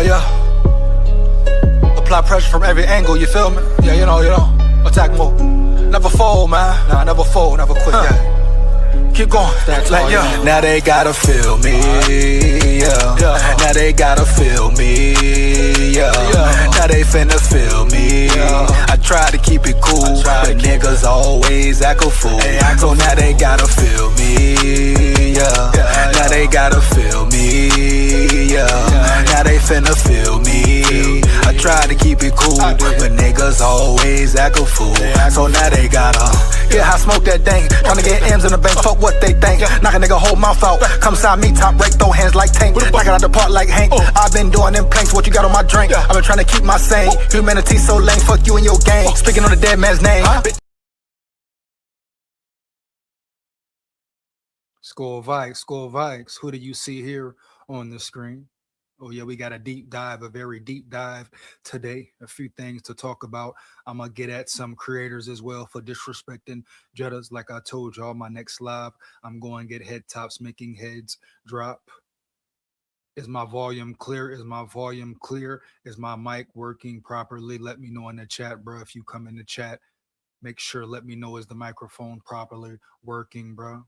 yeah. Apply pressure from every angle, you feel me? Yeah, you know, attack more. Never fold, man. Nah, never fold, never quit, yeah. Keep going, like, yeah. Now they gotta feel me, yeah. Now they gotta feel me, yeah. Now they finna feel me. I try to keep it cool, but niggas always act a fool. So now they gotta feel me, yeah. Now they gotta feel me, yeah. Now they finna feel me. I try to keep it cool, but niggas always act a fool. So now they gotta, yeah, I smoke that thing. Tryna get M's in the bank, fuck what they think. Knock a nigga whole mouth out. Come side me, top break, throw hands like Tank. Knock it out the park like Hank. I've been doing them planks, what you got on my drink? I've been trying to keep my sane. Humanity so lame, fuck you and your gang. Speaking on the dead man's name. SKOL Vikes. Who do you see here on the screen? Oh yeah, we got a deep dive, a very deep dive today. A few things to talk about. I'm gonna get at some creators as well for disrespecting Jettas. Like I told y'all, my next live, I'm going to get head tops, making heads drop. Is my volume clear? Is my volume clear? Is my mic working properly? Let me know in the chat, bro. If you come in the chat, make sure, let me know, is the microphone properly working, bro?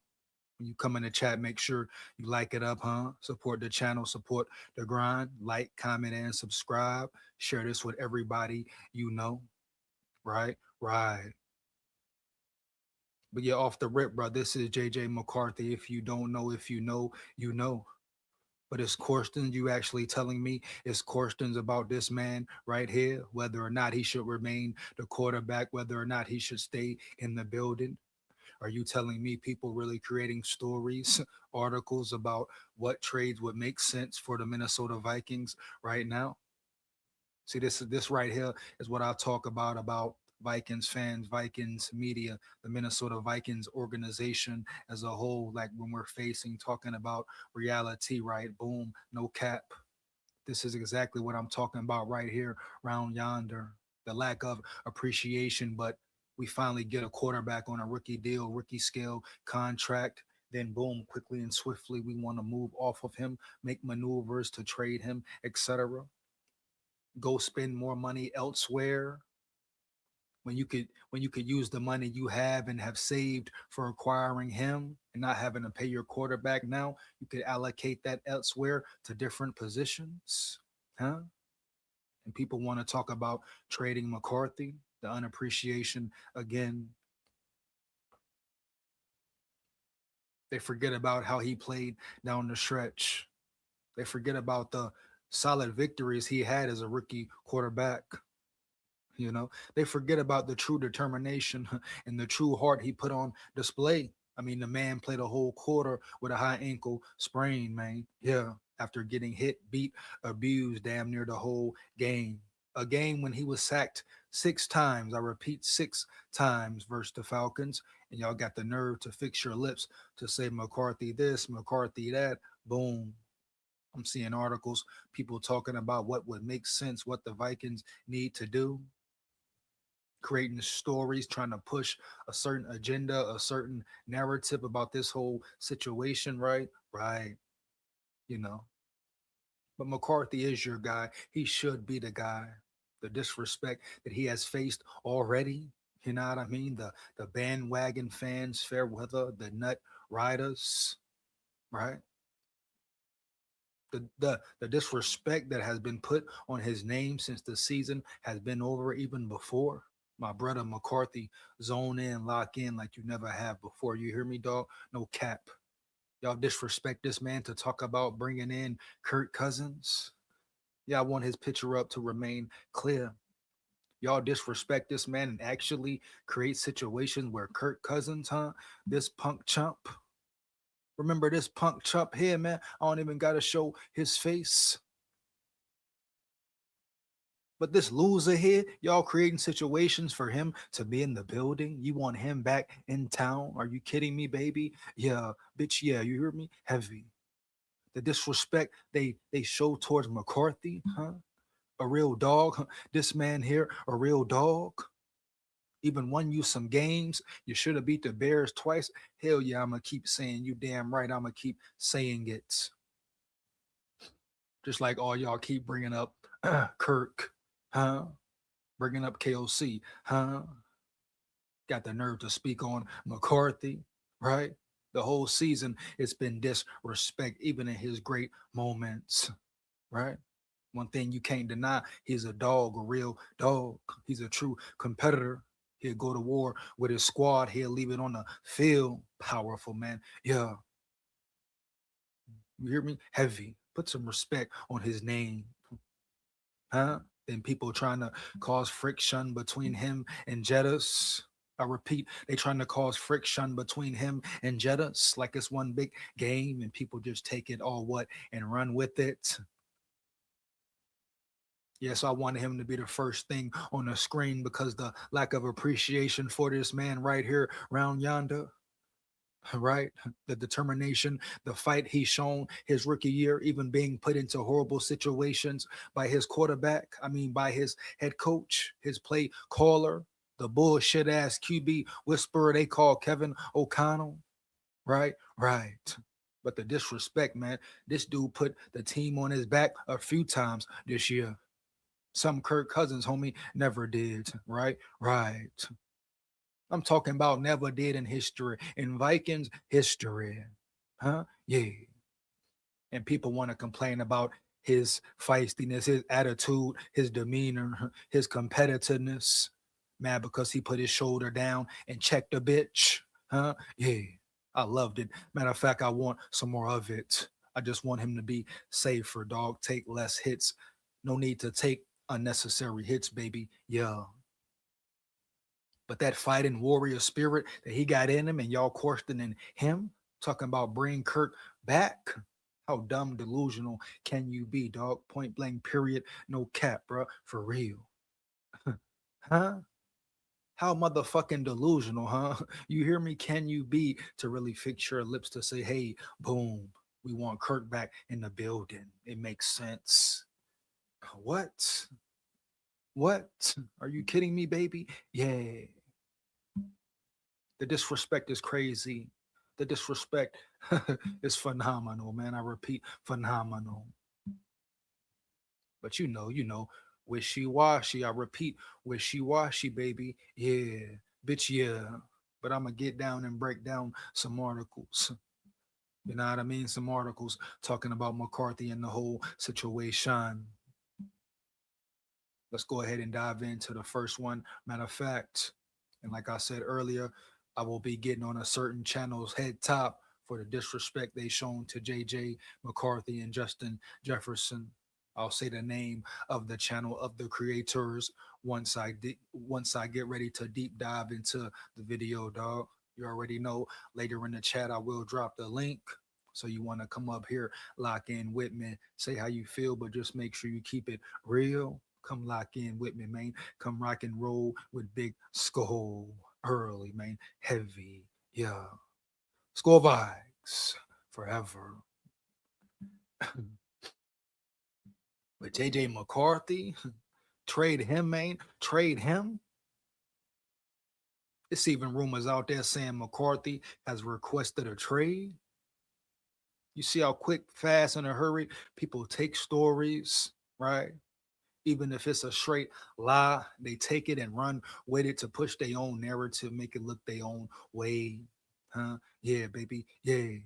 When you come in the chat, make sure you like it up, huh? Support the channel, support the grind. Like, comment, and subscribe. Share this with everybody you know. Right? Right. But yeah, off the rip, bro, this is JJ McCarthy. If you don't know, if you know, you know. But it's questions you actually telling me, it's questions about this man right here, whether or not he should remain the quarterback, whether or not he should stay in the building. Are you telling me people really creating stories, articles about what trades would make sense for the Minnesota Vikings right now? See, this right here is what I talk about Vikings fans, Vikings media, the Minnesota Vikings organization as a whole. Like when we're talking about reality, right? Boom, no cap. This is exactly what I'm talking about right here, round yonder. The lack of appreciation, but we finally get a quarterback on a rookie deal, rookie scale contract. Then boom, quickly and swiftly, we want to move off of him, make maneuvers to trade him, etc. Go spend more money elsewhere when you could use the money you have and have saved for acquiring him and not having to pay your quarterback now. You could allocate that elsewhere to different positions, huh? And people want to talk about trading McCarthy, the unappreciation again. They forget about how he played down the stretch. They forget about the solid victories he had as a rookie quarterback. You know, they forget about the true determination and the true heart he put on display. I mean, the man played a whole quarter with a high ankle sprain, man. Yeah, after getting hit, beat, abused damn near the whole game. A game when he was sacked 6 times. I repeat, 6 times versus the Falcons. And y'all got the nerve to fix your lips to say McCarthy this, McCarthy that. Boom. I'm seeing articles, people talking about what would make sense, what the Vikings need to do, creating stories, trying to push a certain agenda, a certain narrative about this whole situation, right? Right. You know, but McCarthy is your guy. He should be the guy. The disrespect that he has faced already, you know what I mean? The bandwagon fans, fair weather, the nut riders, right? The disrespect that has been put on his name since the season has been over even before. My brother McCarthy, zone in, lock in like you never have before. You hear me, dog? No cap. Y'all disrespect this man to talk about bringing in Kirk Cousins. Yeah, I want his picture up to remain clear. Y'all disrespect this man and actually create situations where Kirk Cousins, huh? This punk chump. Remember this punk chump here, man? I don't even got to show his face. But this loser here, y'all creating situations for him to be in the building. You want him back in town? Are you kidding me, baby? Yeah, bitch, yeah, you hear me? Heavy. The disrespect they show towards McCarthy, huh? A real dog. This man here, a real dog. Even won you some games. You should have beat the Bears twice. Hell yeah, I'm going to keep saying you damn right. I'm going to keep saying it. Just like all y'all keep bringing up Kirk, huh? Bringing up KOC, huh? Got the nerve to speak on McCarthy, right? The whole season, it's been disrespect, even in his great moments, right? One thing you can't deny, he's a dog, a real dog. He's a true competitor. He'll go to war with his squad. He'll leave it on the field. Powerful, man. Yeah. You hear me? Heavy. Put some respect on his name. Huh? Then people trying to cause friction between him and Jettas. I repeat, they trying to cause friction between him and Jettas like it's one big game and people just take it all what and run with it. Yes, I wanted him to be the first thing on the screen because the lack of appreciation for this man right here, round yonder, right? The determination, the fight he's shown his rookie year, even being put into horrible situations by his quarterback. I mean, by his head coach, his play caller, the bullshit ass QB whisperer they call Kevin O'Connell. Right, right. But the disrespect, man, this dude put the team on his back a few times this year. Some Kirk Cousins, homie, never did. Right, right. I'm talking about never did in history, in Vikings history. Huh? Yeah. And people want to complain about his feistiness, his attitude, his demeanor, his competitiveness. Mad because he put his shoulder down and checked a bitch. Huh? Yeah. I loved it. Matter of fact, I want some more of it. I just want him to be safer, dog. Take less hits. No need to take unnecessary hits, baby. Yeah. But that fighting warrior spirit that he got in him and y'all questioning him, talking about bring Kirk back. How dumb delusional can you be, dog? Point blank, period. No cap, bro. For real. Huh? How motherfucking delusional, huh? You hear me? Can you be to really fix your lips to say, hey, boom, we want Kirk back in the building? It makes sense. What? What? Are you kidding me, baby? Yeah. The disrespect is crazy. The disrespect is phenomenal, man. I repeat, phenomenal. But wishy-washy. I repeat, wishy-washy, baby. Yeah, bitch, yeah. But I'm going to get down and break down some articles. You know what I mean? Some articles talking about McCarthy and the whole situation. Let's go ahead and dive into the first one. Matter of fact, and like I said earlier, I will be getting on a certain channel's head top for the disrespect they shown to JJ McCarthy and Justin Jefferson. I'll say the name of the channel of the creators once I get ready to deep dive into the video, dog. You already know later in the chat I will drop the link. So you want to come up here, lock in with me, say how you feel, but just make sure you keep it real. Come lock in with me, man. Come rock and roll with Big SKOL early, man. Heavy, yeah. SKOL VIKES forever. But JJ McCarthy, trade him, man. Trade him. It's even rumors out there saying McCarthy has requested a trade. You see how quick, fast, in a hurry people take stories, right? Even if it's a straight lie, they take it and run with it to push their own narrative, make it look their own way. Huh? Yeah, baby. Yeah.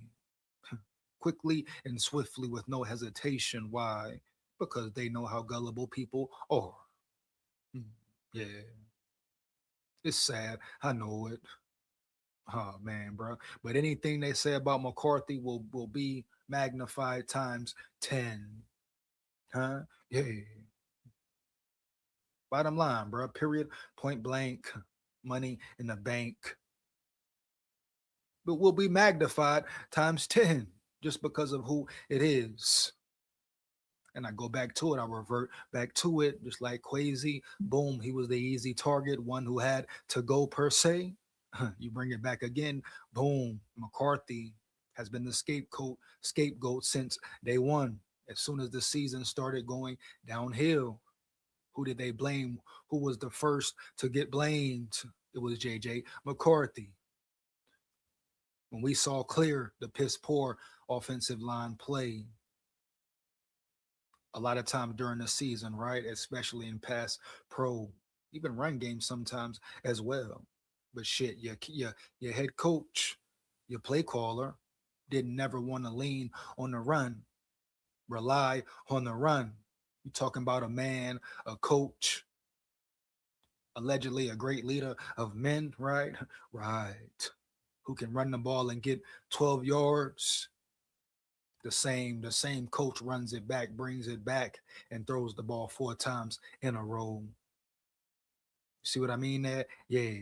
Quickly and swiftly with no hesitation. Why? Because they know how gullible people are. Yeah. It's sad. I know it. Oh man, bro. But anything they say about McCarthy will be magnified times 10. Huh? Yeah. Bottom line, bro. Period. Point blank. Money in the bank. But will be magnified times 10 just because of who it is. And I go back to it. I revert back to it, just like Quasi. Boom, he was the easy target, one who had to go per se. You bring it back again. Boom, McCarthy has been the scapegoat since day one. As soon as the season started going downhill, who did they blame? Who was the first to get blamed? It was JJ McCarthy. When we saw clear the piss poor offensive line play, a lot of times during the season, right? Especially in past pro, even run games sometimes as well. But shit, your head coach, your play caller, didn't never want to lean on the run, rely on the run. You talking about a man, a coach, allegedly a great leader of men, right? Right. Who can run the ball and get 12 yards. The same coach runs it back, brings it back, and throws the ball 4 times in a row. See what I mean there? Yeah.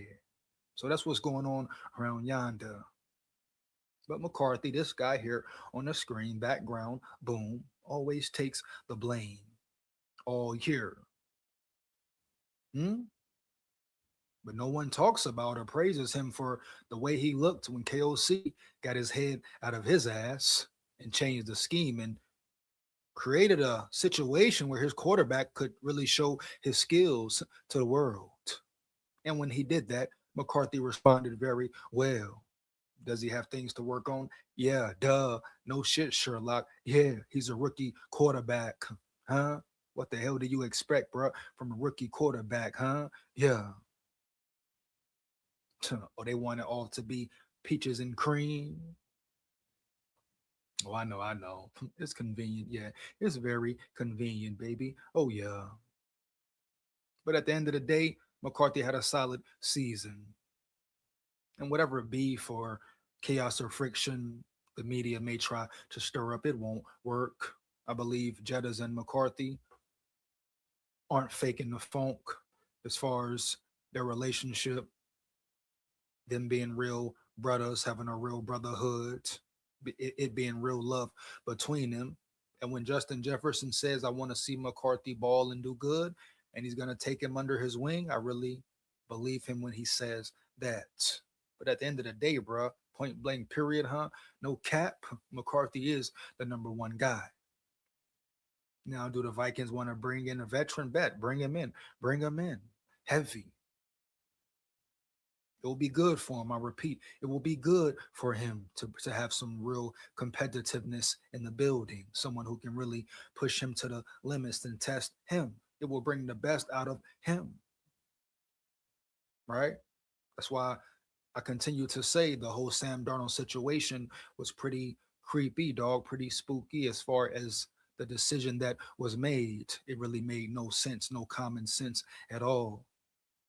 So that's what's going on around yonder. But McCarthy, this guy here on the screen, background, boom, always takes the blame all year. Hmm? But no one talks about or praises him for the way he looked when KOC got his head out of his ass and changed the scheme and created a situation where his quarterback could really show his skills to the world. And when he did that, McCarthy responded very well. Does he have things to work on? Yeah, duh. No shit, Sherlock. Yeah, he's a rookie quarterback. Huh? What the hell do you expect, bro, from a rookie quarterback, huh? Yeah. Or they want it all to be peaches and cream. Oh, I know, I know. It's convenient. Yeah, it's very convenient, baby. Oh, yeah. But at the end of the day, McCarthy had a solid season. And whatever beef or chaos or friction the media may try to stir up, it won't work. I believe Jettas and McCarthy aren't faking the funk as far as their relationship, them being real brothers, having a real brotherhood, it being real love between them. And when Justin Jefferson says, I want to see McCarthy ball and do good, and he's going to take him under his wing, I really believe him when he says that. But at the end of the day, bro, point blank, period, huh? No cap. McCarthy is the number one guy. Now, do the Vikings want to bring in a veteran? Bet, bring him in. Bring him in. Heavy. It will be good for him. I repeat, it will be good for him to have some real competitiveness in the building. Someone who can really push him to the limits and test him. It will bring the best out of him. Right? That's why I continue to say the whole Sam Darnold situation was pretty creepy, dog, pretty spooky as far as the decision that was made. It really made no sense, no common sense at all.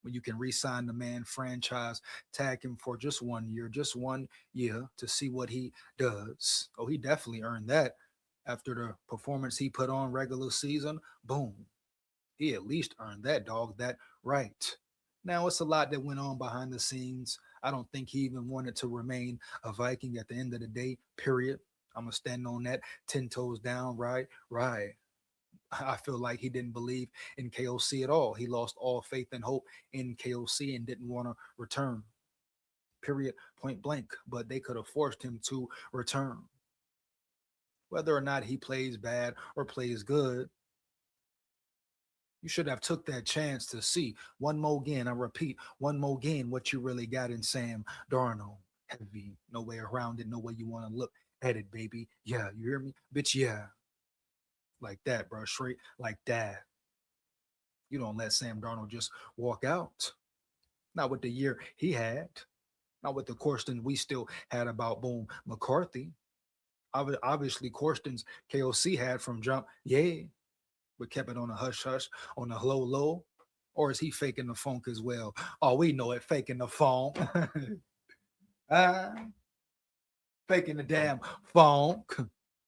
When you can re-sign the man, franchise, tag him for just 1 year to see what he does. Oh, he definitely earned that after the performance he put on regular season. Boom. He at least earned that, dog, that right. Now, it's a lot that went on behind the scenes. I don't think he even wanted to remain a Viking at the end of the day, period. I'm going to stand on that 10 toes down, right? Right. I feel like he didn't believe in KOC at all. He lost all faith and hope in KOC and didn't want to return. Period, point blank. But they could have forced him to return. Whether or not he plays bad or plays good, you should have took that chance to see one more again. I repeat, one more again what you really got in Sam Darnold. Heavy, no way around it, no way you want to look at it, baby. Yeah, you hear me? Bitch, yeah. Like that, bro. Straight like that. You don't let Sam Darnold just walk out. Not with the year he had. Not with the question we still had about Boom McCarthy. Obviously, questions KOC had from jump, yeah, but kept it on a hush hush, on a low low. Or is he faking the funk as well? Oh, we know it, faking the funk. Faking the damn funk.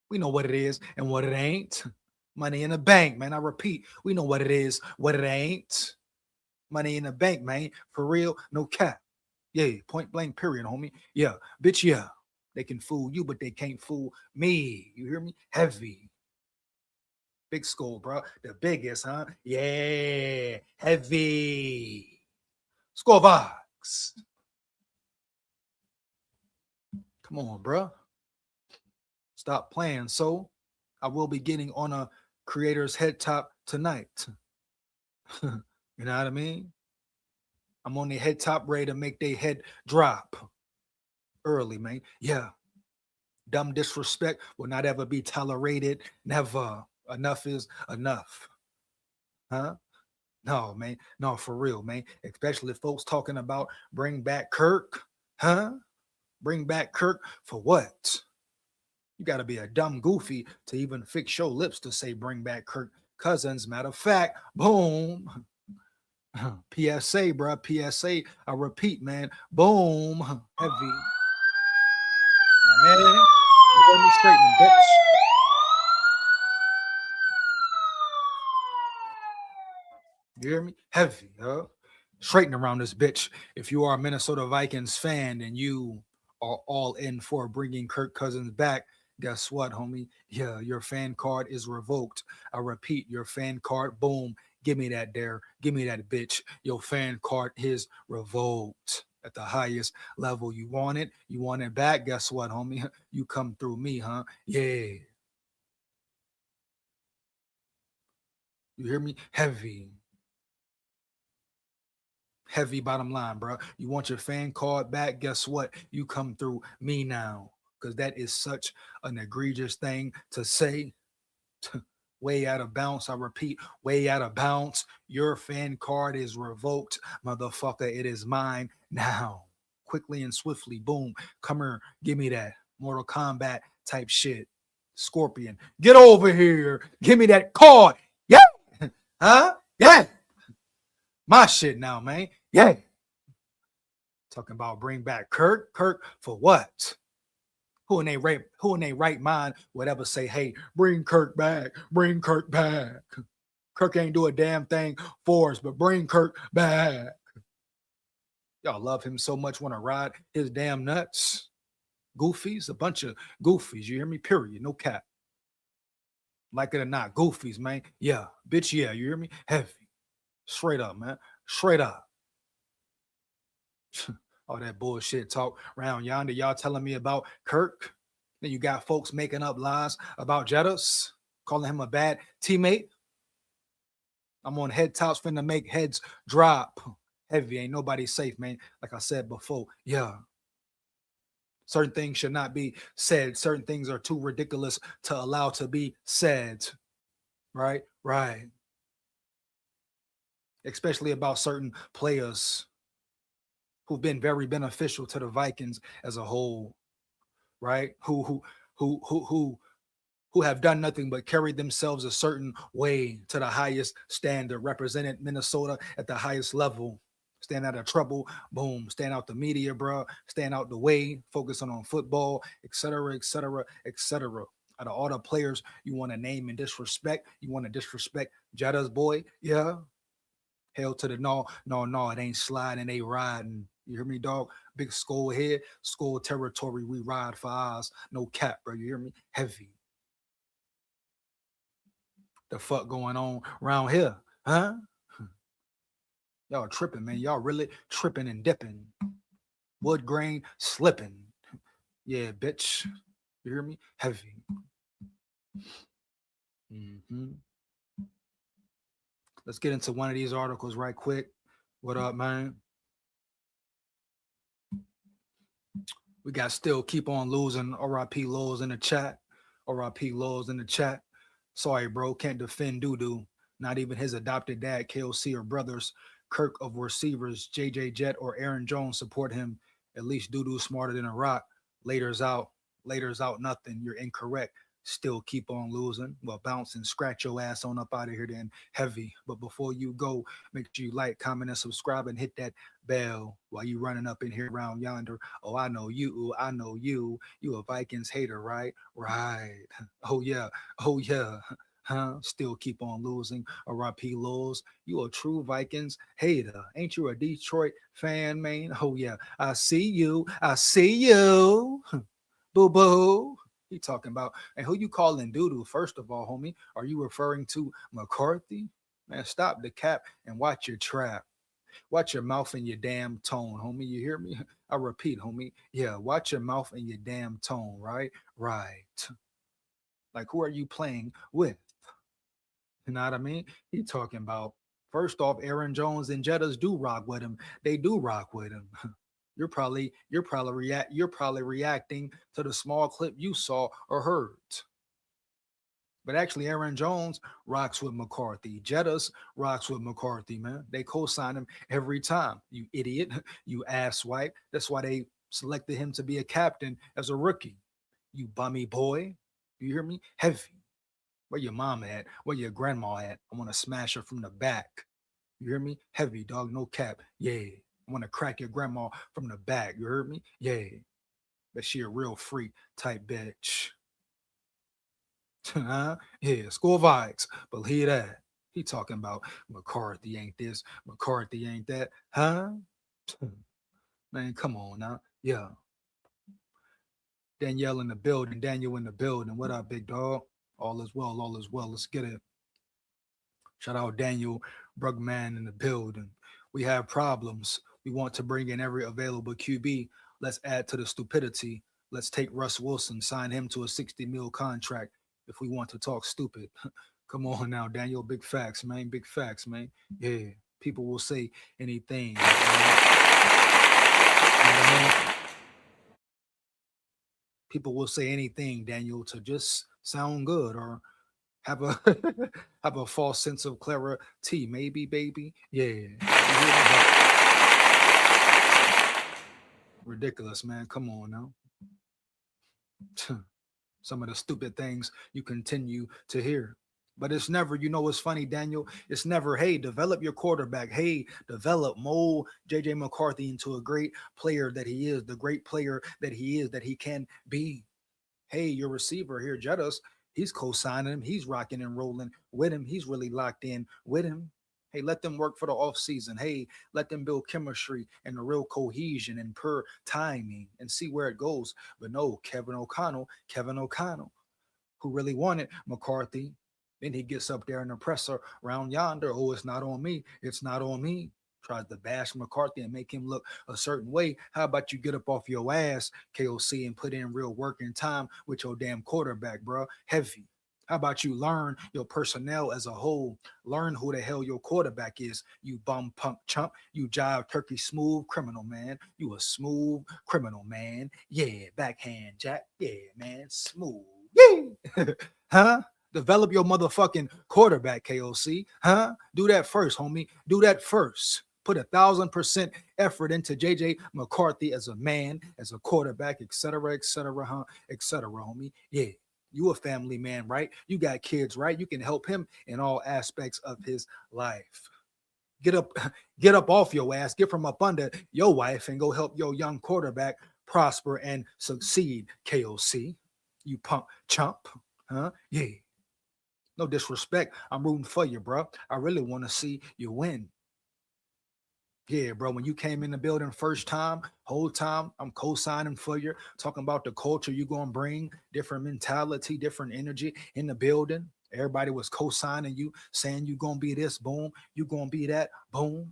We know what it is and what it ain't. Money in the bank, man. I repeat, we know what it is, what it ain't. Money in the bank, man. For real, no cap. Yeah, point blank, period, homie. Yeah, bitch, yeah. They can fool you, but they can't fool me. You hear me? Heavy. Big SKOL, bro. The biggest, huh? Yeah, heavy. SKOL VIKES. Come on, bro. Stop playing. So I will be getting on a creator's head top tonight. You know what I mean? I'm on the head top ready to make their head drop early, man. Yeah. Dumb disrespect will not ever be tolerated. Never. Enough is enough. Huh? No, man. No, for real, man. Especially folks talking about bring back Kirk. Huh? Bring back Kirk for what? You got to be a dumb goofy to even fix your lips to say bring back Kirk Cousins. Matter of fact, boom. PSA, bro. PSA. I repeat, man. Boom. Heavy. Now, man, you heard me straightening, bitch. You hear me? Heavy, huh? Straighten around this bitch. If you are a Minnesota Vikings fan and you are all in for bringing Kirk Cousins back, guess what, homie? Yeah, your fan card is revoked. I repeat, your fan card, boom, give me that there. Give me that bitch. Your fan card is revoked at the highest level. You want it? You want it back? Guess what, homie? You come through me, huh? Yeah. You hear me? Heavy. Heavy bottom line, bro. You want your fan card back? Guess what? You come through me now. Because that is such an egregious thing to say. Way out of bounds. I repeat, way out of bounds. Your fan card is revoked, motherfucker. It is mine now. Quickly and swiftly, boom. Come here, give me that Mortal Kombat type shit. Scorpion, get over here. Give me that card. Yeah. Huh? Yeah. My shit now, man. Yeah. Talking about bring back Kirk. Kirk for what? Who in their right mind would ever say, hey, bring Kirk back. Bring Kirk back. Kirk ain't do a damn thing for us, but bring Kirk back. Y'all love him so much, want to ride his damn nuts. Goofies, a bunch of goofies. You hear me? Period. No cap. Like it or not, goofies, man. Yeah, bitch, yeah. You hear me? Heavy. Straight up, man. Straight up. All that bullshit talk around yonder. Y'all telling me about Kirk. Then you got folks making up lies about Jettas, calling him a bad teammate. I'm on head tops finna make heads drop. Heavy, ain't nobody safe, man. Like I said before, yeah. Certain things should not be said. Certain things are too ridiculous to allow to be said. Right? Right. Especially about certain players who've been very beneficial to the Vikings as a whole, right? Who have done nothing but carried themselves a certain way to the highest standard, represented Minnesota at the highest level, stand out of trouble, boom, stand out the media, bro, stand out the way, focusing on football, etc., etc., etc. Out of all the players you want to name and disrespect, you want to disrespect Jada's boy, yeah. Hell to the no, it ain't sliding, they riding. You hear me, dog? Big SKOL here, SKOL territory, we ride for ours. No cap, bro. You hear me? Heavy. The fuck going on around here, huh? Y'all tripping, man. Y'all really tripping and dipping. Wood grain slipping. Yeah, bitch. You hear me? Heavy. Mm-hmm. Let's get into one of these articles right quick. What up, man? We got still keep on losing. RIP Lows in the chat. RIP Lows in the chat. Sorry, bro. Can't defend Doodoo. Not even his adopted dad, KOC, or brothers, Kirk of receivers, JJ Jett or Aaron Jones support him. At least Doodoo smarter than a rock. Later's out. Later's out nothing. You're incorrect. Still keep on losing. Well, bounce and scratch your ass on up out of here then. Heavy. But before you go, make sure you like, comment, and subscribe and hit that bell while you running up in here around yonder. Oh, I know you. I know you. You a Vikings hater, right? Right. Oh, yeah. Oh, yeah. Huh? Still keep on losing. RIP Lows. You a true Vikings hater. Ain't you a Detroit fan, man? Oh, yeah. I see you. I see you. Boo boo. He talking about, and who you calling doodoo? First of all, homie, are you referring to McCarthy? Man, stop the cap and watch your trap. Watch your mouth and your damn tone, homie. You hear me? I repeat, homie. Yeah, watch your mouth and your damn tone, right? Right. Like, who are you playing with? You know what I mean? He talking about, first off, Aaron Jones and Jettas do rock with him. They do rock with him. You're probably reacting to the small clip you saw or heard. But actually, Aaron Jones rocks with McCarthy. Jettas rocks with McCarthy, man. They co-sign him every time. You idiot. You asswipe. That's why they selected him to be a captain as a rookie. You bummy boy. You hear me? Heavy. Where your mom at? Where your grandma at? I want to smash her from the back. You hear me? Heavy, dog. No cap. Yeah. I want to crack your grandma from the back. You heard me? Yeah. But she a real freak type bitch. Huh? Yeah, SKOL VIKES. Believe that. He talking about McCarthy ain't this, McCarthy ain't that. Huh? Man, come on now. Yeah. Danielle in the building. Daniel in the building. What up, big dog? All is well. All is well. Let's get it. Shout out Daniel Brugman in the building. We have problems. We want to bring in every available QB. Let's add to the stupidity. Let's take Russ Wilson, sign him to a 60 mil contract if we want to talk stupid. Come on now, Daniel. Big facts, man. Big facts, man. Yeah. People will say anything. People will say anything, Daniel, to just sound good or have a have a false sense of clarity. Maybe, baby. Yeah. Ridiculous, man. Come on now. Some of the stupid things you continue to hear. But it's never, you know what's funny, Daniel? It's never, hey, develop your quarterback. Hey, develop, mold JJ McCarthy into a great player that he is, the great player that he is, that he can be. Hey, your receiver here, Jettas, he's co-signing him. He's rocking and rolling with him. He's really locked in with him. Hey, let them work for the offseason. Hey, let them build chemistry and a real cohesion and per timing and see where it goes. But no, Kevin O'Connell, who really wanted McCarthy. Then he gets up there in the presser round yonder. Oh, it's not on me. It's not on me. Tries to bash McCarthy and make him look a certain way. How about you get up off your ass, KOC, and put in real work and time with your damn quarterback, bro? Heavy. How about you learn your personnel as a whole? Learn who the hell your quarterback is, you bum punk chump. You jive turkey smooth criminal, man. You a smooth criminal, man. Yeah, backhand jack. Yeah, man, smooth. Yeah. Huh? Develop your motherfucking quarterback, KOC. Huh? Do that first, homie. Do that first. Put 1,000% effort into JJ McCarthy as a man, as a quarterback, etc., huh? Etc., homie. Yeah. You a family man, right? You got kids, right? You can help him in all aspects of his life. Get up off your ass, get from up under your wife and go help your young quarterback prosper and succeed, KOC. You punk chump. Huh? Yeah. No disrespect. I'm rooting for you, bro. I really want to see you win. Yeah, bro. When you came in the building first time, whole time, I'm co-signing for you, talking about the culture you're going to bring, different mentality, different energy in the building. Everybody was co-signing you, saying you're going to be this, boom. You're going to be that, boom.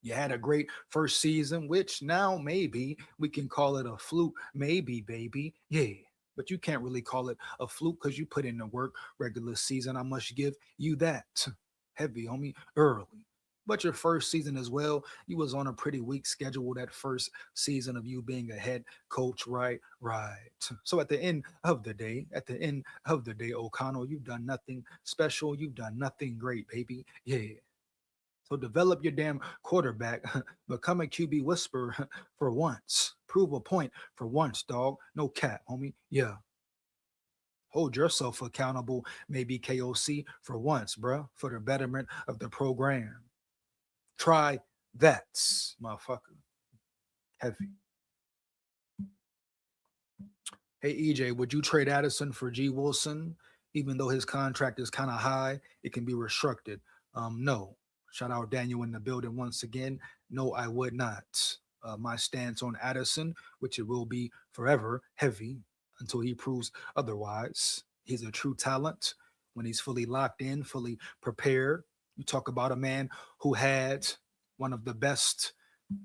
You had a great first season, which now maybe we can call it a fluke. Maybe, baby. Yeah. But you can't really call it a fluke because you put in the work regular season. I must give you that. Heavy, homie, early. But your first season as well, you was on a pretty weak schedule that first season of you being a head coach, right? Right. So at the end of the day, O'Connell, you've done nothing special. You've done nothing great, baby. Yeah. So develop your damn quarterback. Become a QB whisperer for once. Prove a point for once, dog. No cap, homie. Yeah. Hold yourself accountable, maybe KOC, for once, bro, for the betterment of the program. Try that, motherfucker. Heavy. Hey, EJ, would you trade Addison for G. Wilson? Even though his contract is kind of high, it can be restricted. No. Shout out Daniel in the building once again. No, I would not. My stance on Addison, which it will be forever, heavy until he proves otherwise. He's a true talent when he's fully locked in, fully prepared. You talk about a man who had one of the best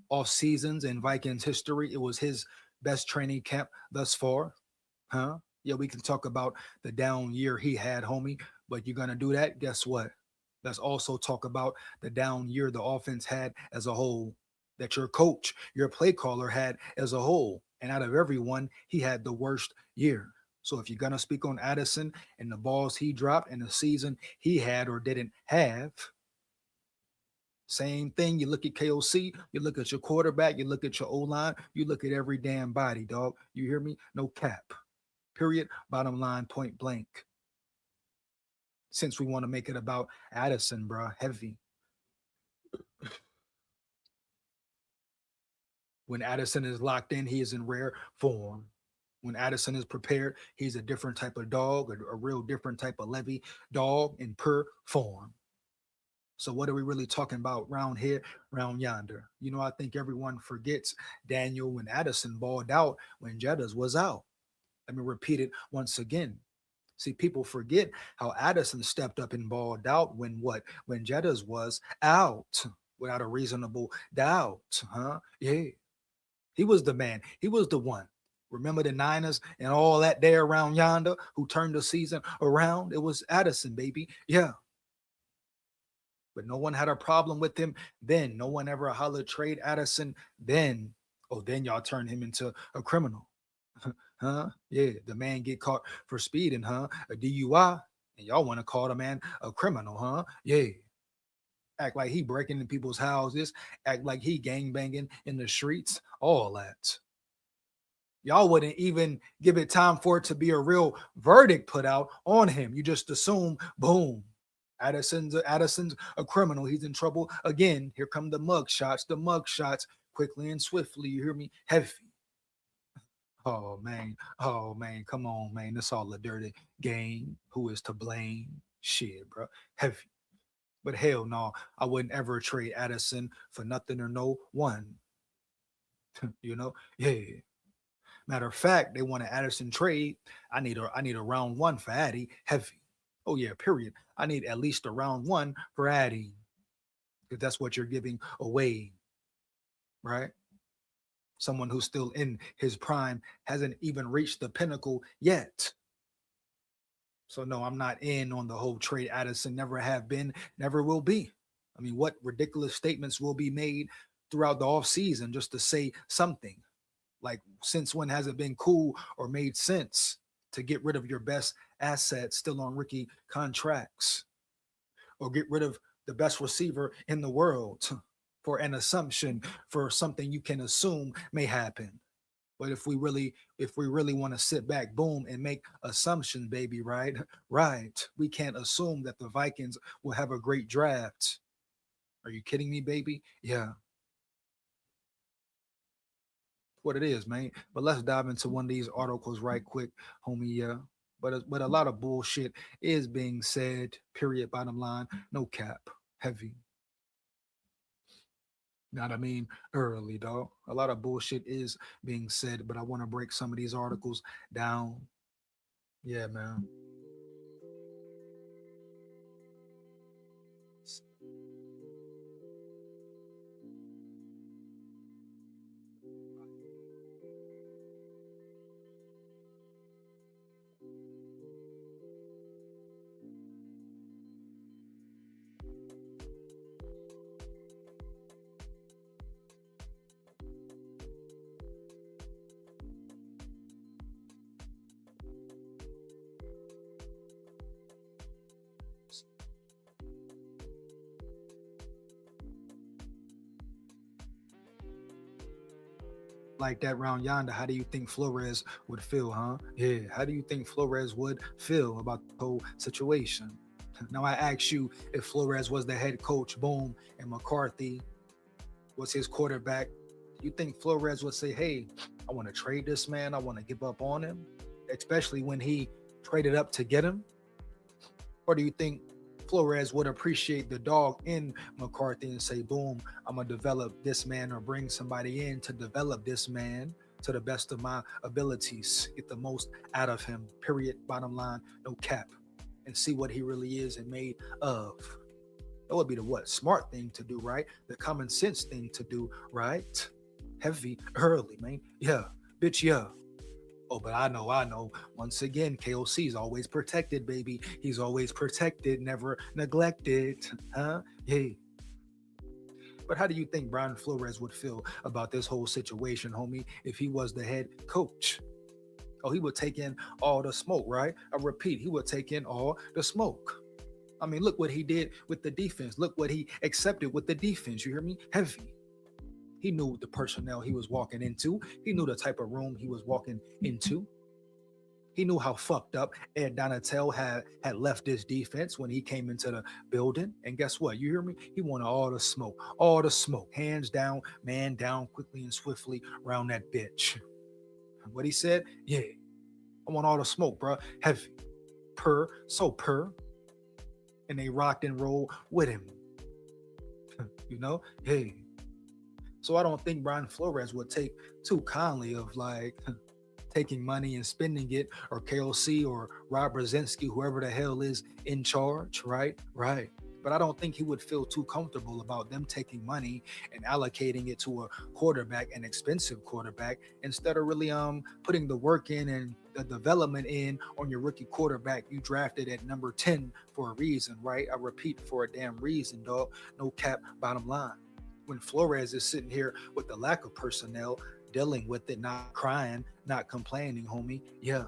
off seasons in Vikings history. It was his best training camp thus far. Huh? Yeah, we can talk about the down year he had, homie. But you're going to do that? Guess what? Let's also talk about the down year the offense had as a whole, that your coach, your play caller had as a whole. And out of everyone, he had the worst year. So if you're gonna speak on Addison and the balls he dropped and the season he had or didn't have, same thing. You look at KOC, you look at your quarterback, you look at your O line, you look at every damn body, dog. You hear me? No cap. Period. Bottom line, point blank. Since we want to make it about Addison, bro, heavy. When Addison is locked in, he is in rare form. When Addison is prepared, he's a different type of dog, a real different type of levy dog in per form. So what are we really talking about round here, round yonder? You know, I think everyone forgets Daniel when Addison balled out when Jettas was out. Let me repeat it once again. See, people forget how Addison stepped up and balled out when what? When Jettas was out without a reasonable doubt. Huh? Yeah. He was the man. He was the one. Remember the Niners and all that there around yonder who turned the season around? It was Addison, baby. Yeah. But no one had a problem with him then. No one ever hollered trade Addison then. Oh, then y'all turned him into a criminal. Huh? Yeah, the man get caught for speeding, huh? A DUI. And y'all want to call the man a criminal, huh? Yeah. Act like he breaking in people's houses. Act like he gang banging in the streets. All that. Y'all wouldn't even give it time for it to be a real verdict put out on him. You just assume, boom, Addison's a criminal. He's in trouble again. Here come the mug shots, quickly and swiftly. You hear me? Heavy. Oh man, come on, man. It's all a dirty game. Who is to blame? Shit, bro. Heavy. But hell no, I wouldn't ever trade Addison for nothing or no one. You know? Yeah. Matter of fact, they want an Addison trade. I need a round one for Addy. Heavy. Oh yeah, period. I need at least a round one for Addy. Because that's what you're giving away. Right? Someone who's still in his prime hasn't even reached the pinnacle yet. So no, I'm not in on the whole trade Addison. Never have been, never will be. I mean, what ridiculous statements will be made throughout the offseason just to say something? Like, since when has it been cool or made sense to get rid of your best asset still on rookie contracts? Or get rid of the best receiver in the world for an assumption for something you can assume may happen? But if we really want to sit back, boom, and make assumptions, baby, right? Right. We can't assume that the Vikings will have a great draft. Are you kidding me, baby? Yeah. What it is, man. But let's dive into one of these articles right quick, homie. Yeah. But a lot of bullshit is being said, period, bottom line. No cap. Heavy. Know what I mean? Early, dog. A lot of bullshit is being said, but I want to break some of these articles down. Yeah, man. Like that round yonder, how do you think Flores would feel, huh? Yeah, how do you think Flores would feel about the whole situation? Now I ask you, if Flores was the head coach, boom, and McCarthy was his quarterback, you think Flores would say, hey, I want to trade this man, I want to give up on him, especially when he traded up to get him? Or do you think Flores would appreciate the dog in McCarthy and say, boom, I'm going to develop this man, or bring somebody in to develop this man to the best of my abilities, get the most out of him, period, bottom line, no cap, and see what he really is and made of? That would be the what? Smart thing to do, right? The common sense thing to do, right? Heavy, early, man. Yeah, bitch, yeah. Oh, but I know. Once again, KOC is always protected, baby. He's always protected, never neglected. Huh? Yeah. But how do you think Brian Flores would feel about this whole situation, homie, if he was the head coach? Oh, he would take in all the smoke, right? I repeat, he would take in all the smoke. I mean, look what he did with the defense. Look what he accepted with the defense. You hear me? Heavy. He knew the personnel he was walking into. He knew the type of room he was walking into. He knew how fucked up Ed Donatel had left this defense when he came into the building. And guess what? You hear me? He wanted all the smoke, hands down, man down, quickly and swiftly around that bitch. What he said? Yeah, I want all the smoke, bro. Heavy, per, and they rocked and rolled with him. You know, hey. So I don't think Brian Flores would take too kindly of like taking money and spending it, or KOC or Rob Brzezinski, whoever the hell is in charge, right? Right. But I don't think he would feel too comfortable about them taking money and allocating it to a quarterback, an expensive quarterback, instead of really putting the work in and the development in on your rookie quarterback you drafted at number 10 for a reason, right? I repeat, for a damn reason, dog. No cap, bottom line. When Flores is sitting here with the lack of personnel, dealing with it, not crying, not complaining, homie. Yeah.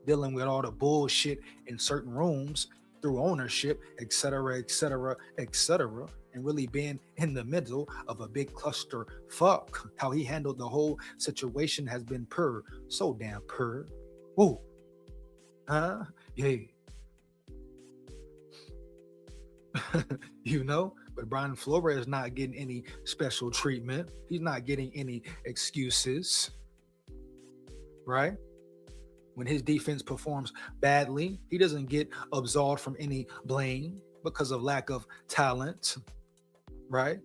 Dealing with all the bullshit in certain rooms through ownership, etc., and really being in the middle of a big cluster fuck. How he handled the whole situation has been so damn Whoa. Huh? Yeah. You know? But Brian Flores is not getting any special treatment. He's not getting any excuses, right? When his defense performs badly, he doesn't get absolved from any blame because of lack of talent, right?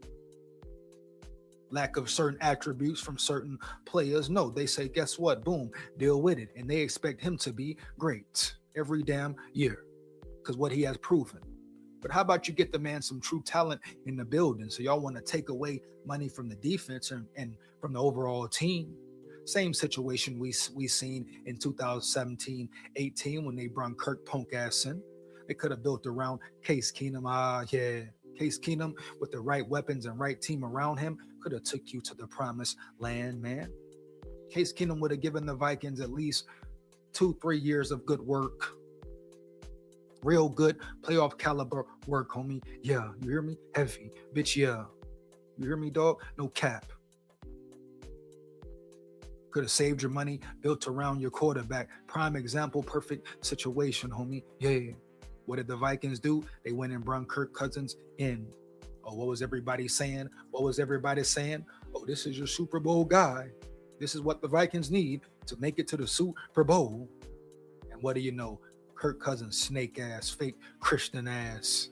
Lack of certain attributes from certain players. No, they say, guess what? Boom, deal with it. And they expect him to be great every damn year because what he has proven. But how about you get the man some true talent in the building? So y'all want to take away money from the defense and from the overall team. Same situation we seen in 2017-18 when they brought Kirk punk ass in. They could have built around Case Keenum. Case Keenum with the right weapons and right team around him could have took you to the promised land, man. Case Keenum would have given the Vikings at least 2-3 years of good work. Real good playoff caliber work, homie. Yeah, you hear me? Heavy. Bitch, yeah. You hear me, dog? No cap. Could have saved your money, built around your quarterback. Prime example, perfect situation, homie. Yeah. What did the Vikings do? They went and brought Kirk Cousins in. Oh, what was everybody saying? Oh, this is your Super Bowl guy. This is what the Vikings need to make it to the Super Bowl. And what do you know? Kirk Cousins, snake ass, fake Christian ass.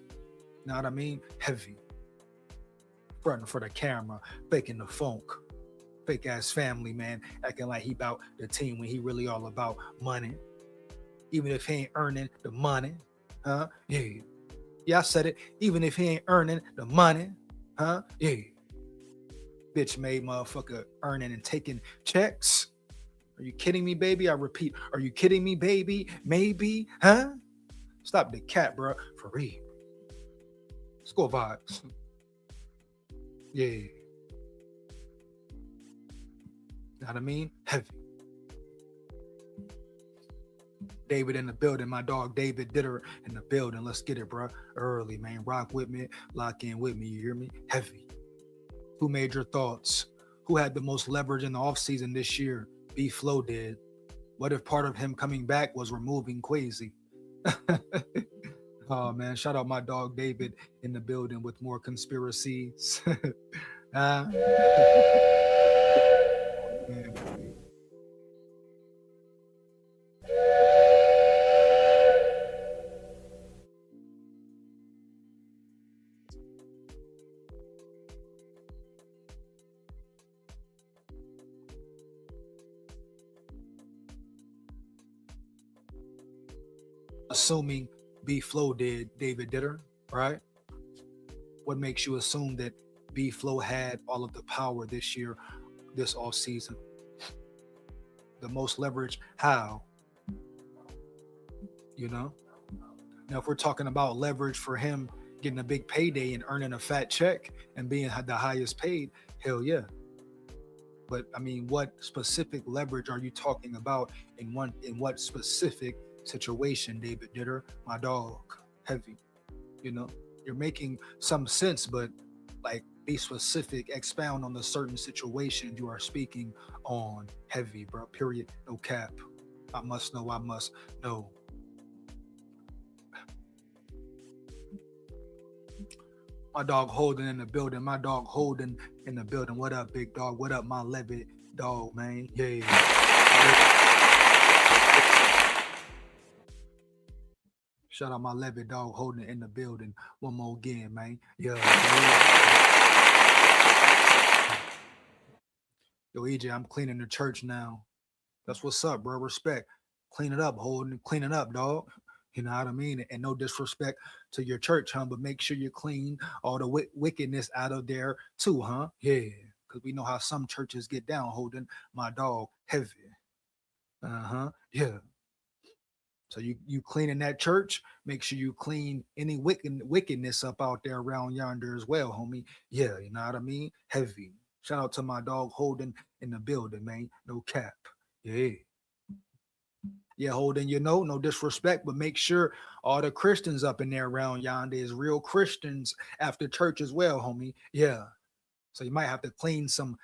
Know what I mean? Heavy. Fronting for the camera, faking the funk. Fake ass family, man, acting like he about the team when he really all about money. Even if he ain't earning the money. Huh? Yeah. Yeah, I said it. Even if he ain't earning the money. Huh? Yeah. Bitch made motherfucker earning and taking checks. Are you kidding me, baby? I repeat, are you kidding me, baby? Maybe, huh? Stop the cat, bro. For real. SKOL vibes. Yeah. Know what I mean? Heavy. David in the building. My dog David Ditter in the building. Let's get it, bro. Early, man. Rock with me. Lock in with me. You hear me? Heavy. Who made your thoughts? Who had the most leverage in the offseason this year? B-Flow did. What if part of him coming back was removing Quasi? Oh, man. Shout out my dog David in the building with more conspiracies. Man. Assuming B-Flow did, David Ditter, right? What makes you assume that B-Flow had all of the power this year, this off season? The most leverage, how? You know? Now, if we're talking about leverage for him getting a big payday and earning a fat check and being the highest paid, hell yeah. But I mean, what specific leverage are you talking about in what specific situation, David Ditter, my dog, heavy? You know, you're making some sense, but like be specific, expound on the certain situation you are speaking on, heavy, bro. Period. No cap. I must know. I must know. My dog Holden in the building. My dog Holden in the building. What up, big dog? What up, my Levitt dog, man? Yeah. Shout out my Levitt dog Holden in the building. One more again, man. Yeah. Yo, EJ, I'm cleaning the church now. That's what's up, bro. Respect. Clean it up, Holden. Clean it up, dog. You know what I mean? And no disrespect to your church, huh? But make sure you clean all the wickedness out of there too, huh? Yeah. Because we know how some churches get down, Holding my dog heavy. Uh-huh. Yeah. So you cleaning that church, make sure you clean any wickedness up out there around yonder as well, homie. Yeah, you know what I mean? Heavy. Shout out to my dog Holden in the building, man. No cap. Yeah. Yeah, Holden, you know, no disrespect, but make sure all the Christians up in there around yonder is real Christians after church as well, homie. Yeah. So you might have to clean some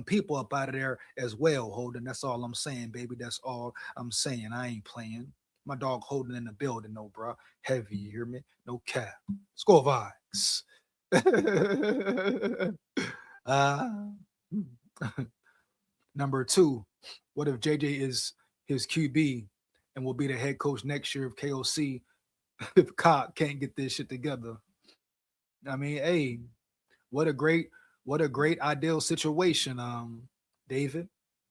people up out of there as well, Holden. That's all I'm saying, baby. That's all I'm saying. I ain't playing. My dog Holden in the building, no, bro. Heavy, you hear me? No cap. SKOL VIKES. Number 2, what if JJ is his QB and will be the head coach next year of KOC if Cock can't get this shit together? I mean, hey, what a great ideal situation, David.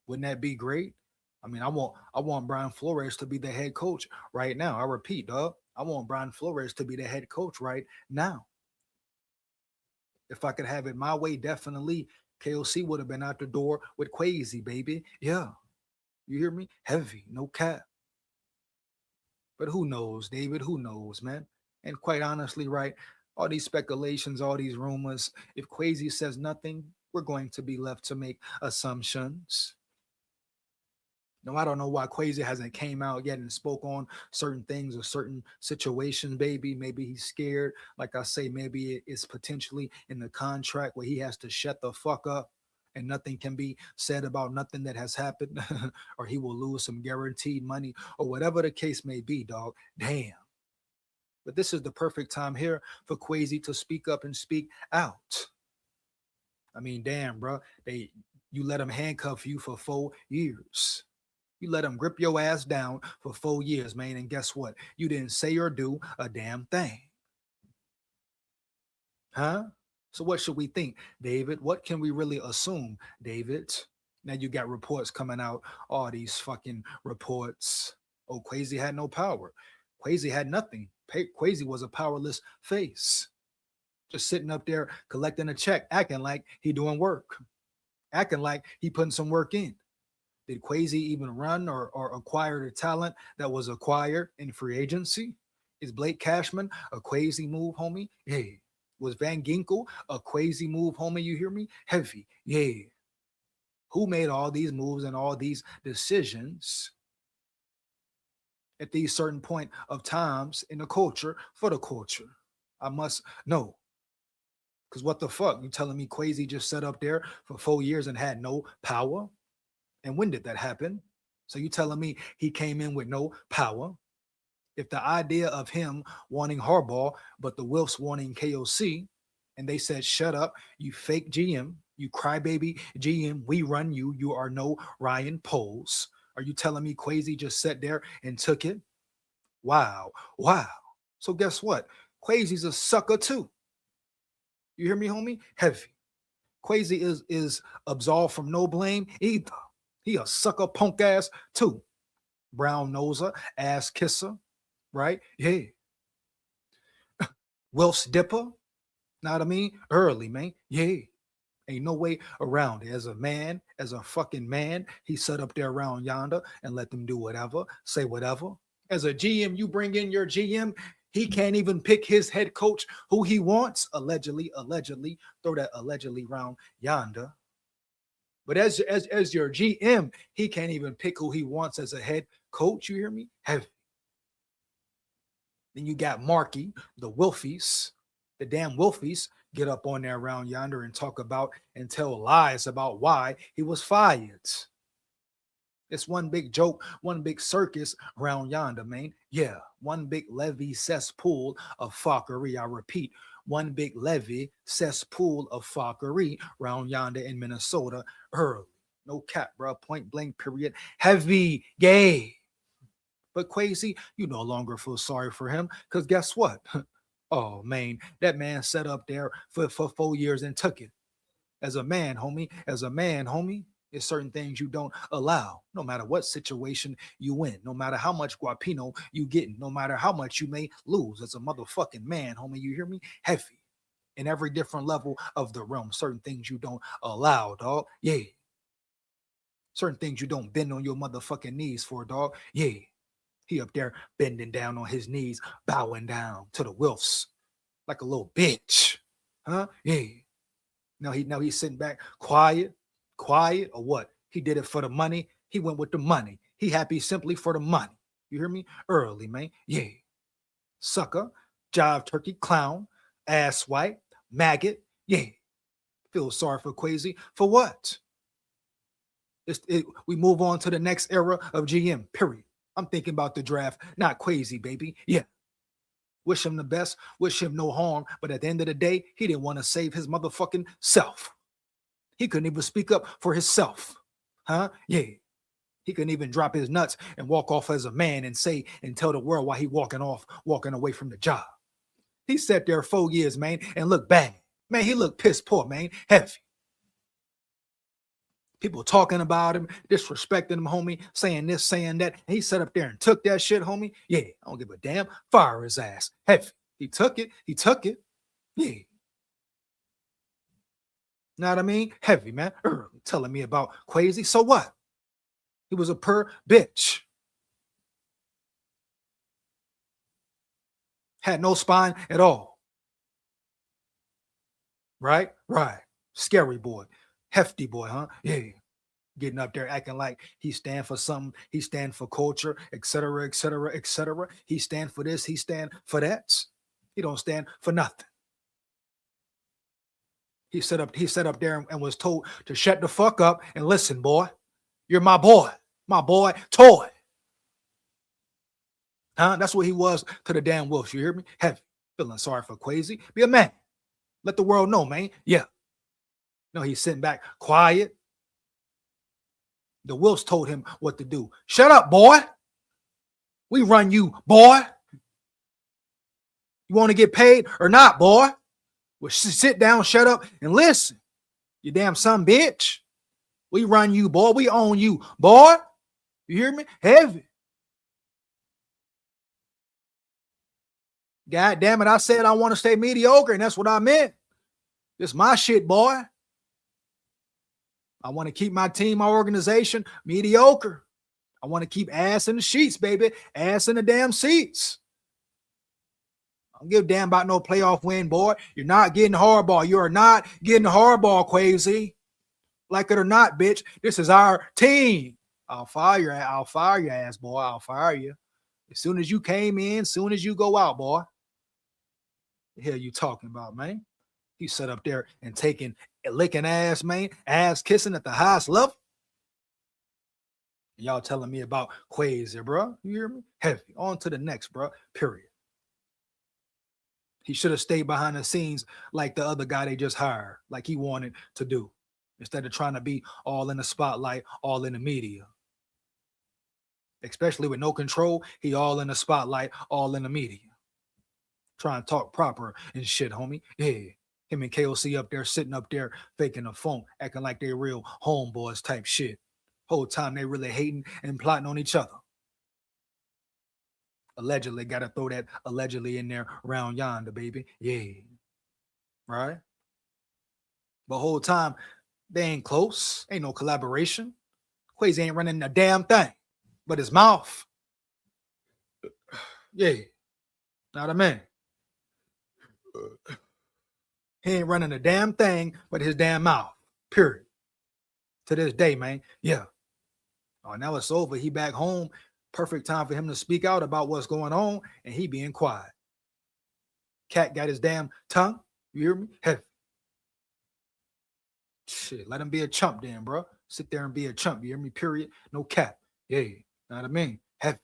Wouldn't that be great? I mean, I want Brian Flores to be the head coach right now. I repeat, dog. I want Brian Flores to be the head coach right now. If I could have it my way, definitely KOC would have been out the door with Quasi, baby. Yeah. You hear me? Heavy, no cap. But who knows, David? Who knows, man? And quite honestly, right, all these speculations, all these rumors, if Quasi says nothing, we're going to be left to make assumptions. No, I don't know why Quasi hasn't came out yet and spoke on certain things or certain situations, baby. Maybe he's scared. Like I say, maybe it's potentially in the contract where he has to shut the fuck up and nothing can be said about nothing that has happened or he will lose some guaranteed money or whatever the case may be, dog. Damn. But this is the perfect time here for Quasi to speak up and speak out. I mean, damn, bro. You let him handcuff you for 4 years. You let him grip your ass down for 4 years, man. And guess what? You didn't say or do a damn thing. Huh? So what should we think, David? What can we really assume, David? Now you got reports coming out, all these fucking reports. Oh, Quasi had no power. Quasi had nothing. Quasi was a powerless face. Just sitting up there collecting a check, acting like he doing work. Acting like he putting some work in. Did Quasi even run or acquire the talent that was acquired in free agency? Is Blake Cashman a Quasi move, homie? Yeah. Was Van Ginkel a Quasi move, homie? You hear me? Heavy. Yeah. Who made all these moves and all these decisions at these certain point of times in the culture for the culture? I must know. Because what the fuck? You telling me Quasi just sat up there for 4 years and had no power? And when did that happen? So you telling me he came in with no power? If the idea of him wanting Harbaugh, but the Wilfs wanting KOC, and they said, shut up, you fake GM, you crybaby GM, we run you, you are no Ryan Poles. Are you telling me Quasi just sat there and took it? Wow. So guess what? Quasi's a sucker too. You hear me, homie? Heavy. Quasi is absolved from no blame either. He a sucker punk ass too. Brown noser, ass kisser, right? Yeah. Wilf's dipper, know what I mean? Early, man. Yeah. Ain't no way around it. As a man, as a fucking man, he sat up there around yonder and let them do whatever, say whatever. As a GM, you bring in your GM, he can't even pick his head coach who he wants. Allegedly, throw that allegedly round yonder. But as your GM, he can't even pick who he wants as a head coach. You hear me? Heavy. Then you got Markey, the Wolfies, the damn Wolfies get up on there around yonder and talk about and tell lies about why he was fired. It's one big joke, one big circus around yonder, man. Yeah, one big levee cesspool of fuckery. I repeat, one big levee cesspool of fuckery around yonder in Minnesota early. No cap, bro. Point blank, period. Heavy gay. But Quasi, you no longer feel sorry for him because guess what? Oh, man, that man sat up there for 4 years and took it. As a man, homie, there's certain things you don't allow, no matter what situation you in, no matter how much guapino you getting, no matter how much you may lose as a motherfucking man, homie, you hear me? Heavy. In every different level of the realm, certain things you don't allow, dog. Yeah. Certain things you don't bend on your motherfucking knees for, dog. Yeah. He up there bending down on his knees, bowing down to the Wilfs like a little bitch. Huh? Yeah. Now he's sitting back quiet or what? He did it for the money. He went with the money. He happy simply for the money. You hear me? Early, man. Yeah. Sucker, jive turkey, clown, ass white, maggot. Yeah. Feel sorry for Quasi. For what? We move on to the next era of GM, period. I'm thinking about the draft, not Quasi, baby. Yeah. Wish him the best, wish him no harm. But at the end of the day, he didn't want to save his motherfucking self. He couldn't even speak up for himself. Huh? Yeah. He couldn't even drop his nuts and walk off as a man and say and tell the world why he walking away from the job. He sat there 4 years, man, and looked bad. Man, he looked piss poor, man. Heavy. People talking about him, disrespecting him, homie, saying this, saying that. And he sat up there and took that shit, homie. Yeah, I don't give a damn. Fire his ass. Heavy. He took it. Yeah. Know what I mean? Heavy, man. Telling me about Quasi. So what? He was a bitch. Had no spine at all. Right? Scary boy. Hefty boy, huh? Yeah. Getting up there acting like he stand for something. He stand for culture, etc., etc., etc. He stand for this. He stand for that. He don't stand for nothing. He sat up there and was told to shut the fuck up and listen, boy. You're my boy toy. Huh? That's what he was to the damn Wolves. You hear me? Heavy. Feeling sorry for Quasi. Be a man. Let the world know, man. Yeah. No, he's sitting back quiet. The Wolves told him what to do. Shut up, boy. We run you, boy. You want to get paid or not, boy? Well, sit down, shut up, and listen. You damn son bitch. We run you, boy. We own you, boy. You hear me? Heavy. God damn it, I said I want to stay mediocre, and that's what I meant. This my shit, boy. I want to keep my team, my organization mediocre. I want to keep ass in the sheets, baby. Ass in the damn seats. I don't give a damn about no playoff win, boy. You're not getting hardball. You are not getting hardball, Quasi. Like it or not, bitch. This is our team. I'll fire your ass, boy. I'll fire you. As soon as you came in, as soon as you go out, boy. The hell you talking about, man? He sat up there and taking licking ass, man, ass kissing at the highest level. Y'all telling me about Quasi, bro. You hear me? Heavy. On to the next, bro. Period. He should have stayed behind the scenes like the other guy they just hired, like he wanted to do, instead of trying to be all in the spotlight, all in the media. Especially with no control, he all in the spotlight, all in the media. Trying to talk proper and shit, homie. Yeah. Him and KOC up there, sitting up there, faking the phone, acting like they real homeboys type shit. Whole time they really hating and plotting on each other. Allegedly, got to throw that allegedly in there around yonder, baby. Yeah. Right? But whole time, they ain't close. Ain't no collaboration. Quasi ain't running a damn thing but his mouth. Yeah. Know what I mean? He ain't running a damn thing but his damn mouth. Period. to this day, man. Yeah. Oh, now it's over. He back home. Perfect time for him to speak out about what's going on, and he being quiet. Cat got his damn tongue. You hear me? Heavy. Shit, let him be a chump then, bro. Sit there and be a chump. You hear me? Period. No cap. Yeah, know what I mean? Heavy.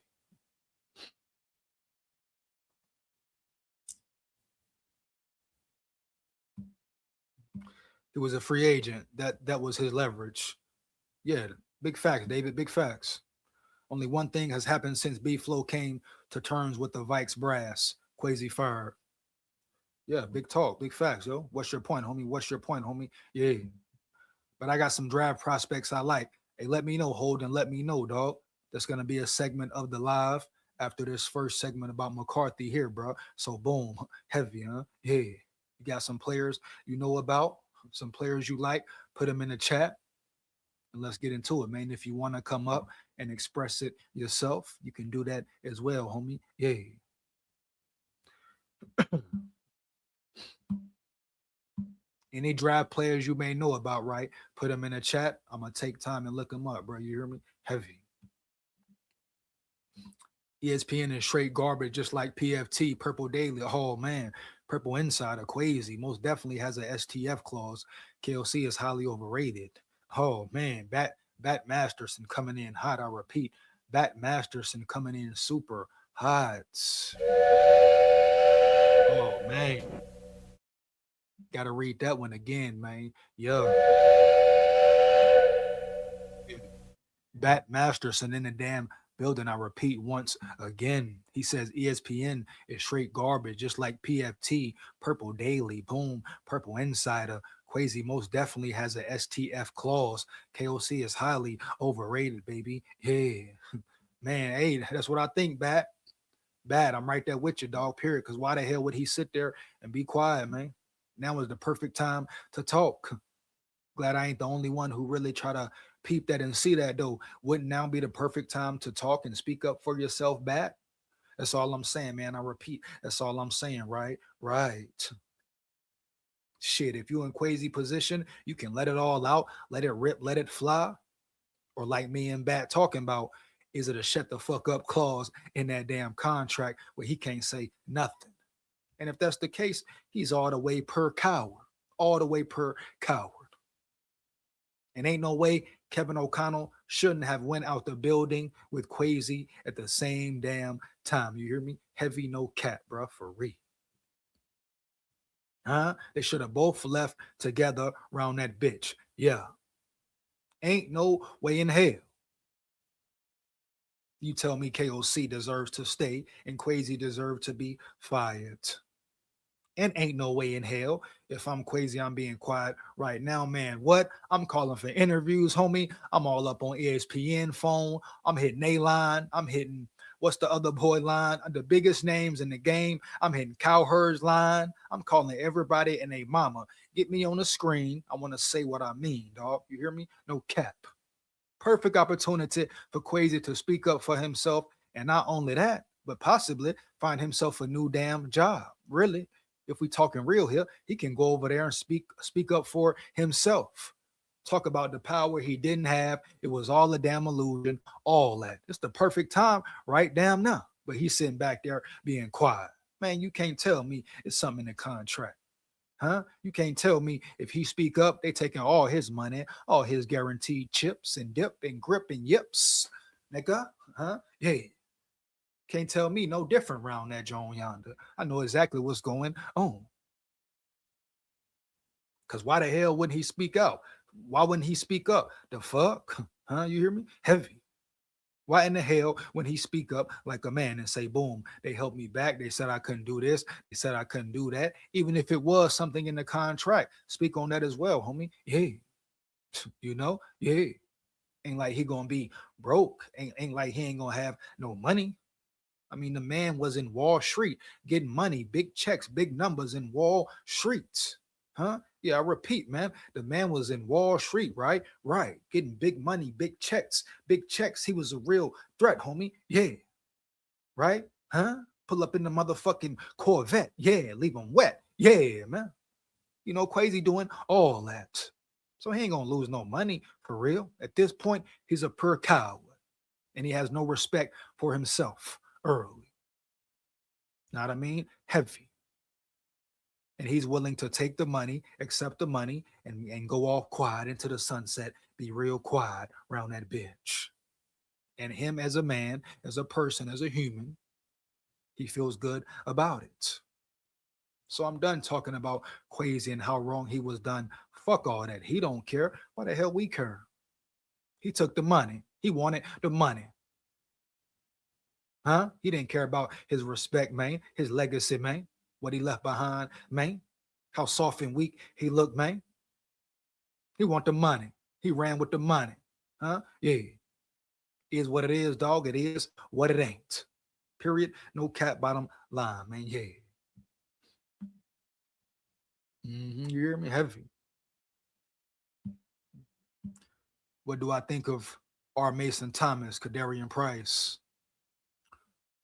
He was a free agent. That was his leverage. Yeah, big facts, David. Big facts. Only one thing has happened since B Flow came to terms with the Vikes brass. Quasi fired. Yeah, big talk, big facts, yo. What's your point, homie? What's your point, homie? Yeah. But I got some draft prospects I like. Hey, let me know, Holden. Let me know, dog. That's gonna be a segment of the live after this first segment about McCarthy here, bro. So boom, heavy, huh? Yeah. You got some players you know about, some players you like, put them in the chat. And let's get into it, man. If you want to come up and express it yourself, you can do that as well, homie. Yeah. Any draft players you may know about, right? Put them in the chat. I'm going to take time and look them up, bro. You hear me? Heavy. ESPN is straight garbage, just like PFT, Purple Daily. Oh, man. Purple Insider, Quasi, most definitely has a STF clause. KLC is highly overrated. Oh, man. Bat Masterson coming in hot. I repeat, Bat Masterson coming in super hot. Oh, man. Gotta read that one again, man. Yo. Bat Masterson in the damn building. I repeat once again. He says ESPN is straight garbage, just like PFT, Purple Daily, boom, Purple Insider. Quasi most definitely has a STF clause. KOC is highly overrated, baby. Yeah. Man, hey, that's what I think, Bat. I'm right there with you, dog, period. Because why the hell would he sit there and be quiet, man? Now is the perfect time to talk. Glad I ain't the only one who really try to peep that and see that, though. Wouldn't now be the perfect time to talk and speak up for yourself, Bat? That's all I'm saying, man. I repeat, that's all I'm saying, right? Right. Shit, if you're in Quasi position, you can let it all out, let it rip, let it fly. Or like me and Bat talking about, is it a shut the fuck up clause in that damn contract where he can't say nothing? And if that's the case, he's all the way per coward. All the way per coward. And ain't no way Kevin O'Connell shouldn't have went out the building with Quasi at the same damn time. You hear me? Heavy no cap, bro, for real. Huh? They should have both left together around that bitch. Yeah. Ain't no way in hell. You tell me KOC deserves to stay and Quasi deserves to be fired. And ain't no way in hell. If I'm Quasi, I'm being quiet right now, man. What? I'm calling for interviews, homie. I'm all up on ESPN phone. I'm hitting A-line. I'm hitting, what's the other boy line? The biggest names in the game. I'm hitting Cowherd's line. I'm calling everybody and a mama. Get me on the screen. I want to say what I mean, dog. You hear me? No cap. Perfect opportunity for Quasi to speak up for himself. And not only that, but possibly find himself a new damn job. Really? If we talking real here, he can go over there and speak up for himself. Talk about the power he didn't have. It was all a damn illusion, all that. It's the perfect time right damn now. But he's sitting back there being quiet. Man, you can't tell me it's something in the contract. Huh? You can't tell me if he speak up, they taking all his money, all his guaranteed chips and dip and grip and yips. Nigga, huh? Yeah. Can't tell me no different around that Joan yonder. I know exactly what's going on. Because why the hell wouldn't he speak out? Why wouldn't he speak up? The fuck? Huh? You hear me? Heavy. Why in the hell when he speak up like a man and say, boom, they helped me back. They said I couldn't do this. They said I couldn't do that. Even if it was something in the contract, speak on that as well, homie. Yeah. You know? Yeah. Ain't like he gonna be broke. Ain't like he ain't gonna have no money. I mean, the man was in Wall Street getting money, big checks, big numbers in Wall Street. Huh? Yeah, I repeat, man. The man was in Wall Street, right? Right. Getting big money, big checks, big checks. He was a real threat, homie. Yeah. Right? Huh? Pull up in the motherfucking Corvette. Yeah. Leave him wet. Yeah, man. You know, Quasi doing all that. So he ain't gonna lose no money for real. At this point, he's a pure coward. And he has no respect for himself early. Know what I mean? Heavy. And he's willing to take the money, accept the money, and go off quiet into the sunset, be real quiet around that bitch. And him as a man, as a person, as a human, he feels good about it. So I'm done talking about Quasi and how wrong he was done. Fuck all that. He don't care. Why the hell we care? He took the money. He wanted the money. Huh? He didn't care about his respect, man, his legacy, man, what he left behind, man, how soft and weak he looked, man. He want the money. He ran with the money. Huh? Yeah. Is what it is, dog. It is what it ain't. Period. No cap, bottom line, man. Yeah. You hear me? Heavy. What do I think of R. Mason Thomas, Kadarian Price?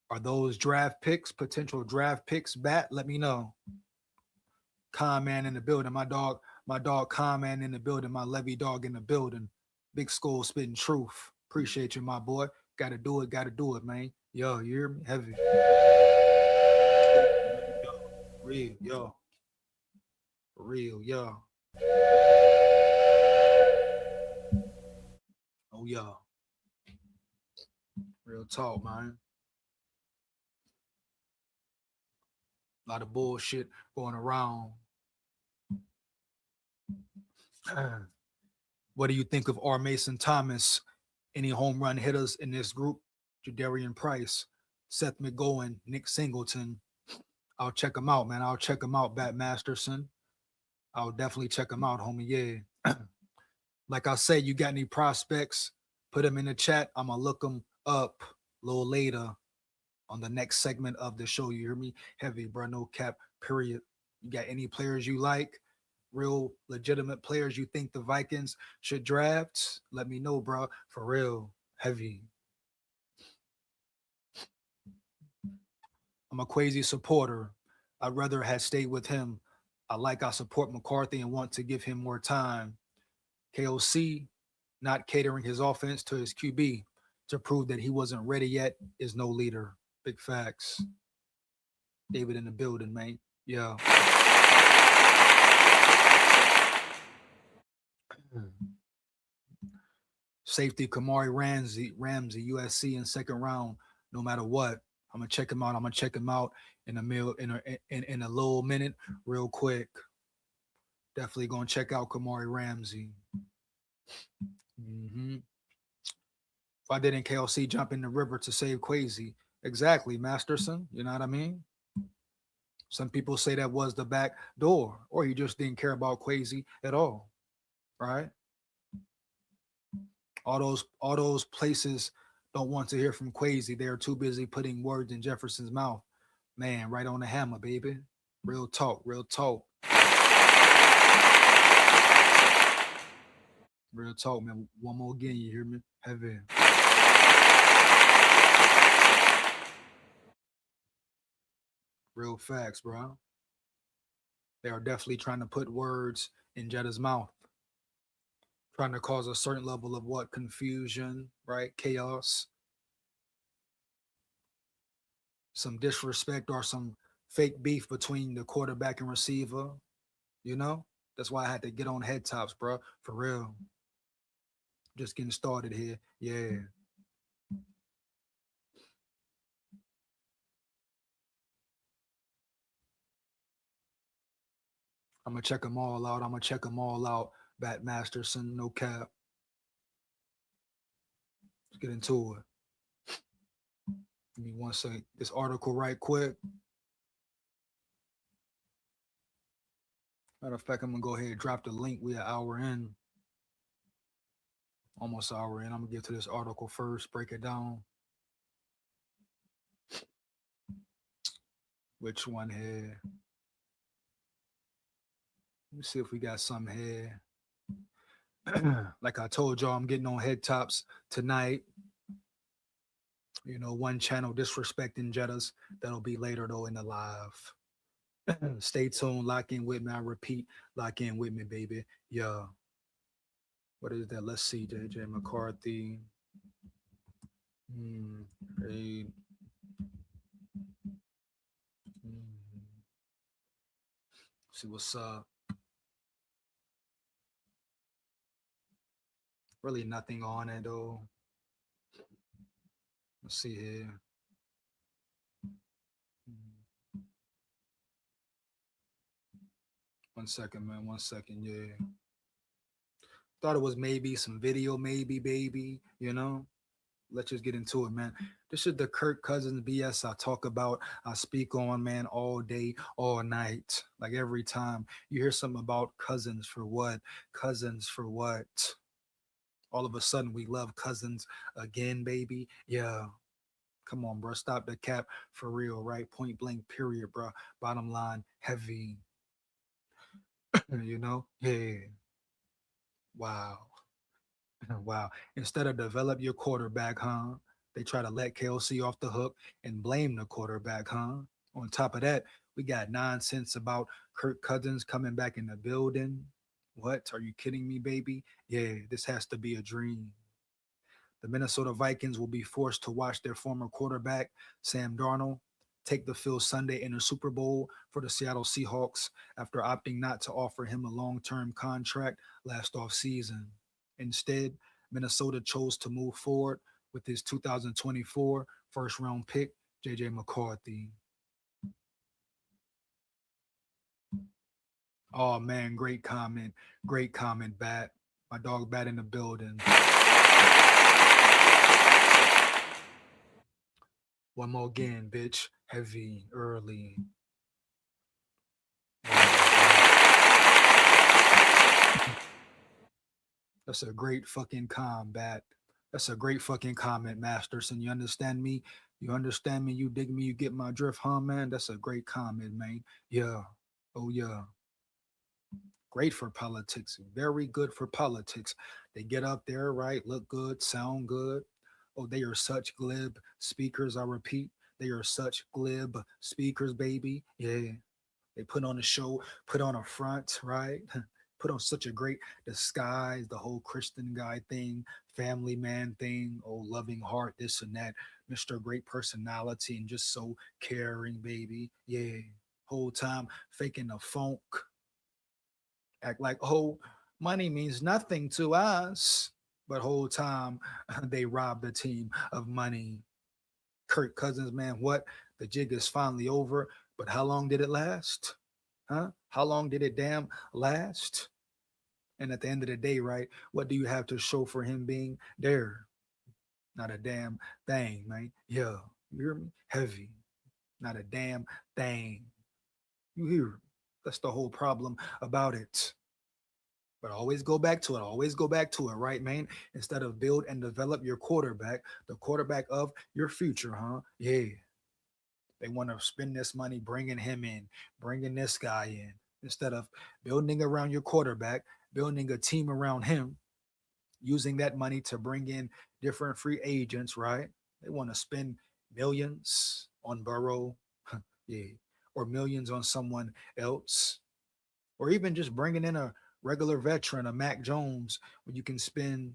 Are those draft picks, potential draft picks, bat? Let me know. Con man in the building. My dog Con man in the building. My Levy dog in the building. Big Skull spitting truth. Appreciate you, my boy. Gotta do it, man. Yo, you hear me? Heavy. Real, yo. Real, yo. Oh, yo. Real talk, man. A lot of bullshit going around. What do you think of R. Mason Thomas? Any home run hitters in this group? Jadarian Price, Seth McGowan, Nick Singleton. I'll check them out, man. I'll check them out, Bat Masterson. I'll definitely check them out, homie. Yeah. Like I said, you got any prospects? Put them in the chat. I'm going to look them up a little later on the next segment of the show. You hear me? Heavy, bro. No cap, period. You got any players you like? Real legitimate players you think the Vikings should draft? Let me know, bro. For real. Heavy. I'm a Quasi supporter. I'd rather have stayed with him. I support McCarthy and want to give him more time. KOC not catering his offense to his QB to prove that he wasn't ready yet is no leader. Big facts. David in the building, man. Yeah. Safety Kamari Ramsey, USC in second round. No matter what, I'm gonna check him out. In a little minute, real quick. Definitely gonna check out Kamari Ramsey. Why didn't KLC jump in the river to save Quasi? Exactly, Masterson. You know what I mean? Some people say that was the back door, or he just didn't care about Quasi at all, right? All those places don't want to hear from Quasi. They're too busy putting words in Jefferson's mouth. Man, right on the hammer, baby. Real talk, real talk. Real talk, man. One more again, you hear me? Heavy. Real facts, bro. They are definitely trying to put words in Jetta's mouth. Trying to cause a certain level of what? Confusion, right? Chaos. Some disrespect or some fake beef between the quarterback and receiver. You know? That's why I had to get on head tops, bro. For real. Just getting started here. Yeah. I'm going to check them all out. Bat Masterson, no cap. Let's get into it. Give me one second. This article right quick. Matter of fact, I'm going to go ahead and drop the link. We're an hour in. Almost an hour in. I'm going to get to this article first, break it down. Which one here? Let me see if we got some here. Like I told y'all, I'm getting on head tops tonight. You know, one channel disrespecting Jettas. That'll be later, though, in the live. Stay tuned. Lock in with me. I repeat, lock in with me, baby. Yeah. What is that? Let's see. JJ McCarthy. Trade. See what's up. Really nothing on it though. Let's see here. One second, man. 1 second. Yeah. Thought it was maybe some video, maybe, baby. You know? Let's just get into it, man. This is the Kirk Cousins BS I talk about, I speak on, man, all day, all night. Like every time you hear something about Cousins for what? Cousins for what? All of a sudden we love Cousins again, baby. Yeah. Come on, bro. Stop the cap for real, right? Point blank, period, bro. Bottom line, heavy. You know? Yeah. Wow. Wow. Instead of develop your quarterback, huh? They try to let KLC off the hook and blame the quarterback, huh? On top of that, we got nonsense about Kirk Cousins coming back in the building. What? Are you kidding me, baby? Yeah, this has to be a dream. The Minnesota Vikings will be forced to watch their former quarterback, Sam Darnold, take the field Sunday in the Super Bowl for the Seattle Seahawks after opting not to offer him a long-term contract last offseason. Instead, Minnesota chose to move forward with his 2024 first-round pick, J.J. McCarthy. Oh, man, great comment. Great comment, Bat. My dog Bat in the building. One more again, bitch. Heavy, early. That's a great fucking combat. That's a great fucking comment, Masterson. You understand me? You understand me? You dig me? You get my drift, huh, man? That's a great comment, man. Yeah. Oh, yeah. Great for politics. Very good for politics. They get up there, right? Look good, sound good. Oh, they are such glib speakers. I repeat, they are such glib speakers, baby. Yeah. They put on a show, put on a front, right? Put on such a great disguise, the whole Christian guy thing, family man thing, oh, loving heart, this and that. Mr. Great Personality and just so caring, baby. Yeah. Whole time faking the funk. Act like, oh, money means nothing to us. But whole time they rob the team of money. Kirk Cousins, man, what? The jig is finally over. But how long did it last? Huh? How long did it damn last? And at the end of the day, right, what do you have to show for him being there? Not a damn thing, man. Yeah. You hear me? Heavy. Not a damn thing. You hear? That's the whole problem about it. But always go back to it. Always go back to it, right, man? Instead of build and develop your quarterback, the quarterback of your future, huh? Yeah. They want to spend this money bringing him in, bringing this guy in, instead of building around your quarterback, building a team around him, using that money to bring in different free agents, right? They want to spend millions on Burrow, yeah, or millions on someone else, or even just bringing in a regular veteran, a Mac Jones, when you can spend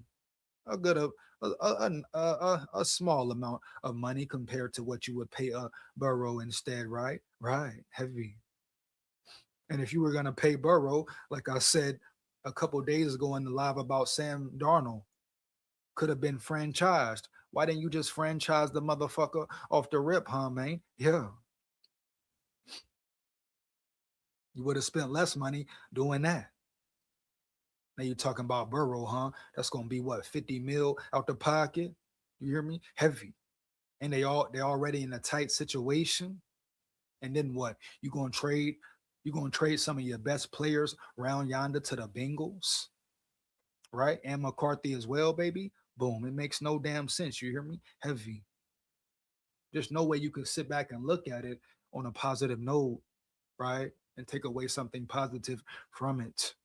a good a small amount of money compared to what you would pay a Burrow instead, right? Right, heavy. And if you were gonna pay Burrow, like I said a couple days ago in the live about Sam Darnold, could have been franchised. Why didn't you just franchise the motherfucker off the rip, huh, man? Yeah, you would have spent less money doing that. Now you're talking about Burrow, huh? That's gonna be what, 50 mil out the pocket? You hear me? Heavy. And they're already in a tight situation. And then what? You gonna trade some of your best players round yonder to the Bengals, right? And McCarthy as well, baby. Boom. It makes no damn sense. You hear me? Heavy. There's no way you could sit back and look at it on a positive note, right? And take away something positive from it.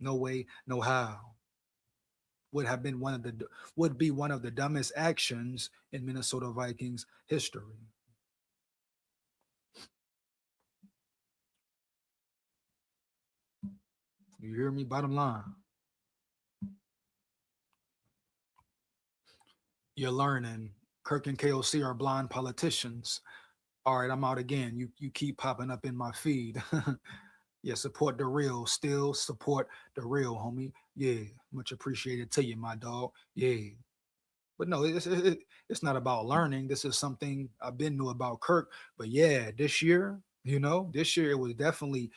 No way, no how. Would be one of the dumbest actions in Minnesota Vikings history. You hear me? Bottom line. You're learning. Kirk and KOC are blind politicians. All right, I'm out again. You keep popping up in my feed. Yeah, support the real. Still support the real, homie. Yeah, much appreciated to you, my dog. Yeah. But no, it's not about learning. This is something I've been knew about Kirk. But yeah, this year, this year it was definitely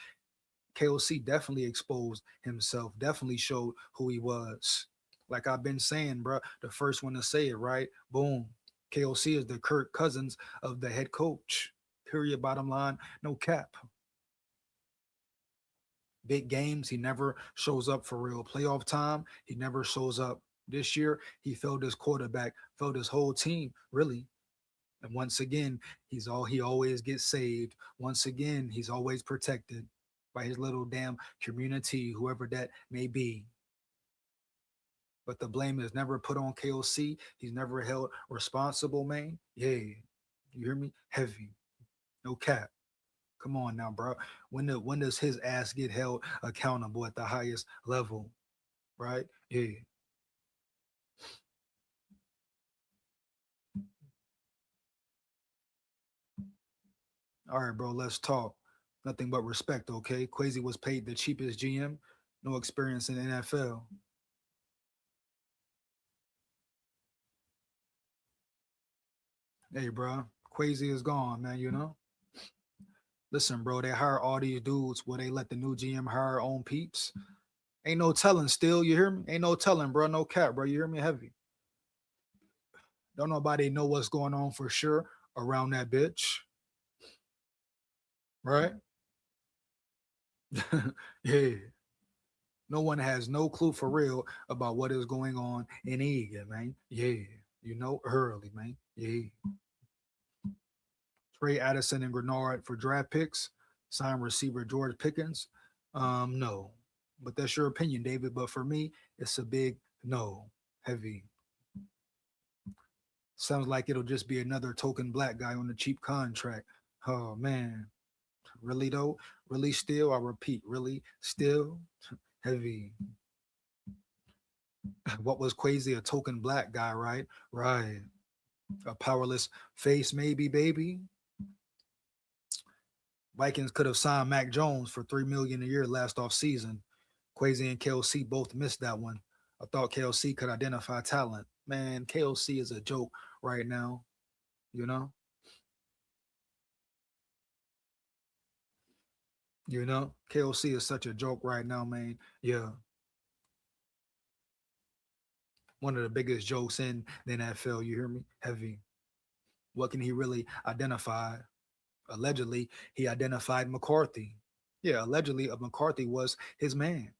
KOC definitely exposed himself, definitely showed who he was. Like I've been saying, bro, the first one to say it, right? Boom. KOC is the Kirk Cousins of the head coach. Period. Bottom line, no cap. Big games, he never shows up for real. Playoff time, he never shows up. This year, he failed his quarterback, failed his whole team, really. And once again, he always gets saved. Once again, he's always protected by his little damn community, whoever that may be. But the blame is never put on KOC. He's never held responsible, man. Yeah. You hear me? Heavy. No cap. Come on now, bro. When does his ass get held accountable at the highest level? Right? Yeah. All right, bro. Let's talk. Nothing but respect, okay? Quasi was paid the cheapest GM, no experience in the NFL. Hey, bro. Quasi is gone, man. Listen, bro. They hire all these dudes. Will they let the new GM hire own peeps? Ain't no telling. Still, you hear me? Ain't no telling, bro. No cap, bro. You hear me? Heavy. Don't nobody know what's going on for sure around that bitch, right? Yeah. No one has no clue for real about what is going on in Egan, man. Yeah. Early, man. Yeah. Trey Addison and Grenard for draft picks. Sign receiver George Pickens. No. But that's your opinion, David. But for me, it's a big no. Heavy. Sounds like it'll just be another token black guy on a cheap contract. Oh man. Really though? Really still? I repeat, really still? Heavy. What was Quasi? A token black guy, right? Right. A powerless face, maybe, baby. Vikings could have signed Mac Jones for $3 million a year last off season. Quasi and KOC both missed that one. I thought KOC could identify talent. Man, KOC is a joke right now. You know? KOC is such a joke right now, man. Yeah. One of the biggest jokes in the NFL, you hear me? Heavy. What can he really identify? Allegedly, he identified McCarthy. Yeah, allegedly, McCarthy was his man.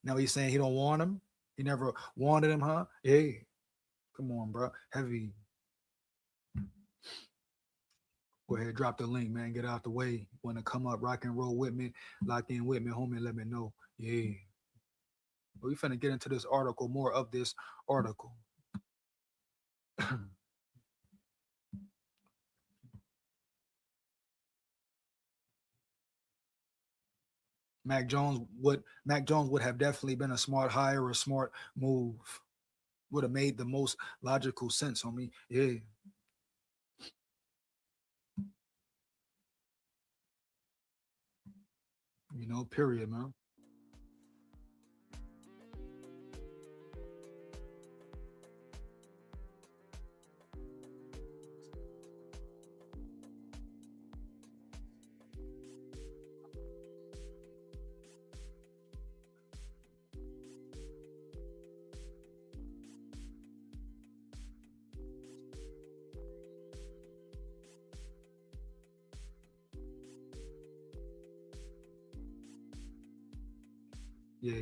Now he's saying he don't want him. He never wanted him, huh? Hey, come on, bro. Heavy. Go ahead, drop the link, man. Get out the way. Want to come up, rock and roll with me, lock in with me, homie. Let me know. Yeah. But we finna get into this article, more of this article. Mac Jones would have definitely been a smart hire or a smart move. Would have made the most logical sense on me. Yeah. Period, man. Yeah.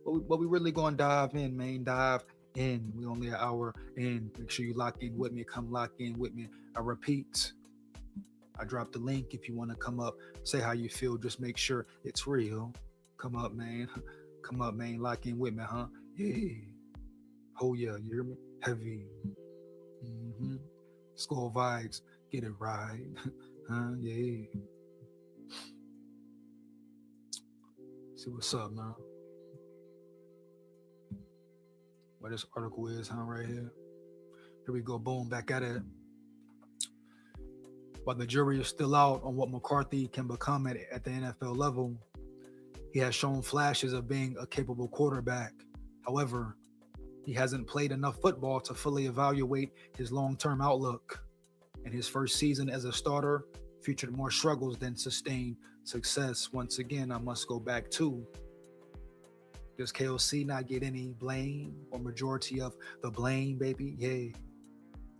But we really gonna dive in, man. Dive in. We only an hour in. Make sure you lock in with me. Come lock in with me. I repeat. I dropped the link if you want to come up, say how you feel. Just make sure it's real. Come up, man. Come up, man. Lock in with me, huh? Yeah. Oh yeah, you hear me? Heavy. Mm-hmm. SKOL vibes. Get it right. Huh? Yeah. See what's up, man. What this article is, huh? Right here. Here we go. Boom. Back at it. While the jury is still out on what McCarthy can become at the NFL level, he has shown flashes of being a capable quarterback. However, he hasn't played enough football to fully evaluate his long-term outlook. And his first season as a starter featured more struggles than sustained success. Once again, I must go back to, does KOC not get any blame or majority of the blame, baby? Yeah.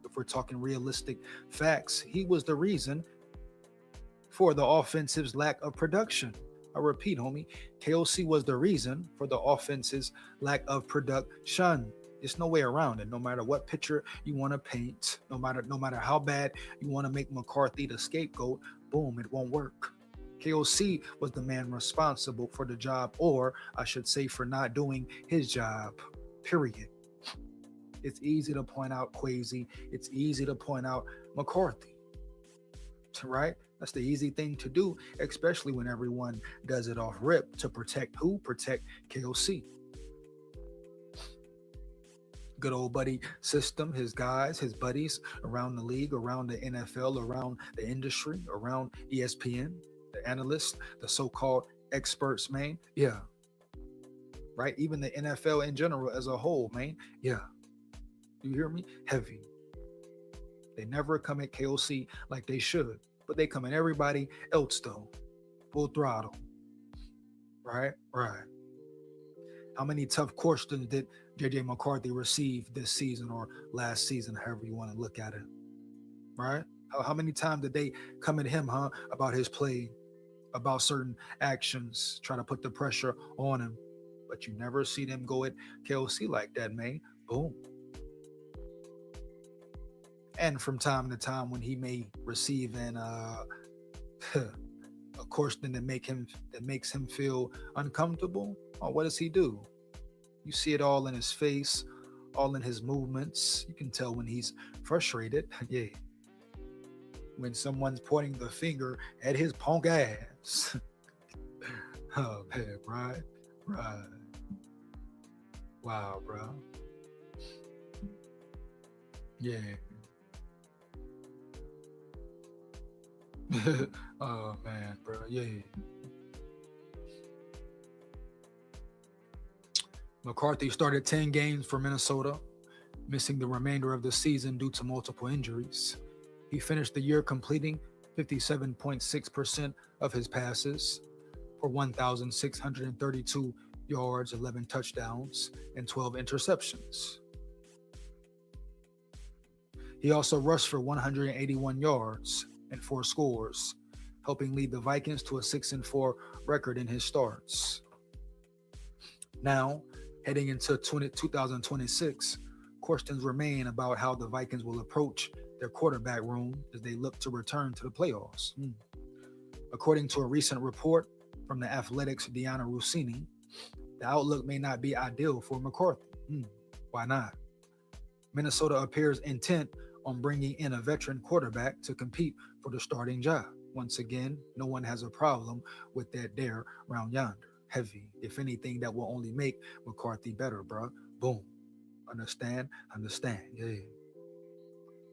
If we're talking realistic facts, he was the reason for the offensive's lack of production. I repeat, homie, KOC was the reason for the offense's lack of production. There's no way around it. No matter what picture you want to paint, no matter how bad you want to make McCarthy the scapegoat, boom, it won't work. KOC was the man responsible for the job, or I should say for not doing his job, period. It's easy to point out Kwesi. It's easy to point out McCarthy, right? That's the easy thing to do, especially when everyone does it off rip to protect who? Protect KOC. Good old buddy system, his guys, his buddies around the league, around the NFL, around the industry, around ESPN, the analysts, the so-called experts, man. Yeah. Right? Even the NFL in general as a whole, man. Yeah. You hear me? Heavy. They never come at KOC like they should, but they come at everybody else though. Full throttle. Right? Right. How many tough questions did JJ McCarthy receive this season or last season, however you want to look at it? Right? How many times did they come at him, about his play, about certain actions, try to put the pressure on him? But you never see them go at KOC like that, man. Boom. And from time to time, when he may receive a question that makes him feel uncomfortable, what does he do? You see it all in his face, all in his movements. You can tell when he's frustrated. Yeah. When someone's pointing the finger at his punk ass. Oh man, right? Right. Wow, bro. Yeah. Oh man, bro. Yeah. McCarthy started 10 games for Minnesota, missing the remainder of the season due to multiple injuries. He finished the year completing 57.6% of his passes for 1,632 yards, 11 touchdowns, and 12 interceptions. He also rushed for 181 yards and 4 scores, helping lead the Vikings to a 6-4 record in his starts. Now, heading into 2026, questions remain about how the Vikings will approach their quarterback room as they look to return to the playoffs. According to a recent report from the Athletic's Deanna Rossini, the outlook may not be ideal for McCarthy. Why not? Minnesota appears intent on bringing in a veteran quarterback to compete for the starting job. Once again, no one has a problem with that there round yonder. Heavy. If anything, that will only make McCarthy better, bro. Boom. Understand? Yeah.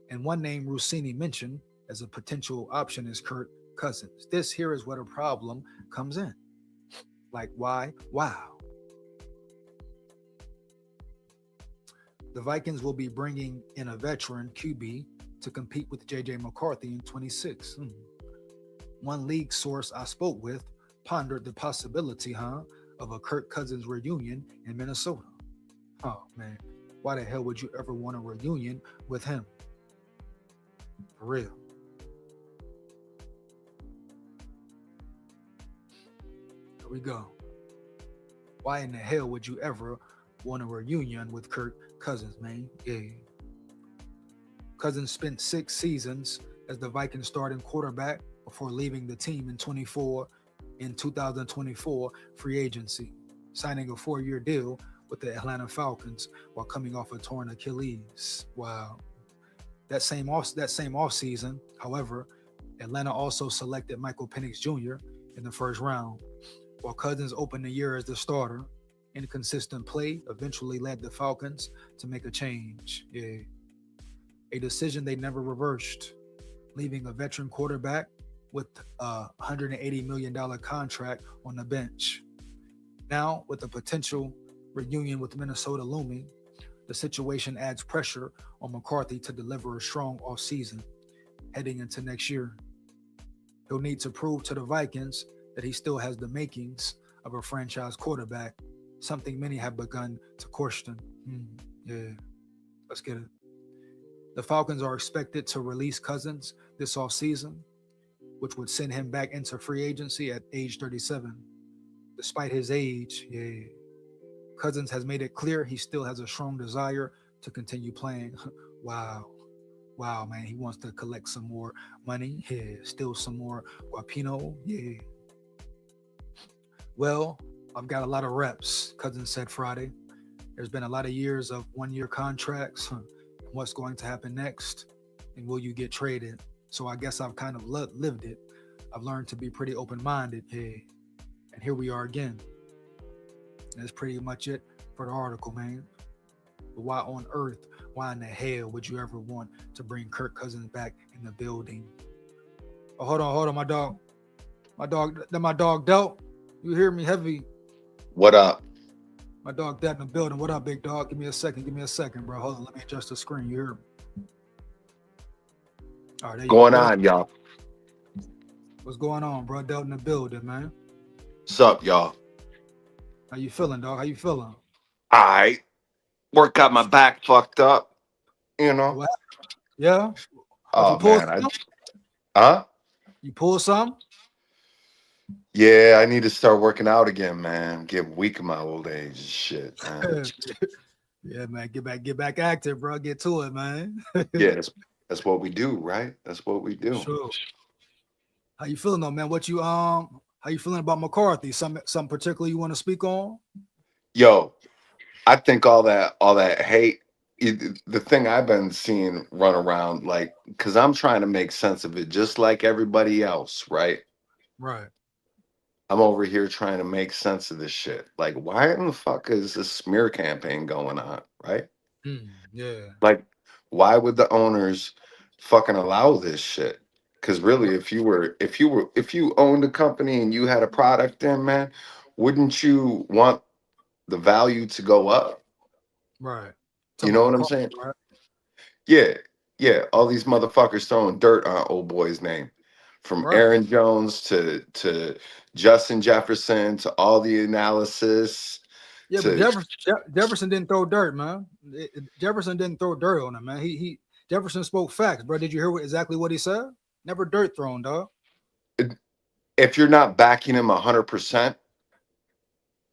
And one name Rossini mentioned as a potential option is Kirk Cousins. This here is where the problem comes in. Like, why? Wow. The Vikings will be bringing in a veteran QB to compete with JJ McCarthy in 26. One league source I spoke with pondered the possibility, of a Kirk Cousins reunion in Minnesota. Oh man, why the hell would you ever want a reunion with him? For real. Here we go. Why in the hell would you ever want a reunion with Kirk Cousins, man? Yeah. Cousins spent 6 seasons as the Vikings starting quarterback before leaving the team in 2024 free agency, signing a 4-year deal with the Atlanta Falcons while coming off a torn Achilles. Wow. That same offseason, however, Atlanta also selected Michael Penix Jr. in the first round, while Cousins opened the year as the starter. Inconsistent play eventually led the Falcons to make a change. Yeah. A decision they never reversed, leaving a veteran quarterback with a $180 million contract on the bench. Now, with the potential reunion with Minnesota looming, the situation adds pressure on McCarthy to deliver a strong offseason heading into next year. He'll need to prove to the Vikings that he still has the makings of a franchise quarterback, something many have begun to question. Yeah, let's get it. The Falcons are expected to release Cousins this offseason, which would send him back into free agency at age 37. Despite his age, yeah, Cousins has made it clear he still has a strong desire to continue playing. Wow. Wow, man. He wants to collect some more money. Yeah, steal some more guapino. Yeah. Well, I've got a lot of reps, Cousins said Friday. There's been a lot of years of one-year contracts. What's going to happen next? And will you get traded? So I guess I've kind of lived it. I've learned to be pretty open-minded. Yeah. And here we are again. That's pretty much it for the article, man. But why on earth, why in the hell would you ever want to bring Kirk Cousins back in the building? Oh, hold on, my dog. My dog Delt. You hear me heavy? What up? My dog Delt in the building. What up, big dog? Give me a second, bro. Hold on, let me adjust the screen. You hear me? All right, there you Going go. on, y'all? What's going on, bro? Delt in the building, man. What's up, y'all? How you feeling, dog? How you feeling? All right. Work got my back fucked up, you know. What? Yeah. Oh, man. You pull some? Yeah, I need to start working out again, man. Get weak in my old age and shit, man. Yeah, man. Get back active, bro. Get to it, man. Yeah, that's what we do, right? That's what we do. Sure. How you feeling though, man? How you feeling about McCarthy? Something particular you want to speak on? Yo, I think all that hate, the thing I've been seeing run around, like, because I'm trying to make sense of it just like everybody else, right? Right. I'm over here trying to make sense of this shit. Like, why in the fuck is this smear campaign going on, right? Yeah. Like, why would the owners fucking allow this shit? Because really, Right. if you owned a company and you had a product in, man, wouldn't you want the value to go up? Right. You Talking know about what I'm McCarthy, saying? right? Yeah. All these motherfuckers throwing dirt on old boy's name, from Right. Aaron Jones to Justin Jefferson to all the analysis Yeah, but to Jefferson didn't throw dirt, man. Jefferson didn't throw dirt on him, man. He Jefferson spoke facts, bro. Did you hear exactly what he said? Never dirt thrown, dog. if you're not backing him 100%.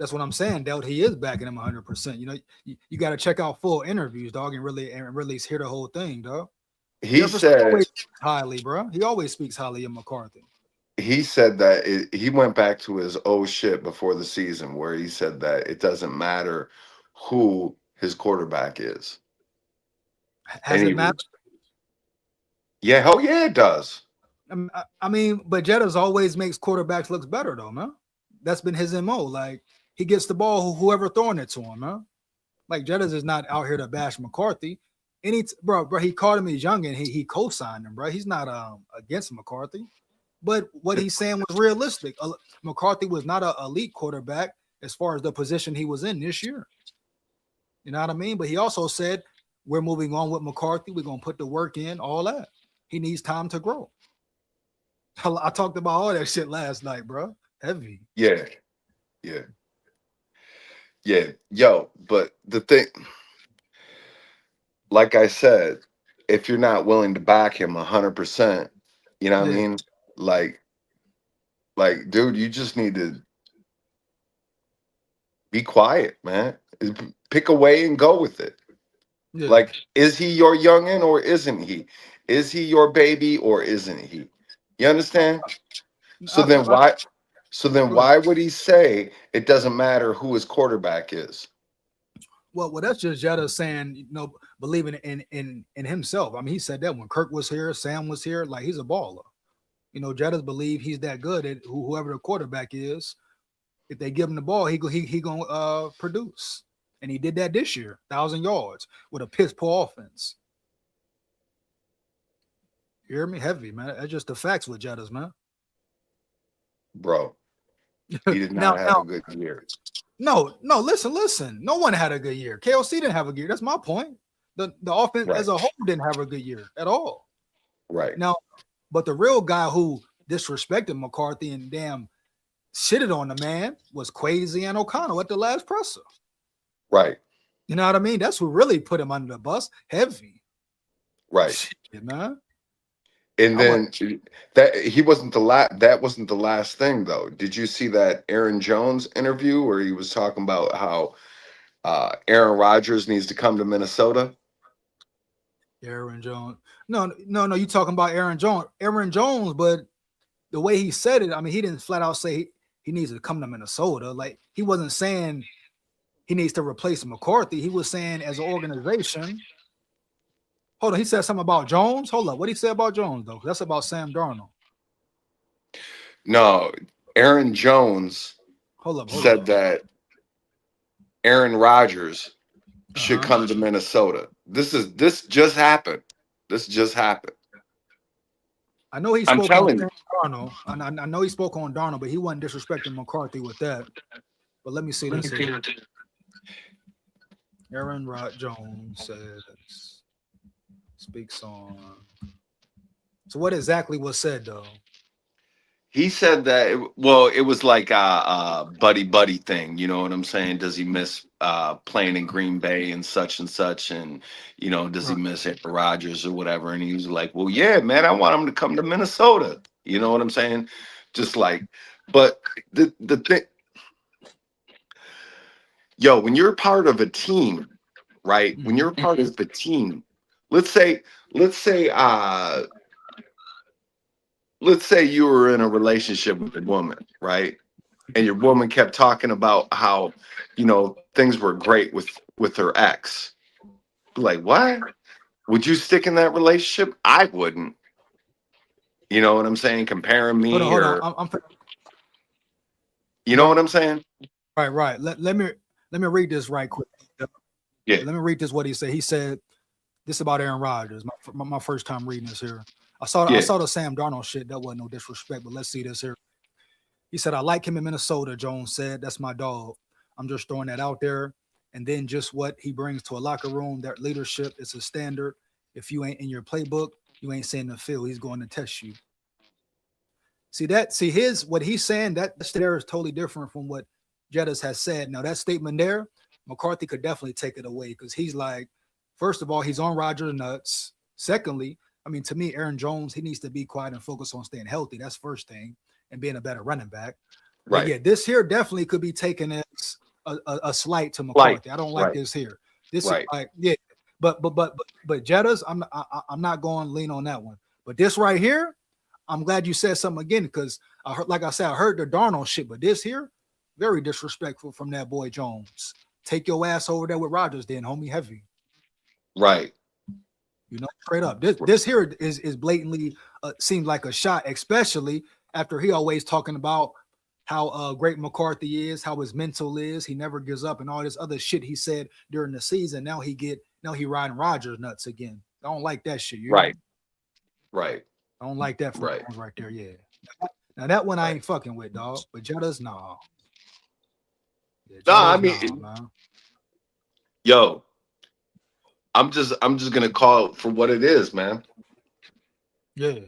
That's what I'm saying, Delt. He is backing him 100%. You know, you got to check out full interviews, dog, and really hear the whole thing, dog. He Jefferson said always speaks highly, bro. He always speaks highly of McCarthy. that he went back to his oh shit before the season where he said that it doesn't matter who his quarterback is. Has it mattered? Yeah, hell yeah, it does. I mean, but Jettas always makes quarterbacks look better, though, man. That's been his MO. Like, he gets the ball whoever throwing it to him, man. Like, Jettas is not out here to bash McCarthy. Bro, he called him his young and he co-signed him, bro. He's not against McCarthy. But what he's saying was realistic. McCarthy was not an elite quarterback as far as the position he was in this year. You know what I mean? But he also said, we're moving on with McCarthy. We're going to put the work in, all that. He needs time to grow. I talked about all that shit last night, bro. Heavy. Yeah. Yo, but the thing, like I said, if you're not willing to back him 100%, you know what I mean? Like, dude, you just need to be quiet, man. Pick a way and go with it. Yeah. Like, is he your youngin or isn't he? Is he your baby or isn't he? You understand? So then why would he say it doesn't matter who his quarterback is? Well, that's just Jetta saying, you know, believing in himself. I mean, he said that when Kirk was here, Sam was here, like, he's a baller. You know, Jetta's believe he's that good at whoever the quarterback is. If they give him the ball, he gonna produce. And he did that this year, 1,000 yards with a piss poor offense. You hear me? Heavy, man. That's just the facts with Jettas, man. Bro, he did not have a good year. No, listen. No one had a good year. KOC didn't have a good year. That's my point. The offense as a whole didn't have a good year at all. Right. Now, but the real guy who disrespected McCarthy and damn shitted on the man was Kwesi and O'Connell at the last presser. Right. You know what I mean? That's who really put him under the bus. Heavy. Right. Shit, man. And then that wasn't the last thing though. Did you see that Aaron Jones interview where he was talking about how Aaron Rodgers needs to come to Minnesota? Aaron Jones. No, you talking about Aaron Jones. Aaron Jones, but the way he said it, I mean, he didn't flat out say he needs to come to Minnesota. Like, he wasn't saying he needs to replace McCarthy. He was saying as an organization. Hold on, he said something about Jones. Hold up, what did he say about Jones though? That's about Sam Darnold. No, Aaron Jones said that Aaron Rodgers should come to Minnesota. This just happened. This just happened. I know he spoke on Darnold. I know he spoke on Darnold, but he wasn't disrespecting McCarthy with that. But let me see this here. Aaron Jones says, speaks on. So what exactly was said though? He said that it was like a buddy thing. You know what I'm saying? Does he miss playing in Green Bay and such, and you know, does he miss Aaron Rodgers or whatever? And he was like, well, yeah, man, I want him to come to Minnesota. You know what I'm saying? Just like, but the thing, yo, when you're part of a team, right? When you're part of a team, let's say you were in a relationship with a woman, right? And your woman kept talking about how, you know, things were great with her ex. Like, what? Would you stick in that relationship? I wouldn't. You know what I'm saying? Comparing me hold on. You know what I'm saying? Right. Let me read this right quick. Yeah. Let me read this. What he said. He said this about Aaron Rodgers. My first time reading this here. I saw the Sam Darnold shit. That wasn't no disrespect, but let's see this here. He said, I like him in Minnesota, Jones said. That's my dog. I'm just throwing that out there. And then just what he brings to a locker room, that leadership is a standard. If you ain't in your playbook, you ain't seeing the field. He's going to test you. What he's saying, that there is totally different from what Jettas has said. Now, that statement there, McCarthy could definitely take it away because he's like, first of all, he's on Rodgers' nuts. Secondly, I mean, to me, Aaron Jones, he needs to be quiet and focus on staying healthy. That's first thing, and being a better running back. Right. But yeah, this here definitely could be taken as a slight to McCarthy. I don't like this here. This is like, yeah, but Jettas, I'm not going to lean on that one. But this right here, I'm glad you said something again because I heard, like I said, I heard the Darnold shit, but this here, very disrespectful from that boy Jones. Take your ass over there with Rodgers, then, homie, heavy. Right. You know, straight up. This here is blatantly seemed like a shot, especially after he always talking about how great McCarthy is, how his mental is. He never gives up and all this other shit he said during the season. Now he riding Rodgers nuts again. I don't like that shit. Right. I don't like that from right there. Yeah. Now that one I ain't fucking with, dog. But Jettas, nah. Yeah, I mean, man. Yo. I'm just gonna call it for what it is, man. Yeah,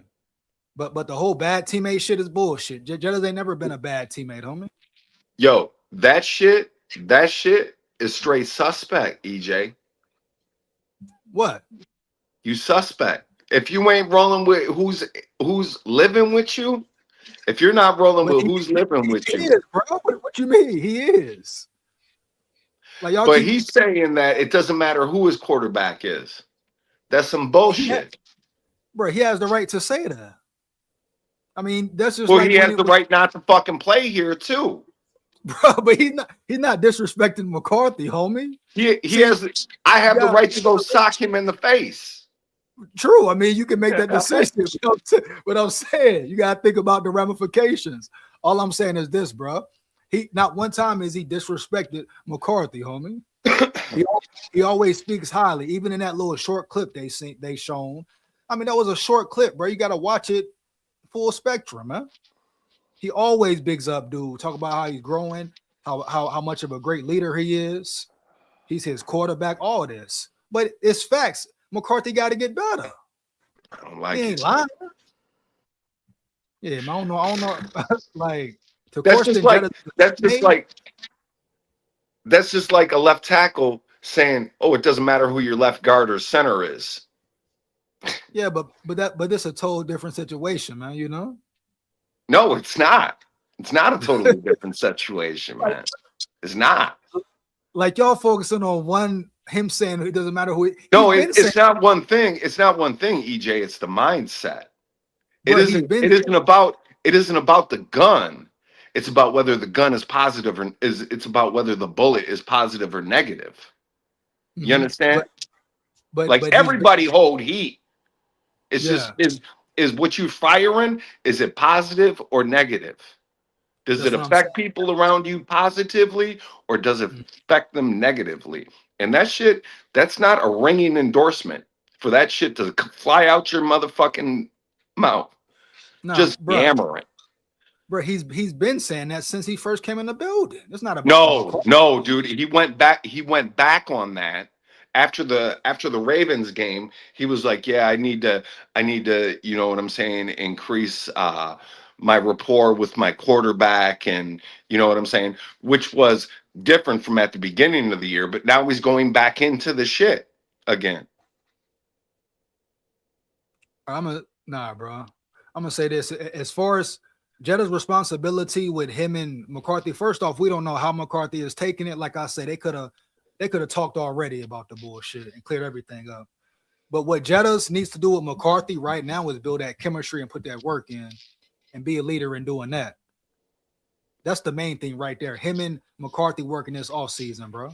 but the whole bad teammate shit is bullshit. Jettas ain't never been a bad teammate, homie. Yo, that shit is straight suspect, EJ. What? You suspect. If you ain't rolling with who's living with you, if you're not rolling with who's living with you, is, bro. What you mean? He is. Like, but he's saying that it doesn't matter who his quarterback is. That's some bullshit. He has the right to say that. I mean, that's just he has the right not to fucking play here too. Bro, but he's not disrespecting McCarthy, homie. I have the right to go sock him in the face. True. I mean, you can make that decision. What I'm saying, you gotta think about the ramifications. All I'm saying is this, bro. He not one time is he disrespected McCarthy, homie. he always speaks highly, even in that little short clip they shown. I mean, that was a short clip, bro. You got to watch it full spectrum, man. He always bigs up, dude. Talk about how he's growing, how much of a great leader he is. He's his quarterback, all this. But it's facts. McCarthy got to get better. I don't like He ain't lying. Yeah, man, I don't know. Like, that's just like a left tackle saying, "Oh, it doesn't matter who your left guard or center is." Yeah, but this a total different situation, man. You know? No, it's not. It's not a totally different situation, man. It's not. Like y'all focusing on him saying it doesn't matter who. No, it's not one thing. It's not one thing, EJ. It's the mindset. It isn't about the gun. It's about whether the gun is positive or it's about whether the bullet is positive or negative. You understand? But everybody hold heat. It's just is what you firing, is it positive or negative? Does it affect people around you positively or does it affect them negatively? And that shit, that's not a ringing endorsement for that shit to fly out your motherfucking mouth. No, just yammering. Bro, he's been saying that since he first came in the building. It's not about no, dude. He went back on that after the Ravens game. He was like, yeah, I need to, you know what I'm saying, increase my rapport with my quarterback, and you know what I'm saying, which was different from at the beginning of the year, but now he's going back into the shit again. Nah, bro. I'm gonna say this: as far as Jeddah's responsibility with him and McCarthy, first off, we don't know how McCarthy is taking it. Like I said, they could have talked already about the bullshit and cleared everything up. But what Jeddah's needs to do with McCarthy right now is build that chemistry and put that work in and be a leader in doing that. That's the main thing right there. Him and McCarthy working this off season, bro.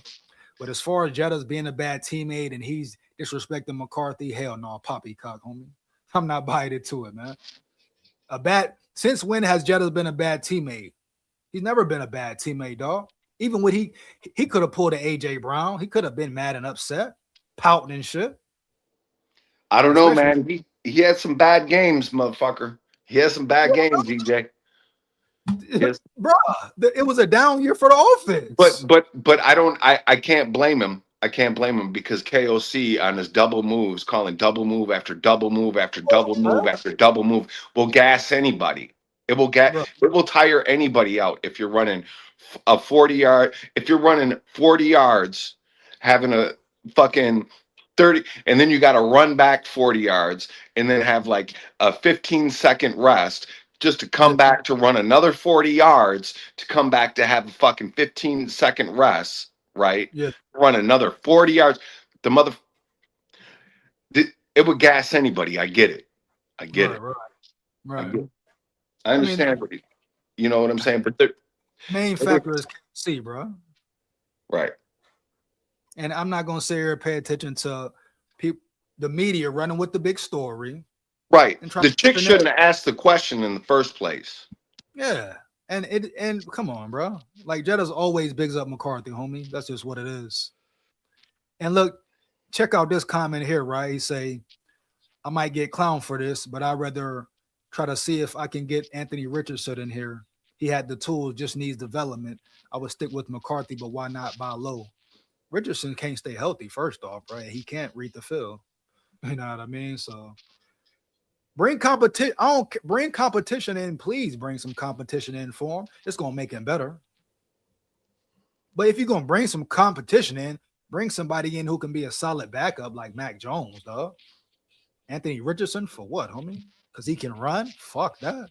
But as far as Jeddah's being a bad teammate and he's disrespecting McCarthy, hell no, poppycock, homie. I'm not buying into it, man. Since when has Jeddah's been a bad teammate? He's never been a bad teammate, dog. Even when he could have pulled an AJ Brown, he could have been mad and upset, pouting and shit. I don't know, man. He had some bad games, motherfucker. He has some bad games, EJ. Yes. Bro, it was a down year for the offense. But I can't blame him. I can't blame him because KOC on his double moves, calling double move after double move after double move after double move, will gas anybody. It will tire anybody out if you're running a 40-yard. If you're running 40 yards, having a fucking 30, and then you got to run back 40 yards and then have like a 15-second rest just to come back to run another 40 yards to come back to have a fucking 15-second rest. Right? Yeah. Run another 40 yards. It would gas anybody. I get it. I get it. Right. I understand. You know what I'm saying? But the main factor is KC, bro. Right. And I'm not gonna sit here and pay attention to the media running with the big story. Right. The chick shouldn't have asked the question in the first place. Yeah. And come on, bro. Like Jeddah's always bigs up McCarthy, homie. That's just what it is. And look, check out this comment here, right? He say, I might get clowned for this, but I'd rather try to see if I can get Anthony Richardson in here. He had the tools, just needs development. I would stick with McCarthy, but why not buy low? Richardson can't stay healthy, first off, right? He can't read the field. You know what I mean? So bring competition. I don't bring competition in. Please bring some competition in for him. It's gonna make him better. But if you're gonna bring some competition in, bring somebody in who can be a solid backup like Mac Jones, dog. Anthony Richardson for what, homie? Because he can run. Fuck that.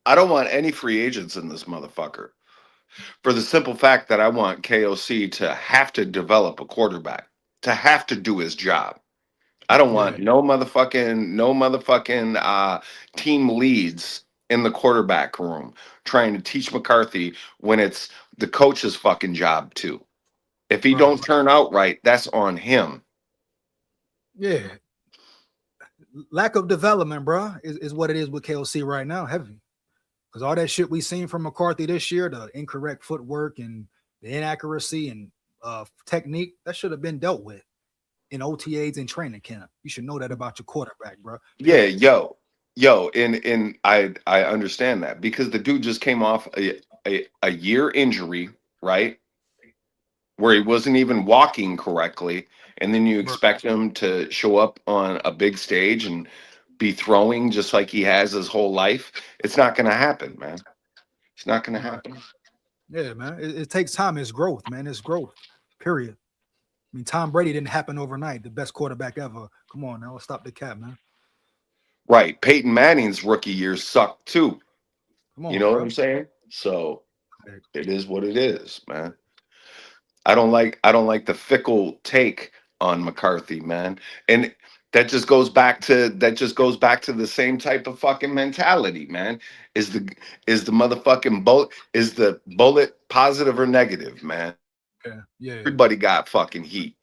I don't want any free agents in this motherfucker. For the simple fact that I want KOC to have to develop a quarterback, to have to do his job. I don't want no motherfucking team leads in the quarterback room trying to teach McCarthy when it's the coach's fucking job too. If he don't turn out right, that's on him. Yeah. Lack of development, bro, is what it is with KOC right now. Heavy. Because all that shit we seen from McCarthy this year, the incorrect footwork and the inaccuracy and technique, that should have been dealt with in OTAs and training camp. You should know that about your quarterback, bro. Yeah, and I understand that because the dude just came off a year injury, right? Where he wasn't even walking correctly, and then you expect him to show up on a big stage and be throwing just like he has his whole life. It's not going to happen, man. It's not going to happen. Yeah, man. It takes time. It's growth, man. It's growth. Period. I mean, Tom Brady didn't happen overnight. The best quarterback ever. Come on now, stop the cap, man. Right. Peyton Manning's rookie year sucked too. Come on, you know bro. what I'm saying? So it is what it is, man. I don't like the fickle take on McCarthy, man. And that just goes back to the same type of fucking mentality, man. Is the motherfucking bullet positive or negative, man? Yeah. Everybody got fucking heat.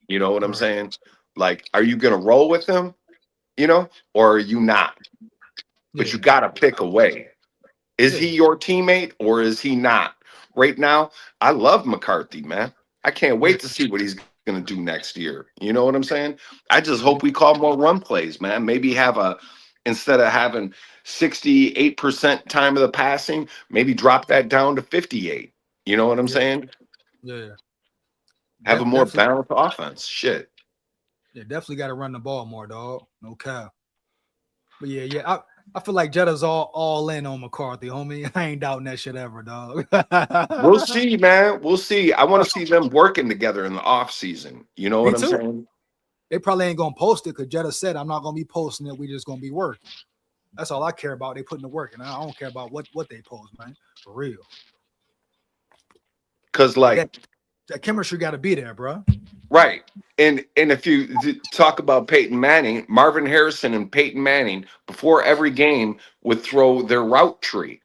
You know what I'm saying? Like, are you gonna roll with him? Or are you not? But you gotta pick a way. Is he your teammate or is he not? Right now, I love McCarthy, man. I can't wait to see what he's going to do next year. You know what I'm saying? I just hope we call more run plays, man. Maybe instead of having 68% time of the passing, maybe drop that down to 58. You know what I'm saying? Yeah. Have a more balanced offense. Shit. Yeah, definitely got to run the ball more, dog. No cap. But yeah. I feel like Jetta's all in on McCarthy, homie. I ain't doubting that shit ever, dog. We'll see, man. We'll see. I want to see them working together in the off season. You know what I'm saying? They probably ain't gonna post it because Jetta said, "I'm not gonna be posting it. We just gonna be working." That's all I care about. They putting the work in. I don't care about what they post, man. For real. Because like that chemistry got to be there, bro. Right. And if you talk about Peyton Manning, Marvin Harrison and Peyton Manning before every game would throw their route tree.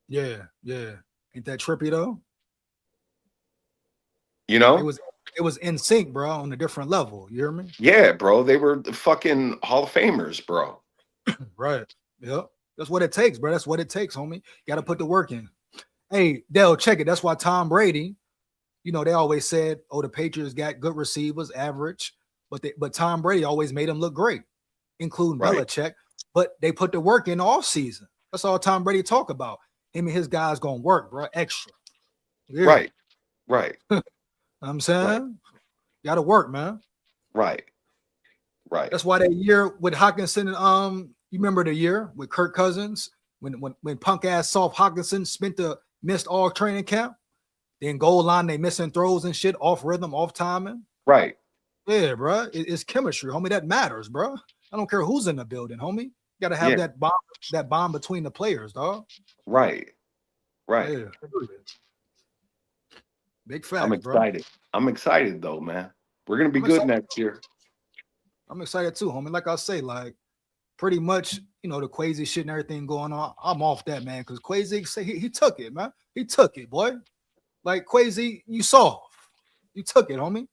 Yeah. Ain't that trippy though? It was in sync, bro, on a different level. You hear me? Yeah, bro. They were the fucking Hall of Famers, bro. Right. Yep. That's what it takes, bro. That's what it takes, homie. You got to put the work in. Hey, Dell, check it. That's why Tom Brady, they always said, oh, the Patriots got good receivers, average, but Tom Brady always made them look great, including Belichick. But they put the work in all season. That's all Tom Brady talk about. Him and his guys gonna work, bro, extra. Yeah. Right. I'm saying, got to work, man. Right. That's why that year with Hawkinson, you remember the year with Kirk Cousins when punk ass soft Hawkinson missed all training camp. Then goal line, they missing throws and shit, off rhythm, off timing. Right. Yeah, bro. It's chemistry, homie. That matters, bro. I don't care who's in the building, homie. You gotta have that bond between the players, dog. Right. Yeah. Big fact. I'm excited. Bro. I'm excited though, man. We're gonna be good next year. I'm excited too, homie. Like I say, like pretty much, the crazy shit and everything going on. I'm off that, man, because Quasi he took it, man. He took it, boy. Like Quasi, you soft. You took it, homie.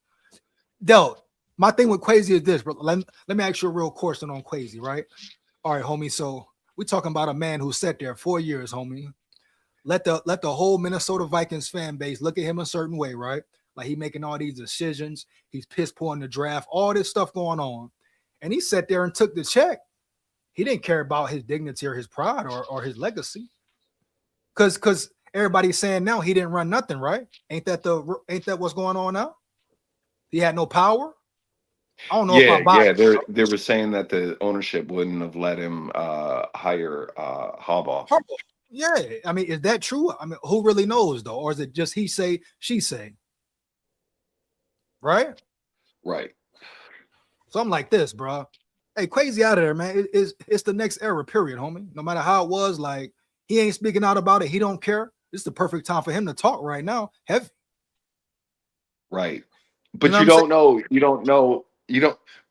Del, my thing with Quasi is this, bro. Let me ask you a real question on Quasi, right? All right, homie. So we're talking about a man who sat there 4 years, homie. Let the whole Minnesota Vikings fan base look at him a certain way, right? Like he making all these decisions. He's piss poor in the draft, all this stuff going on. And he sat there and took the check. He didn't care about his dignity or his pride or his legacy. Because everybody's saying now he didn't run nothing, right? Ain't that what's going on now? He had no power. I don't know if I buy it. They were saying that the ownership wouldn't have let him hire Harbaugh. Yeah, I mean, is that true? I mean, who really knows though, or is it just he say, she say? Right. Something like this, bro. Hey, Quasi out of there, man. It's the next era, period, homie. No matter how it was, like he ain't speaking out about it. He don't care. This is the perfect time for him to talk right now. Heavy. Right. But you don't know,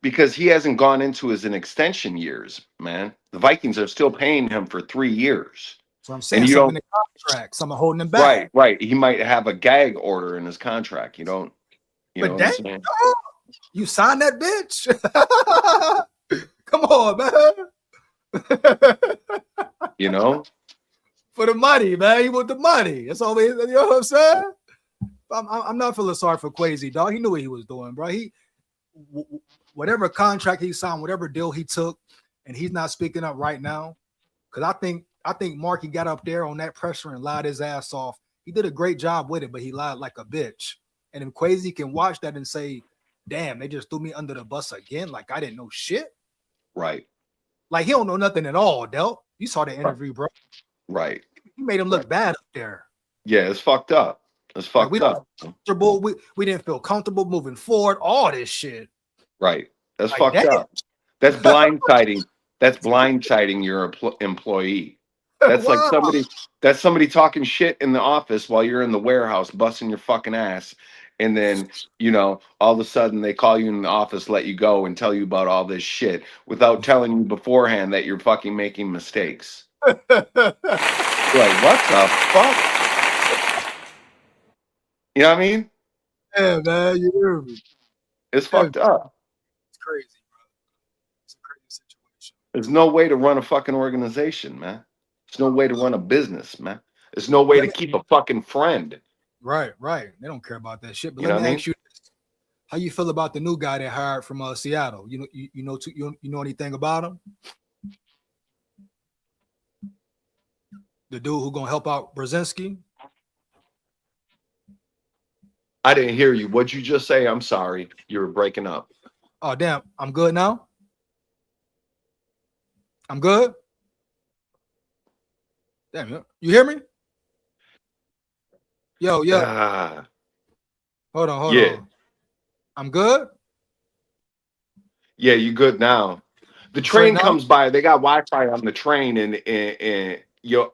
because he hasn't gone into as an extension years, man. The Vikings are still paying him for 3 years. So I'm saying something in the contract, something holding him back. Right. He might have a gag order in his contract. But dang, you signed that bitch. Come on, man. For the money, man. He want the money. That's all. You know what I'm saying? I'm not feeling sorry for Quasi, dog. He knew what he was doing, bro. Whatever contract he signed, whatever deal he took, and he's not speaking up right now. Because I think Marky got up there on that pressure and lied his ass off. He did a great job with it, but he lied like a bitch. And if Quasi can watch that and say, damn, they just threw me under the bus again, like I didn't know shit. Right. Like he don't know nothing at all, Del. You saw the interview, bro. Right. He made him look bad up there. Yeah, it's fucked up. It's fucked up. We didn't feel comfortable moving forward. All this shit. Right. That's like, fucked damn. up. That's blindsiding. That's blindsiding your employee. That's Wow. like somebody talking shit in the office while you're in the warehouse busting your fucking ass. And then, you know, all of a sudden they call you in the office, let you go and tell you about all this shit without telling you beforehand that you're fucking making mistakes. You're like, what the fuck? You know what I mean? Yeah, man, you hear me. It's fucked up. It's crazy, bro. It's a crazy situation. There's no way to run a fucking organization, man. There's no way to run a business, man. There's no way to keep a fucking friend. Right. They don't care about that shit. But You let know me what I ask you this. How you feel about the new guy they hired from Seattle? You know anything about him? The dude who gonna help out Brzezinski? I didn't hear you. What'd you just say? I'm sorry. You were breaking up. Oh, damn. I'm good now? I'm good? Damn, you hear me? Yo. Hold on. I'm good? Yeah, you good now. The train comes by. They got Wi-Fi on the train, and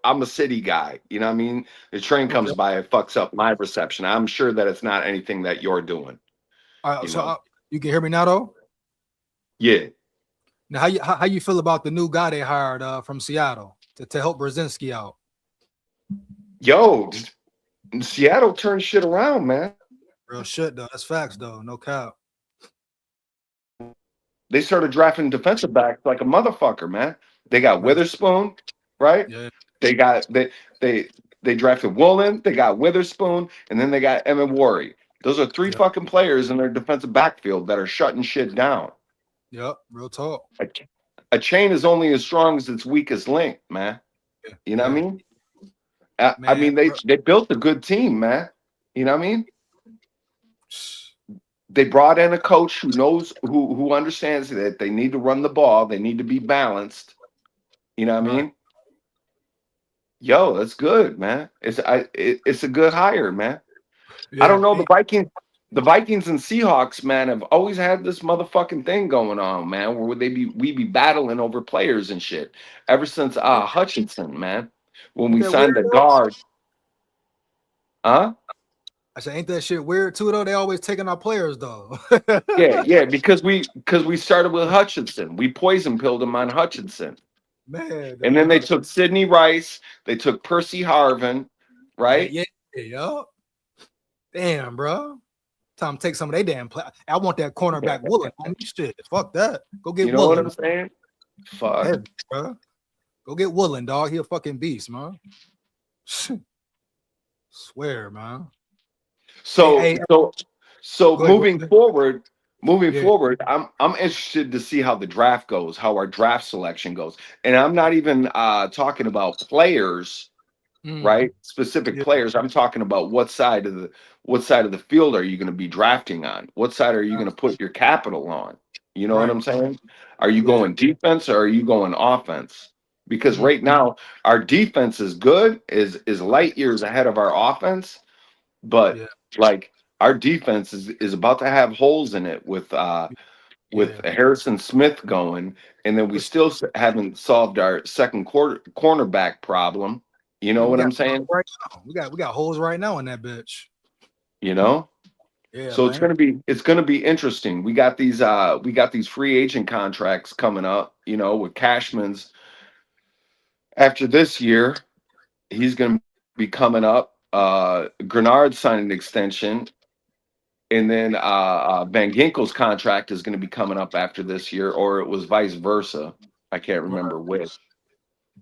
I'm a city guy. You know what I mean? The train comes by, it fucks up my reception. I'm sure that it's not anything that you're doing. You can hear me now, though? Yeah. Now, how you feel about the new guy they hired from Seattle to help Brzezinski out? Yo, Seattle turned shit around, man. Real shit, though. That's facts, though. No cap. They started drafting defensive backs like a motherfucker, man. They got Witherspoon, right? Yeah. They drafted Woolen, they got Witherspoon, and then they got Emmett Worry. Those are three fucking players in their defensive backfield that are shutting shit down. Yep, real talk. A chain is only as strong as its weakest link, man. You know what I mean? I mean, they built a good team, man. You know what I mean? They brought in a coach who knows, who understands that they need to run the ball. They need to be balanced. You know what I mean? Yo, that's good, man. It's a good hire, man. I don't know, the Vikings and Seahawks, man, have always had this motherfucking thing going on, man, where we be battling over players and shit. Ever since Hutchinson, man, when we signed the guard. Huh? I said, ain't that shit weird too, though? They always taking our players, though. yeah, because we started with Hutchinson. We poison pilled him on Hutchinson. Man. And then they took Sidney Rice, they took Percy Harvin, right? Yeah. Damn, bro. Time to take some of their damn play. I want that cornerback Woolen. Shit, fuck that. Go get Woolen. You know what I'm saying? Fuck. Hey, bro. Go get Woolen, dog. He a fucking beast, man. Swear, man. So moving forward, I'm interested to see how the draft goes, how our draft selection goes. And I'm not even talking about players, right? Specific players. I'm talking about what side of the field are you going to be drafting on? What side are you going to put your capital on? You know what I'm saying? Are you going defense or are you going offense? Because right now our defense is good, is light years ahead of our offense, but like our defense is about to have holes in it with Harrison Smith going, and then we still haven't solved our second cornerback problem. You know what I'm saying? Right now. We got holes right now in that bitch. You know? Yeah. So it's gonna be interesting. We got these free agent contracts coming up, you know, with Cashman's after this year. He's gonna be coming up. Grenard signed an extension, and then Van Ginkel's contract is going to be coming up after this year, or it was vice versa. I can't remember which.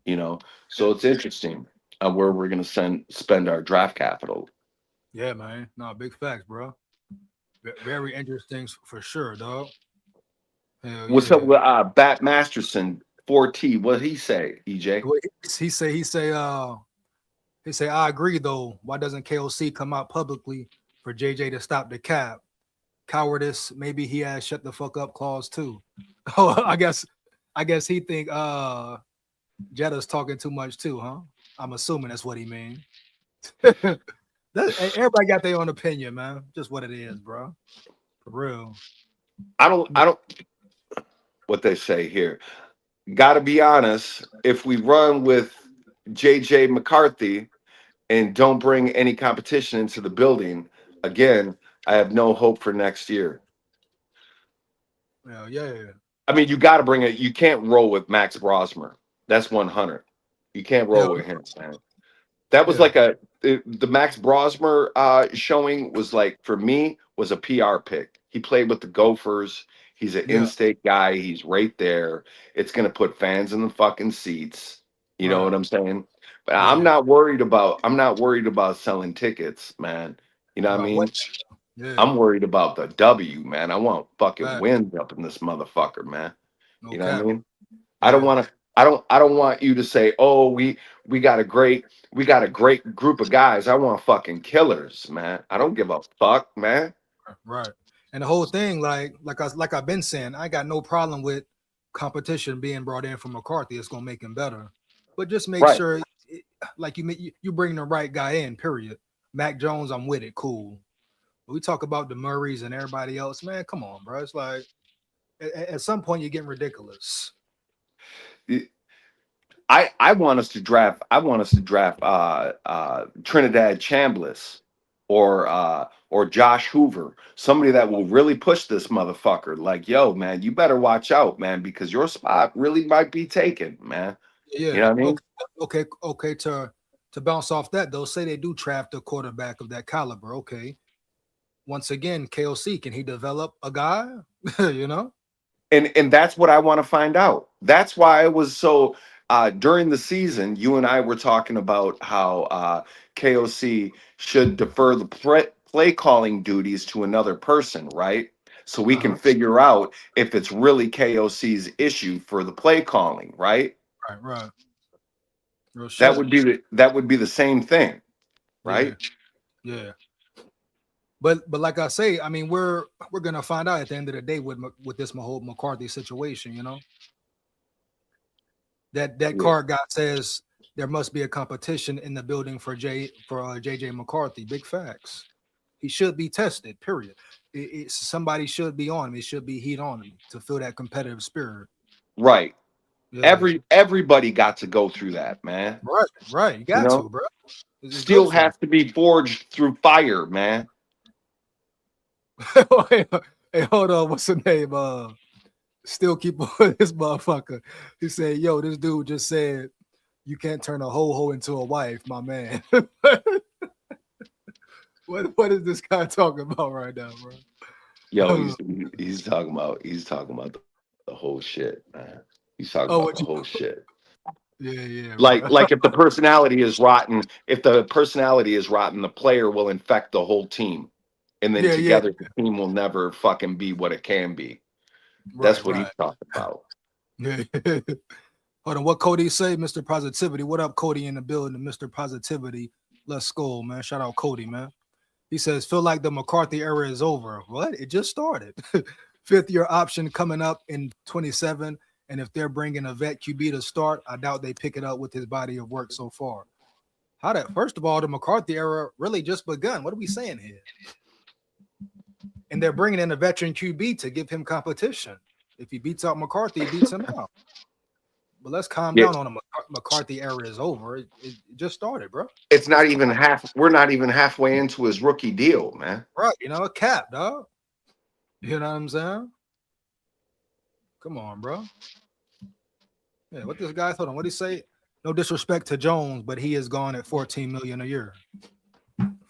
You know, so it's interesting. where we're going to spend our draft capital. Yeah, man. No, big facts, bro. Very interesting for sure, dog. Hell What's up yeah. with Bat Masterson 4T? What he say, EJ? What he say, I agree though. Why doesn't KOC come out publicly for JJ to stop the cap? Cowardice. Maybe he has shut the fuck up clause too. Oh, I guess he think Jetta's talking too much too, huh? I'm assuming that's what he means. Everybody got their own opinion, man. Just what it is, bro. For real. I don't what they say here. Got to be honest, if we run with JJ McCarthy and don't bring any competition into the building, again, I have no hope for next year. Yeah, yeah. I mean, you got to bring it. You can't roll with Max Brosmer. That's 100. You can't roll Yeah. with him, man. That was Yeah. like the Max Brosmer showing was like, for me, was a PR pick. He played with the Gophers. He's an Yeah. in-state guy. He's right there. It's going to put fans in the fucking seats. You know Right. what I'm saying? But Yeah. I'm not worried about selling tickets, man. You know what I About mean? what? Yeah. I'm worried about the W, man. I want fucking Right. wins up in this motherfucker, man. No You know what I cap. mean? I don't Yeah. want to. I don't want you to say, "Oh, we got a great group of guys." I want fucking killers, man. I don't give a fuck, man. Right. And the whole thing, like I've been saying, I got no problem with competition being brought in from McCarthy. It's gonna make him better, but just make Right. sure, like you bring the right guy in. Period. Mac Jones, I'm with it. Cool. But we talk about the Murrays and everybody else, man. Come on, bro. It's like at some point you're getting ridiculous. I want us to draft. I want us to draft Trinidad Chambliss or Josh Hoover, somebody that will really push this motherfucker. Like, yo, man, you better watch out, man, because your spot really might be taken, man. Yeah. You know what I mean? Okay. To bounce off that though, say they do draft a quarterback of that caliber. Okay. Once again, KOC, can he develop a guy? You know? And that's what I want to find out. That's why I was so during the season, you and I were talking about how KOC should defer the play calling duties to another person, right? So we can figure out if it's really KOC's issue for the play calling, right? Right. Real shit. That would be the same thing, right? Yeah. But like I say, I mean, we're gonna find out at the end of the day with this whole McCarthy situation. You know, that card guy says there must be a competition in the building for JJ McCarthy. Big facts. He should be tested. Period. Somebody should be on him. It should be heat on him to feel that competitive spirit. Right. Yeah. Everybody got to go through that, man. Right. You got to, bro. Steel has to be forged through fire, man. Hey, hold on. What's the name? Still keep on this motherfucker. He said, "Yo, this dude just said you can't turn a ho into a wife, my man." What is this guy talking about right now, bro? Yo, he's talking about the whole shit, man. He's talking about the whole shit. Yeah. Like if the personality is rotten, the player will infect the whole team. And then together the team will never fucking be what it can be. That's what he's talking about. Yeah. Hold on, what Cody say, Mr. Positivity? What up, Cody in the building, Mr. Positivity? Let's go, man. Shout out Cody, man. He says, feel like the McCarthy era is over. What? It just started. 5th-year option coming up in 27. And if they're bringing a vet QB to start, I doubt they pick it up with his body of work so far. First of all, the McCarthy era really just begun. What are we saying here? And they're bringing in a veteran QB to give him competition. If he beats out McCarthy, he beats him out. But let's calm down on him. McCarthy era is over. It just started, bro. It's not even we're not even halfway into his rookie deal, man. Right. You know, a cap, dog. You know what I'm saying? Come on, bro. Yeah, what this guy told him? What did he say? No disrespect to Jones, but he is gone at $14 million a year.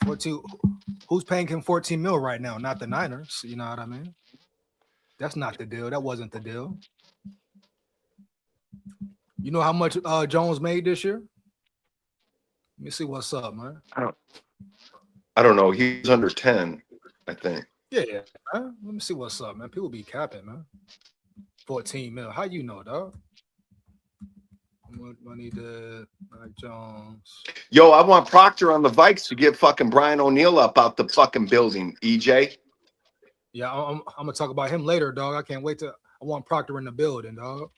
14. Who's paying him $14 million right now? Not the Niners. You know what I mean? That's not the deal. That wasn't the deal. You know how much Jones made this year? Let me see what's up, man. I don't know. He's under 10, I think. Yeah, man. Let me see what's up, man. People be capping, man. 14 mil. How you know, dog? Money to Mike Jones. Yo, I want Proctor on the Vikes to get fucking Brian O'Neill up out the fucking building, EJ. Yeah, I'm gonna talk about him later, dog. I can't wait to. I want Proctor in the building, dog.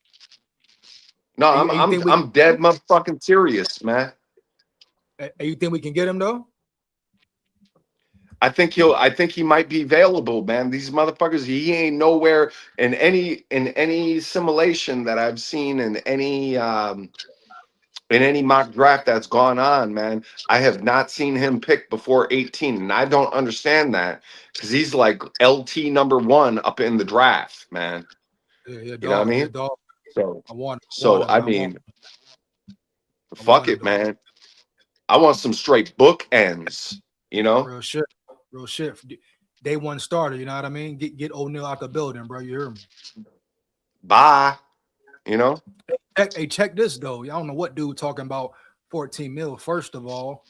No, I'm dead motherfucking serious, man. You think we can get him though? I think he might be available, man. These motherfuckers, he ain't nowhere in any simulation that I've seen in any mock draft that's gone on, man. I have not seen him pick before 18, and I don't understand that because he's like LT number 1 up in the draft, man. Yeah, dog. You know what I mean? Yeah, dog. So I want. I mean, fuck it, man. I want some straight bookends, you know? Real shit. Day one starter, you know what I mean? Get O'Neal out the building, bro. You hear me? Bye. You know? Hey, check this though. I don't know what dude talking about 14 mil. First of all,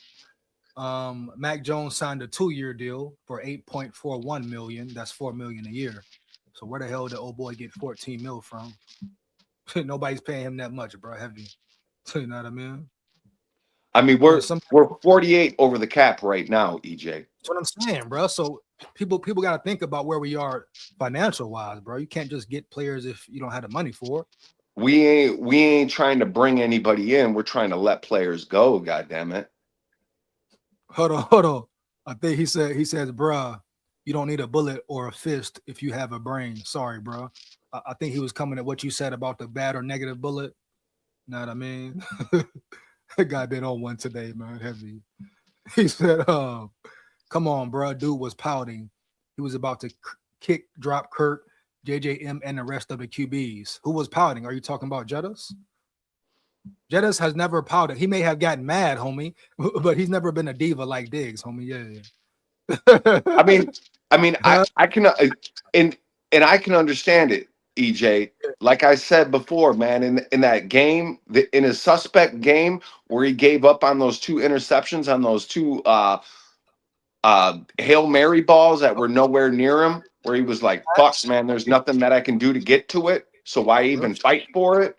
Mac Jones signed a 2-year deal for 8.41 million. That's $4 million a year. So where the hell did old boy get 14 mil from? Nobody's paying him that much, bro. Heavy. You know what I mean? I mean, we're 48 over the cap right now, EJ. That's what I'm saying, bro. So people got to think about where we are financial wise, bro. You can't just get players if you don't have the money for it. We ain't trying to bring anybody in. We're trying to let players go. God damn it. Hold on. I think he says, bruh, you don't need a bullet or a fist if you have a brain. Sorry, bro. I think he was coming at what you said about the bad or negative bullet. Know what I mean? That guy been on one today, man. Heavy. He said, come on, bro. Dude was pouting. He was about to drop Kurt, JJM, and the rest of the QBs. Who was pouting? Are you talking about Jettas? Jettas has never pouted. He may have gotten mad, homie, but he's never been a diva like Diggs, homie. Yeah. I mean, I can and I can understand it, EJ. Like I said before, man, in that game, in his suspect game where he gave up on those 2 interceptions on those 2 Hail Mary balls that were nowhere near him, where he was like, fuck, man, there's nothing that I can do to get to it. So why even fight for it?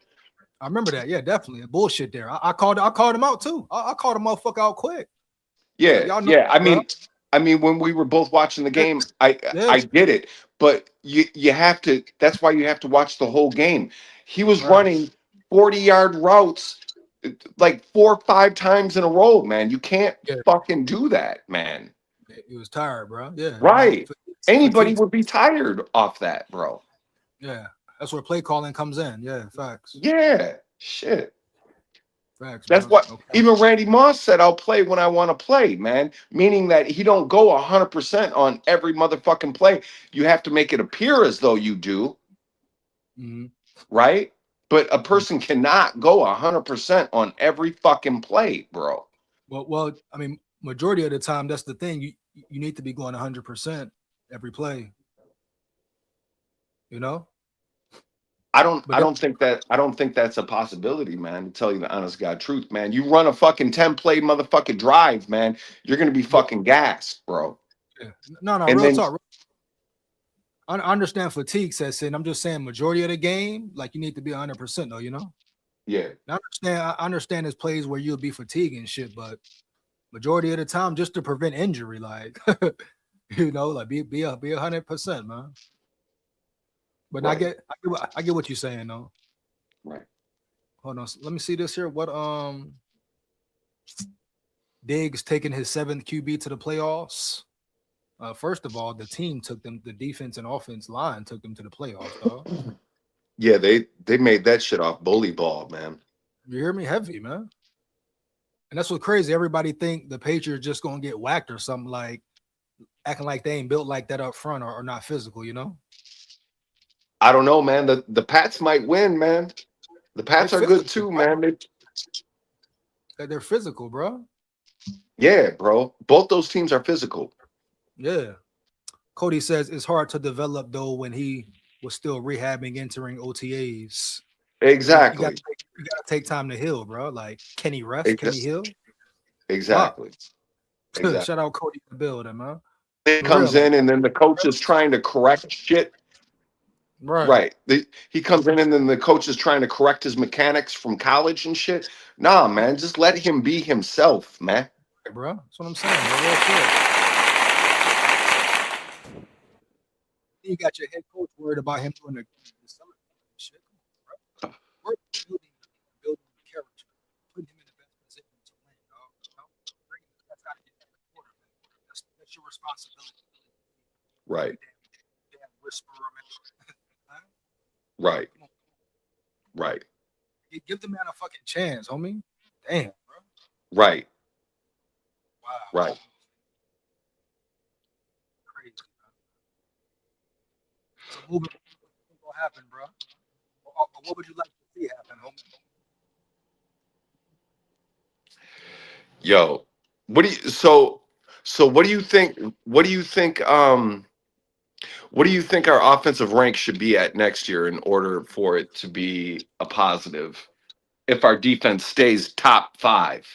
I remember that. Yeah, definitely. Bullshit there. I called him out too. I called him motherfucker out quick. Yeah, y'all know yeah. I mean, when we were both watching the game, I get it, but you have to. That's why you have to watch the whole game. He was running 40-yard routes like 4 or 5 times in a row, man. You can't fucking do that, man. He was tired, bro. Yeah, right. Anybody would be tired off that, bro. Yeah, that's where play calling comes in. Yeah, facts. Yeah, shit. Facts, that's what even Randy Moss said. I'll play when I want to play, man. Meaning that he don't go 100% on every motherfucking play. You have to make it appear as though you do, right? But a person cannot go 100% on every fucking play, bro. Well, I mean, majority of the time, that's the thing. You need to be going 100% every play. You know. I don't think that's a possibility, man. To tell you the honest God truth, man. You run a fucking 10-play motherfucking drive, man. You're gonna be fucking gassed, bro. Yeah. No, real talk. I understand fatigue sets in. I'm just saying majority of the game, like you need to be 100% though, you know? Yeah. I understand there's plays where you'll be fatigued and shit, but majority of the time, just to prevent injury, like you know, like be 100%, man. But right. I get what you're saying though. Right. Hold on. Let me see this here. What Diggs taking his 7th QB to the playoffs. First of all, the team took them, the defense and offense line took them to the playoffs, dog. Yeah, they made that shit off bully ball, man. You hear me? Heavy, man. And that's what's crazy. Everybody think the Patriots just gonna get whacked or something, like acting like they ain't built like that up front or not physical, you know? I don't know, man. The Pats might win, man. The Pats are good too, man. They're physical, bro. Yeah, bro. Both those teams are physical. Yeah. Cody says it's hard to develop though when he was still rehabbing, entering OTAs. Exactly. You gotta take time to heal, bro. Like, can he rest? Can he heal? Exactly. Exactly. Shout out Cody in the building, man. He For real, comes like, in and then the coach is trying to correct shit. right, Right. He comes in and then the coach is trying to correct his mechanics from college and shit. Nah, man, just let him be himself, man. bro. That's what I'm saying, bro. Real shit. You got your head coach worried about him doing the summer shit. Come on, bro. We're building the character, putting him in the best position to win, dog. You know? Bringing the best out of your quarterback. That's your responsibility. Right. Damn whisperer, man. Huh? Right. Come on. Right. Give the man a fucking chance, homie. Damn, bro. Right. Wow. Right. Crazy, bro. So moving gonna happen, bro. What would you like to see happen, homie? Yo, what do you think what do you think our offensive rank should be at next year in order for it to be a positive if our defense stays top 5?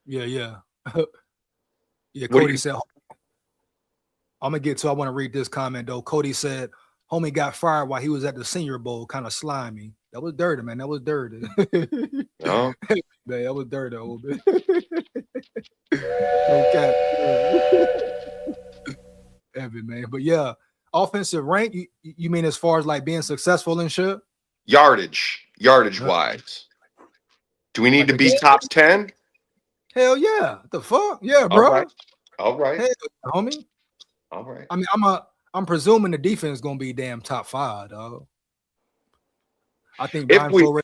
Yeah, yeah. Yeah, What do Cody you said, I'm gonna get to. I want to read this comment though. Cody said, "Homie got fired while he was at the Senior Bowl, kind of slimy. That was dirty, man. That was dirty. know? Man, that was dirty, old man. No cap, heavy man. But yeah, offensive rank. You mean as far as like being successful and shit? Yardage Yeah. wise. Do we need Like to a be game? top 10? Hell yeah. The fuck? Yeah, All bro. right. All right. Hell, homie. All right. I mean, I'm presuming the defense is gonna be damn top 5, dog. I think If Brian we Flores.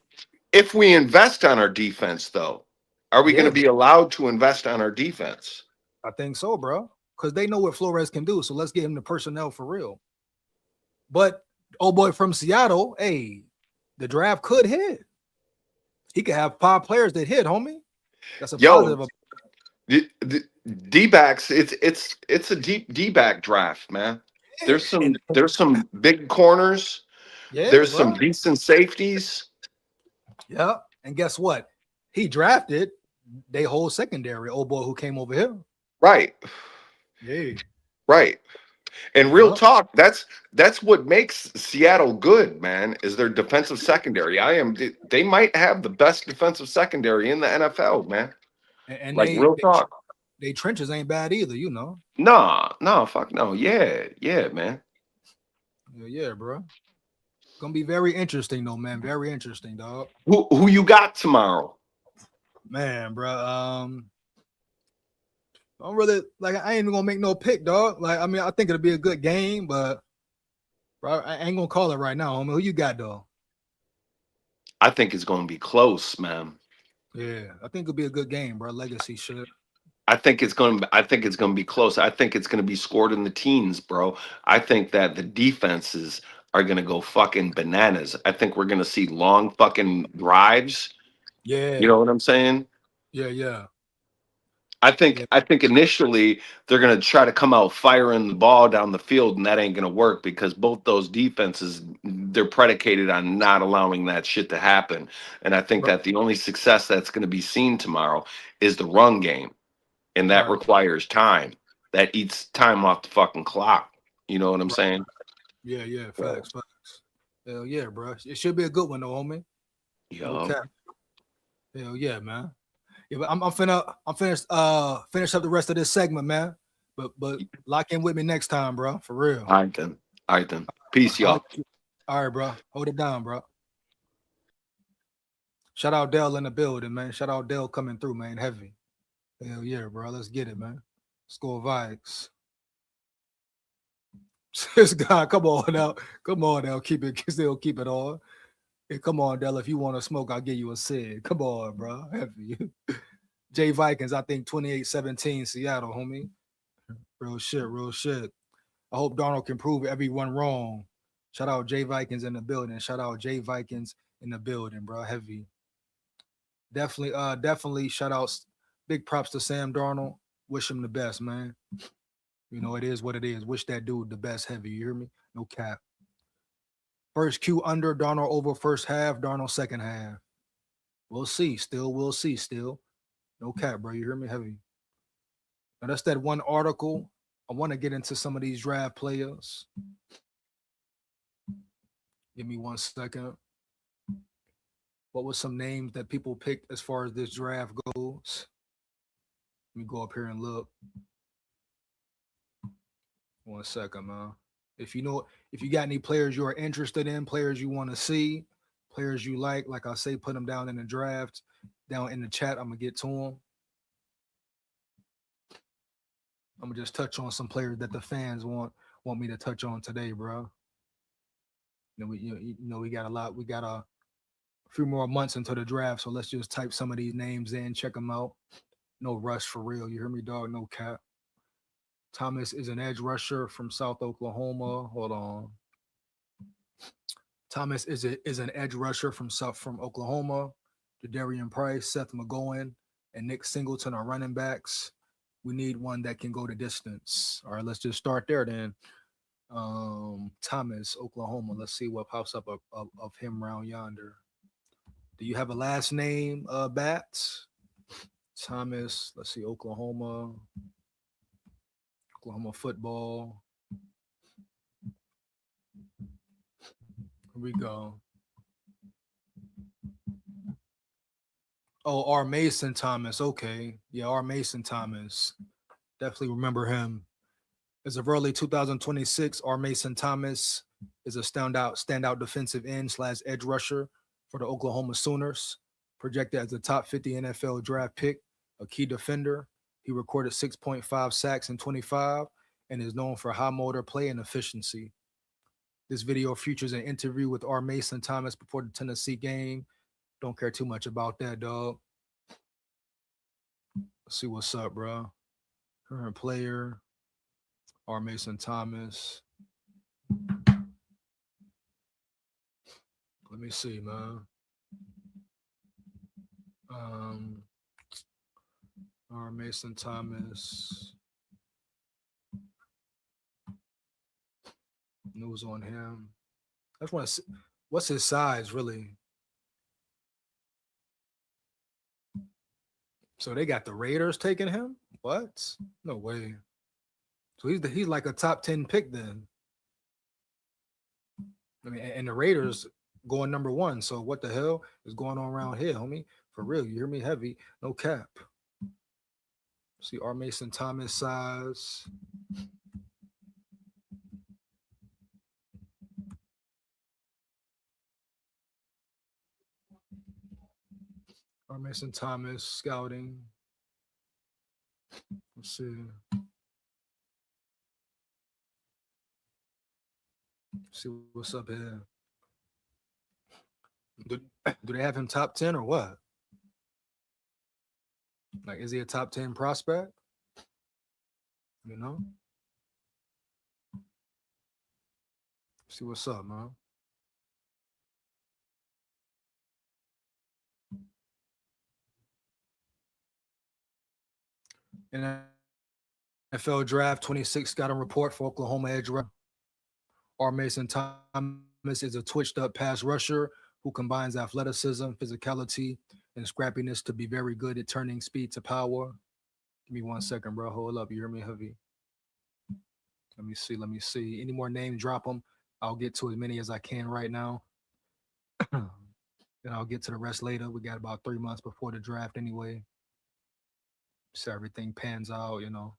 if we invest on our defense though, are we going Yeah, to be allowed to invest on our defense? I think so, bro. Because they know what Flores can do. So let's get him the personnel for real. But old boy from Seattle, hey, the draft could hit. He could have 5 players that hit, homie. That's a Yo, positive. the D-backs, it's a deep D-back draft, man. And There's some big corners, yeah, there's bro. some decent safeties. Yeah. And guess what? He drafted they whole secondary, old boy who came over here. Right. Yeah. Right. And real Yeah. talk, that's what makes Seattle good, man, is their defensive secondary. They might have the best defensive secondary in the NFL, man. And Like real talk. they trenches ain't bad either, you know. No, fuck no. Yeah, man. Yeah, bro. Gonna be very interesting though, man. Very interesting, dog. Who you got tomorrow? Man, bro. I'm really like I ain't even gonna make no pick, dog. Like I mean, I think it'll be a good game, but bro, I ain't gonna call it right now, homie. Who you got though? I think it's going to be close, man. Yeah, I think it'll be a good game, bro. Legacy shit. I think it's going to be close. I think it's going to be scored in the teens, bro. I think that the defenses are going to go fucking bananas. I think we're going to see long fucking drives. Yeah, You know what I'm saying? yeah. I think initially they're going to try to come out firing the ball down the field, and that ain't going to work because both those defenses, they're predicated on not allowing that shit to happen. And I think Bro, that the only success that's going to be seen tomorrow is the run game, and that right. requires time. That eats time off the fucking clock. You know what I'm saying? Yeah. Facts. Hell yeah, bro. It should be a good one though, homie. No Yo, cap. Hell yeah, man. Yeah, but I'm finished finish up the rest of this segment, man. But lock in with me next time, bro. For real. all right then. All right then. Peace, y'all. All right, bro. Hold it down, bro. Shout out Dell in the building, man. Shout out Dell coming through, man. Heavy. Hell yeah, bro. Let's get it, man. SKOL VIKES. This guy, come on now. Come on now. Keep it on. Hey, come on, Dell. If you want to smoke, I'll give you a cig. Come on, bro. Heavy. J Vikings, I think 28-17 Seattle, homie. Real shit. I hope Darnold can prove everyone wrong. Shout out J Vikings in the building. Shout out J Vikings in the building, bro. Heavy. Definitely shout out. Big props to Sam Darnold. Wish him the best, man. You know, it is what it is. Wish that dude the best. Heavy. You hear me? No cap. First Q under, Darnold over first half, Darnold second half. We'll see. Still. No cap, bro. You hear me? Heavy. Now that's that one article. I want to get into some of these draft players. Give me 1 second. What was some names that people picked as far as this draft goes? Let me go up here and look. 1 second, man. If you got any players you are interested in, players you want to see, players you like I say, put them down in the draft, down in the chat. I'm gonna get to them. I'm gonna just touch on some players that the fans want me to touch on today, bro. We got a lot. We got a few more months until the draft, so let's just type some of these names in, check them out. No rush for real. You hear me, dog? No cap. Thomas is an edge rusher from South Oklahoma. Hold on. Thomas is an edge rusher from Oklahoma. Jadarian Price, Seth McGowan, and Nick Singleton are running backs. We need one that can go the distance. All right, let's just start there then. Thomas, Oklahoma. Let's see what pops up of him around yonder. Do you have a last name, Bats? Thomas, let's see, Oklahoma football. Here we go. Oh, R. Mason Thomas. Okay. Yeah, R. Mason Thomas. Definitely remember him. As of early 2026, R. Mason Thomas is a standout defensive end / edge rusher for the Oklahoma Sooners. Projected as a top 50 NFL draft pick, a key defender. He recorded 6.5 sacks in 25 and is known for high motor play and efficiency. This video features an interview with R. Mason Thomas before the Tennessee game. Don't care too much about that, dog. Let's see what's up, bro. Current player, R. Mason Thomas. Let me see, man. R. Mason Thomas. News on him. I just want to see what's his size, really. So they got the Raiders taking him? What? No way. So he's like a top 10 pick then. I mean, and the Raiders going number 1. So what the hell is going on around here, homie? For real, you hear me? Heavy, no cap. See R. Mason Thomas size. R. Mason Thomas scouting. Let's see. See what's up here. Do they have him top 10 or what? Like, is he a top 10 prospect? You know? See what's up, man. And NFL Draft 26 scouting report for Oklahoma edge rusher. R. Mason Thomas is a twitched-up pass rusher who combines athleticism, physicality, and scrappiness to be very good at turning speed to power. Give me 1 second, bro. Hold up. You hear me, Heavy? Let me see. Any more names, drop them. I'll get to as many as I can right now. Then I'll get to the rest later. We got about 3 months before the draft anyway. So everything pans out, you know.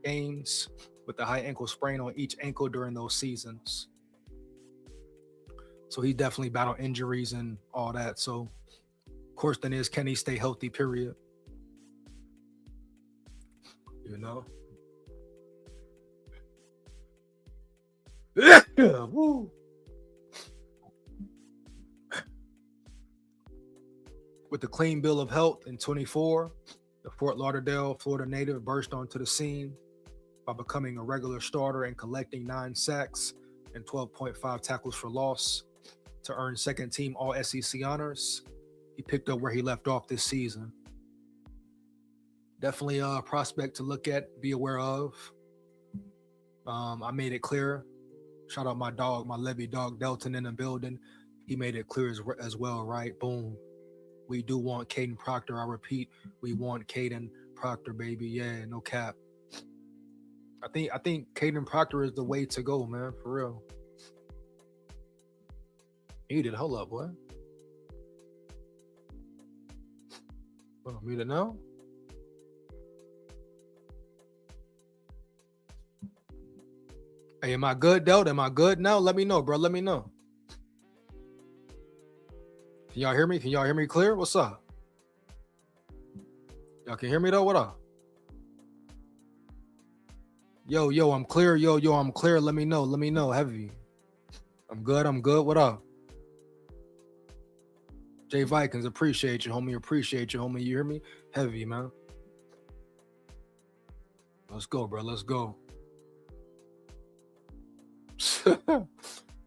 games with the high ankle sprain on each ankle during those seasons. So he definitely battled injuries and all that. So, question is, can he stay healthy, period? You know? Woo. With the clean bill of health in 24, the Fort Lauderdale, Florida native burst onto the scene by becoming a regular starter and collecting 9 sacks and 12.5 tackles for loss to earn second team All SEC honors. He picked up where he left off this season. Definitely a prospect to look at, be aware of. I made it clear. Shout out my dog, my Levy dog, Delton in the building. He made it clear as well, right? Boom. We do want Caden Proctor. I repeat, we want Caden Proctor, baby. Yeah, no cap. I think Caden Proctor is the way to go, man, for real. Muted, hold up, boy. Oh, muted now? Hey, am I good, Delt? Am I good now? Let me know, bro. Let me know. Can y'all hear me? Can y'all hear me clear? What's up? Y'all can hear me though? What up? Yo, I'm clear. Yo, I'm clear. Let me know. Let me know. Heavy. I'm good. What up? J Vikings, appreciate you, homie. Appreciate you, homie. You hear me? Heavy, man. Let's go, bro. Let's go.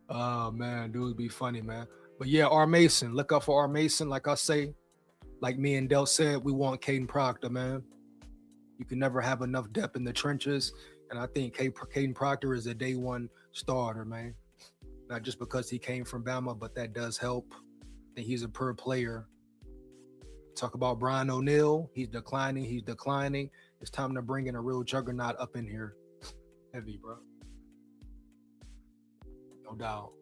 Oh, man. Dudes be funny, man. But yeah, R. Mason. Look out for R. Mason. Like I say, like me and Del said, we want Caden Proctor, man. You can never have enough depth in the trenches. And I think Caden Proctor is a day one starter, man. Not just because he came from Bama, but that does help. I think he's a per player. Talk about Brian O'Neill. He's declining. It's time to bring in a real juggernaut up in here. Heavy, bro. No doubt.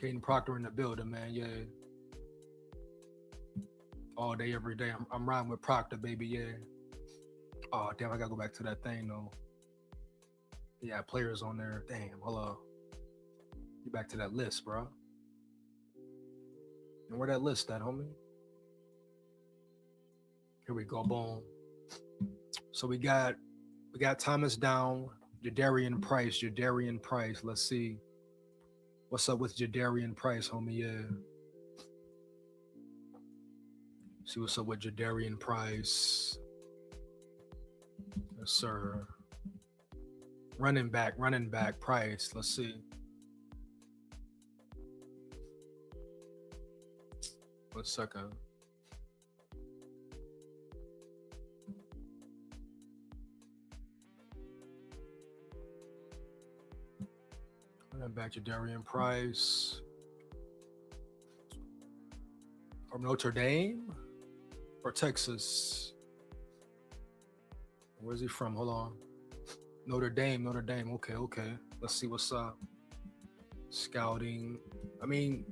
Caden Proctor in the building, man. Yeah. All day, every day. I'm riding with Proctor, baby. Yeah. Oh, damn. I got to go back to that thing, though. Yeah, players on there. Damn. Hold up. Get back to that list, bro. And where that list at, homie? Here we go. Boom. So we got Thomas Down, Jadarian Price. Let's see. What's up with Jadarian Price, homie? Yeah. See what's up with Jadarian Price. Yes, sir. Running back Price. Let's see. One second. Running back Jadarian Price. From Notre Dame or Texas? Where's he from? Hold on. Notre Dame. Okay. Let's see what's up. Scouting. I mean,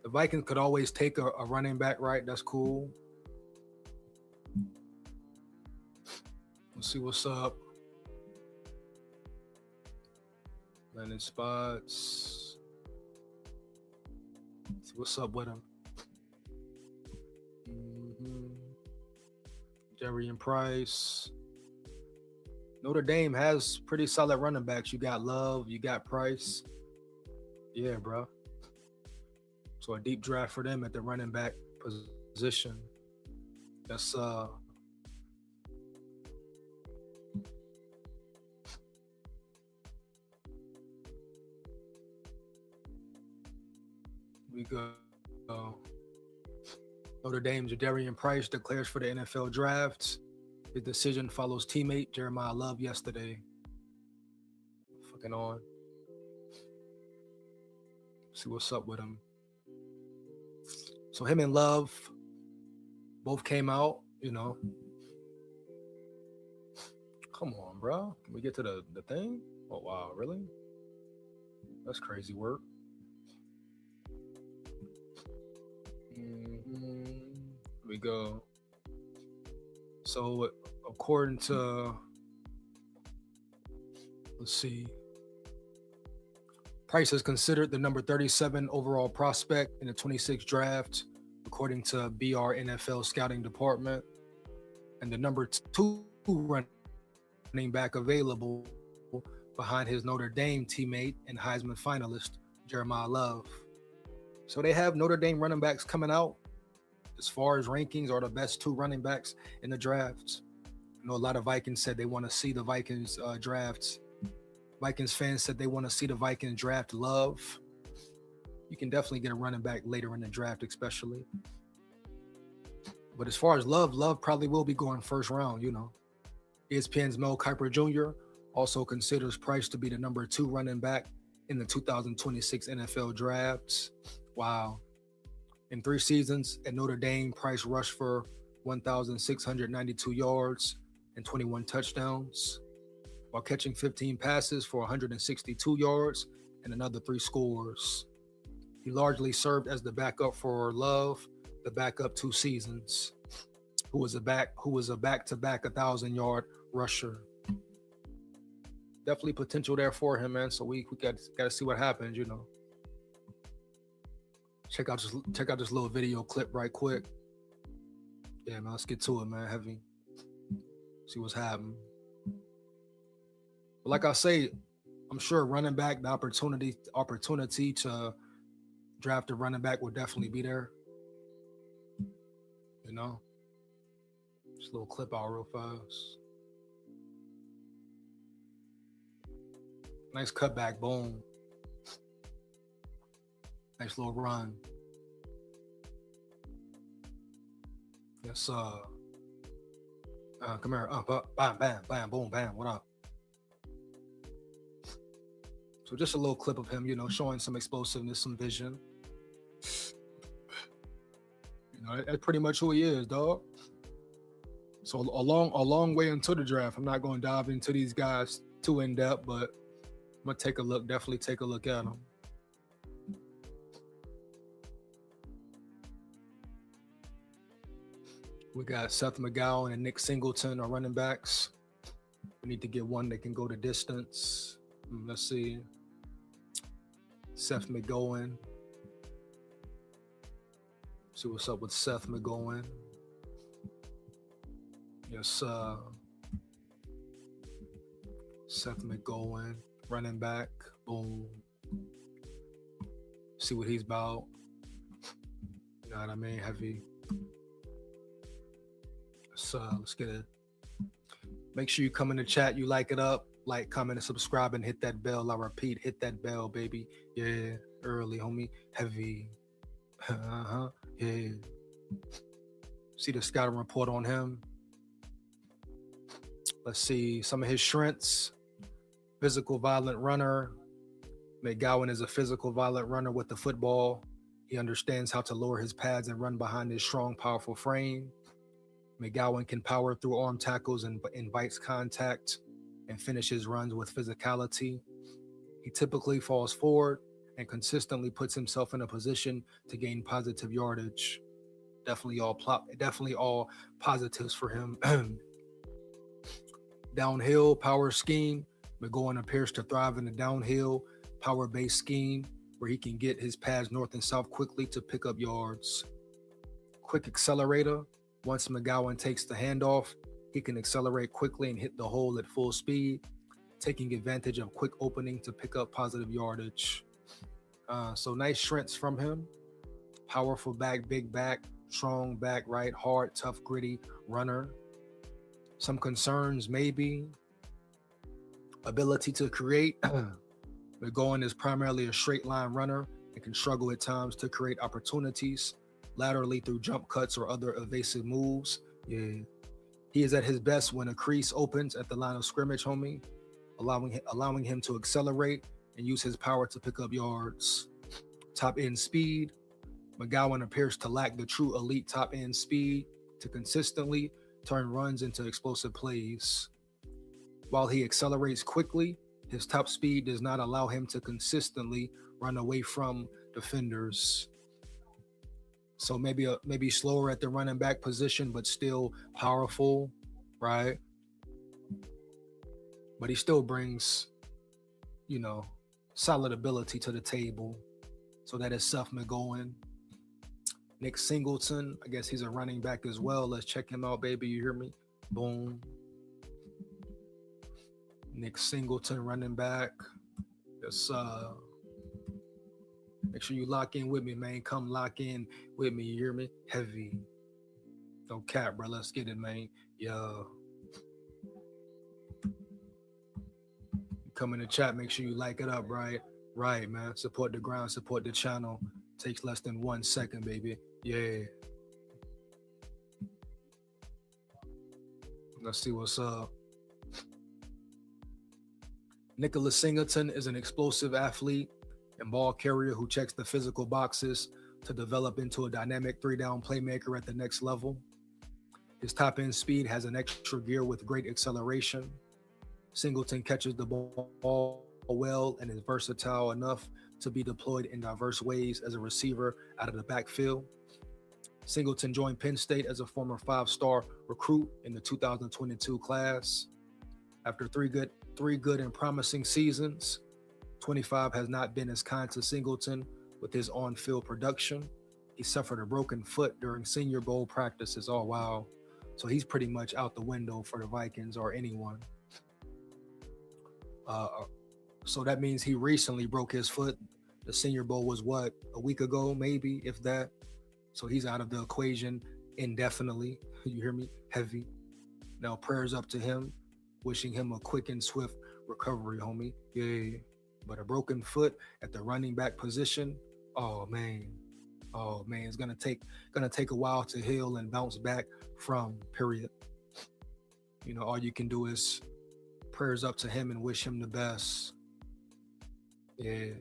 the Vikings could always take a running back, right? That's cool. Let's see what's up. Landing spots. See what's up with him. Jadarian Price. Notre Dame has pretty solid running backs. You got Love, you got Price. Yeah, bro. So a deep draft for them at the running back position. That's we go. Notre Dame Jadarian Price declares for the NFL draft. His decision follows teammate Jeremiah Love yesterday. Fucking on. See what's up with him. So him and Love both came out, you know. Come on, bro. Can we get to the thing? Oh, wow. Really? That's crazy work. Here we go. So according to, let's see, Price is considered the number 37 overall prospect in the 26 draft, according to BR NFL scouting department, and the number 2 running back available behind his Notre Dame teammate and Heisman finalist, Jeremiah Love. So they have Notre Dame running backs coming out. As far as rankings, are the best 2 running backs in the drafts. I know a lot of Vikings said they want to see the Vikings drafts. Vikings fans said they want to see the Vikings draft Love. You can definitely get a running back later in the draft, especially. But as far as Love probably will be going first round, you know. ESPN's Mel Kiper Jr. also considers Price to be the number 2 running back in the 2026 NFL drafts. Wow. In 3 seasons at Notre Dame, Price rushed for 1,692 yards and 21 touchdowns, while catching 15 passes for 162 yards and another 3 scores. He largely served as the backup for Love, the backup 2 seasons, who was a back-to-back 1,000-yard rusher. Definitely potential there for him, man. So we got to see what happens, you know. Check out this little video clip right quick. Yeah, man, let's get to it, man. Heavy. See what's happening. But like I say, I'm sure running back, the opportunity to draft a running back will definitely be there. You know? Just a little clip out real fast. Nice cutback, boom. Nice little run. Yes, come here. Up, bam, bam, bam, boom, bam. What up? So just a little clip of him, you know, showing some explosiveness, some vision. You know, that's pretty much who he is, dog. So a long way into the draft. I'm not going to dive into these guys too in depth, but I'm gonna take a look. Definitely take a look at them. We got Seth McGowan and Nick Singleton are running backs. We need to get one that can go the distance. Let's see. Seth McGowan. See what's up with Seth McGowan. Yes, Seth McGowan, running back. Boom. See what he's about. You know what I mean? Heavy. So let's get it. Make sure you come in the chat, you like it up, like, comment, and subscribe, and hit that bell. I repeat, hit that bell, baby. Yeah, early, homie. Heavy. Yeah. See the scouting report on him. Let's see some of his strengths. Physical, violent runner. McGowan is a physical, violent runner with the football. He understands how to lower his pads and run behind his strong, powerful frame. McGowan can power through arm tackles and invites contact and finishes runs with physicality. He typically falls forward and consistently puts himself in a position to gain positive yardage. Definitely all positives for him. Downhill power scheme. McGowan appears to thrive in the downhill power-based scheme where he can get his pads north and south quickly to pick up yards. Quick accelerator. Once McGowan takes the handoff, he can accelerate quickly and hit the hole at full speed, taking advantage of quick opening to pick up positive yardage. So nice strengths from him. Powerful back, big back, strong back, right, hard, tough, gritty runner. Some concerns maybe. Ability to create. McGowan is primarily a straight line runner and can struggle at times to create opportunities laterally through jump cuts or other evasive moves. Yeah. He is at his best when a crease opens at the line of scrimmage, homie, allowing him to accelerate and use his power to pick up yards. Top end speed. McGowan appears to lack the true elite top end speed to consistently turn runs into explosive plays. While he accelerates quickly, his top speed does not allow him to consistently run away from defenders. So maybe slower at the running back position, but still powerful. right? But he still brings, you know, solid ability to the table. So that is Seth McGowan. Nick Singleton, I guess he's a running back as well. Let's check him out, baby. You hear me? Boom. Nick Singleton, running back. Just make sure you lock in with me, man. Come lock in with me. You hear me? Heavy. No cap, bro. Let's get it, man. Yo. Come in the chat. Make sure you like it up, right? Right, man. Support the ground. Support the channel. Takes less than 1 second, baby. Yeah. Let's see what's up. Nicholas Singleton is an explosive athlete and ball carrier who checks the physical boxes to develop into a dynamic 3-down playmaker at the next level. His top end speed has an extra gear with great acceleration. Singleton catches the ball well and is versatile enough to be deployed in diverse ways as a receiver out of the backfield. Singleton joined Penn State as a former 5-star recruit in the 2022 class. After three good and promising seasons, 25 has not been as kind to Singleton with his on-field production. He suffered a broken foot during Senior Bowl practices. Oh, wow. So he's pretty much out the window for the Vikings or anyone. So that means he recently broke his foot. The Senior Bowl was what, a week ago, maybe, if that. So he's out of the equation indefinitely. You hear me? Heavy. Now prayers up to him. Wishing him a quick and swift recovery, homie. Yeah. But a broken foot at the running back position. Oh man. It's gonna take a while to heal and bounce back from, period. You know, all you can do is prayers up to him and wish him the best. Yeah.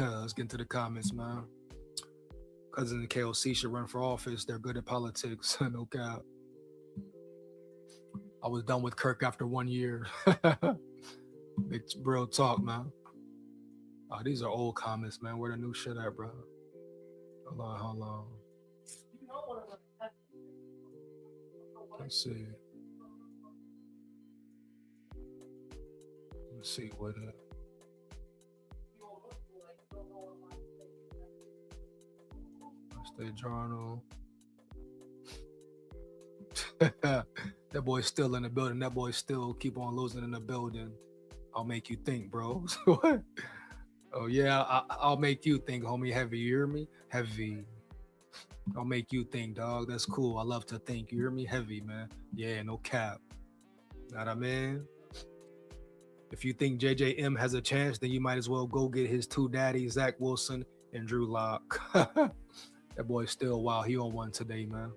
Let's get into the comments, man. Cousins and KOC should run for office. They're good at politics. No cap. I was done with Kirk after 1 year. Big real talk, man. Oh, these are old comments, man. Where the new shit at, bro? Hold on. Let's see. Let's see what State Journal. That boy's still in the building. That boy still keep on losing in the building. I'll make you think, bro. What? Oh yeah, I'll make you think, homie. Heavy, you hear me? Heavy. I'll make you think, dog. That's cool. I love to think. You hear me? Heavy, man. Yeah, no cap. Know what I mean? If you think JJM has a chance, then you might as well go get his two daddies, Zach Wilson and Drew Lock. That boy's still wild. He on one today, man.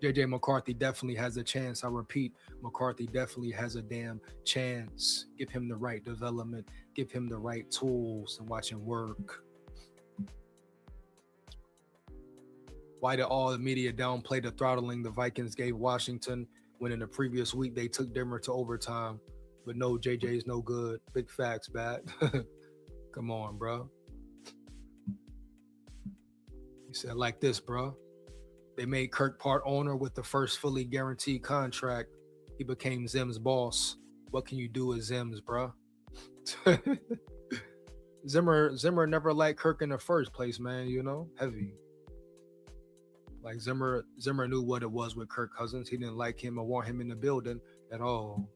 JJ McCarthy definitely has a chance. I repeat, McCarthy definitely has a damn chance. Give him the right development. Give him the right tools and watch him work. Why did all the media downplay the throttling the Vikings gave Washington when in the previous week they took Denver to overtime? But no, JJ's no good. Big facts, Bat. Come on, bro. He said like this, bro. They made Kirk part owner with the first fully guaranteed contract. He became Zim's boss. What can you do with Zim's, bro? Zimmer never liked Kirk in the first place, man. You know, heavy. Like Zimmer knew what it was with Kirk Cousins. He didn't like him or want him in the building at all.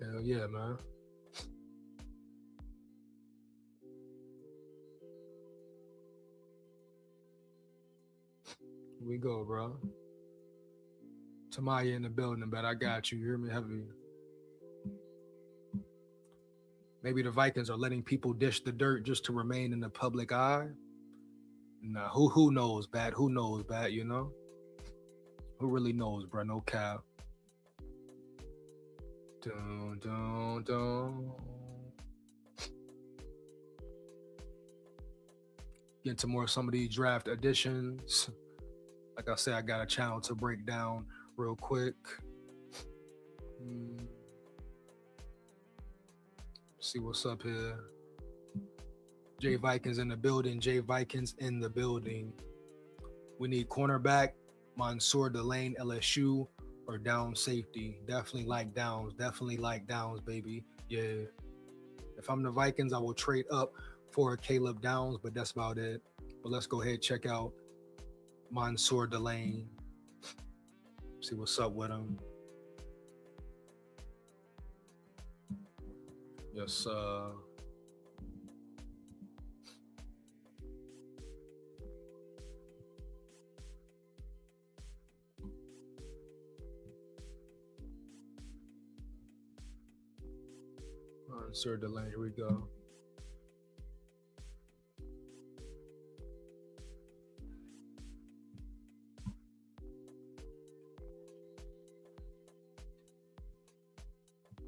Hell yeah, man. Here we go, bro. Tamaya in the building, but I got you. You hear me? Heavy. Maybe the Vikings are letting people dish the dirt just to remain in the public eye. Nah, who knows, Bat? Who knows, Bat? You know? Who really knows, bro? No cap. Dun, dun, dun. Get into more of some of these draft additions. Like I said, I got a channel to break down real quick. See what's up here. J Vikings in the building. J Vikings in the building. We need cornerback, Mansour Delane, LSU, or down safety. Definitely like downs. Definitely like downs, baby. Yeah. If I'm the Vikings, I will trade up for Caleb Downs, but that's about it. But let's go ahead and check out Mansour Delane. See what's up with him. Yes, Mansour Delane, here we go.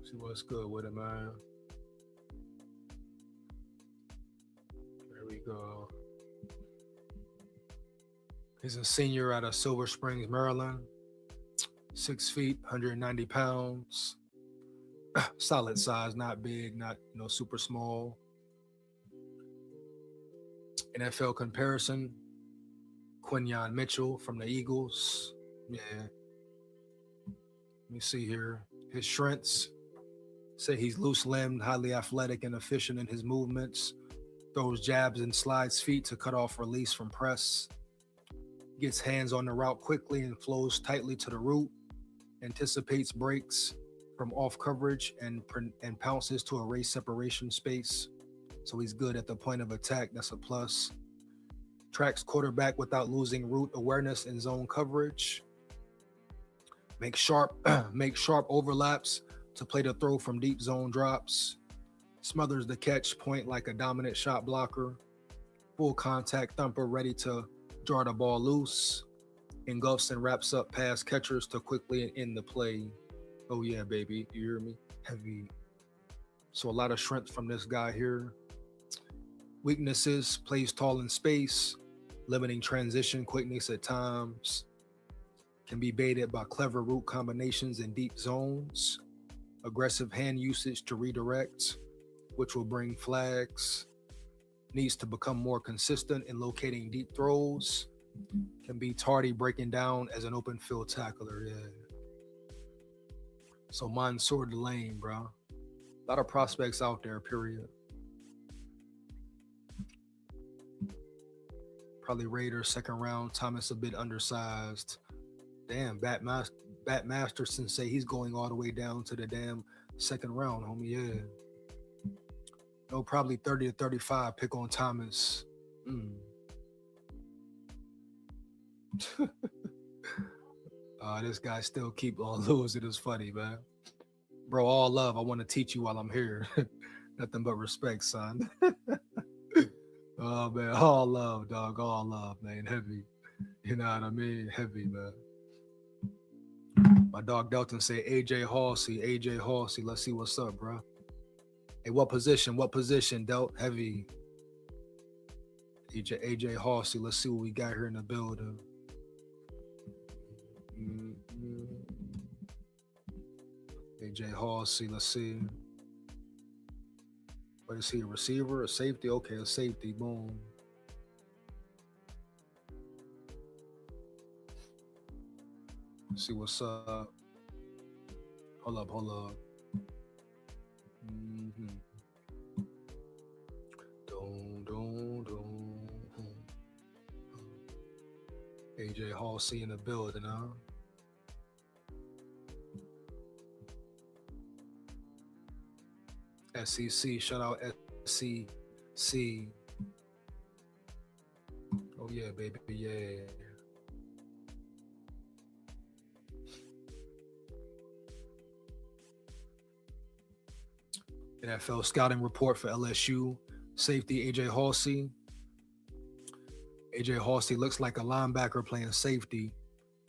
See what's good with him, man. There we go. He's a senior out of Silver Springs, Maryland. 6 feet, 190 pounds. Solid size, not big, not super small. NFL comparison: Quinyon Mitchell from the Eagles. Yeah. Let me see here. His strengths: say he's loose-limbed, highly athletic, and efficient in his movements. Throws jabs and slides feet to cut off release from press. Gets hands on the route quickly and flows tightly to the root. Anticipates breaks from off coverage and pounces to erase separation space. So he's good at the point of attack. That's a plus. Tracks quarterback without losing route awareness and zone coverage. Make sharp overlaps to play the throw from deep zone drops. Smothers the catch point like a dominant shot blocker. Full contact thumper ready to draw the ball loose. Engulfs and wraps up pass catchers to quickly end the play. Oh yeah, baby, you hear me? Heavy. So a lot of strength from this guy here. Weaknesses: plays tall in space, limiting transition quickness at times. Can be baited by clever route combinations in deep zones. Aggressive hand usage to redirect, which will bring flags. Needs to become more consistent in locating deep throws. Can be tardy breaking down as an open field tackler. Yeah. So Mansour Delane, bro. A lot of prospects out there, period. Probably Raiders second round. Thomas a bit undersized. Damn, Bat Masterson say he's going all the way down to the damn second round, homie. Yeah. No, probably 30 to 35 pick on Thomas. This guy still keep on losing. It's funny, man. Bro, all love. I want to teach you while I'm here. Nothing but respect, son. Oh, man. All love, dog. All love, man. Heavy. You know what I mean? Heavy, man. My dog Delton say AJ Halsey. AJ Halsey. Let's see what's up, bro. Hey, what position? What position, Delt? Heavy. AJ Halsey. Let's see what we got here in the building. AJ Halsey, let's see. What is he, a receiver, a safety? Okay, a safety, boom. Let's see what's up. Hold up. AJ Halsey in the building, huh? SEC, shout out SEC. Oh yeah, baby, yeah. NFL scouting report for LSU. Safety AJ Halsey. AJ Halsey looks like a linebacker playing safety,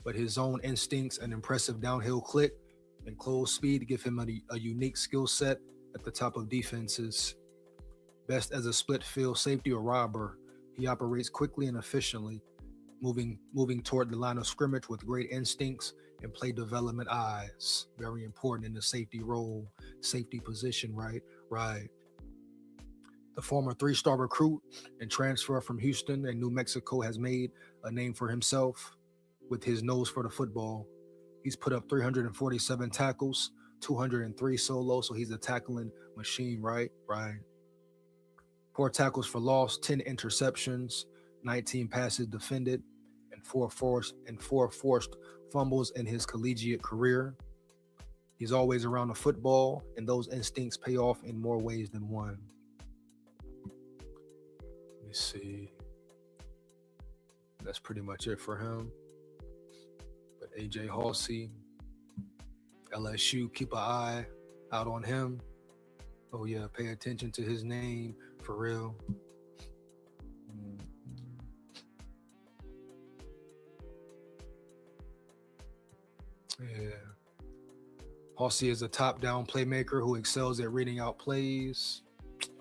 but his own instincts and impressive downhill click and close speed give him a unique skill set at the top of defenses. Best as a split field safety or robber, he operates quickly and efficiently, moving toward the line of scrimmage with great instincts and play development eyes. Very important in the safety role, safety position, right? The former 3-star recruit and transfer from Houston and New Mexico has made a name for himself with his nose for the football. He's put up 347 tackles, 203 solo, so he's a tackling machine, right? Right. 4 tackles for loss, 10 interceptions, 19 passes defended, and 4 forced fumbles in his collegiate career. He's always around the football, and those instincts pay off in more ways than one. Let me see. That's pretty much it for him. But AJ Halsey, LSU, keep an eye out on him. Oh yeah, pay attention to his name for real. Yeah. Halsey is a top-down playmaker who excels at reading out plays.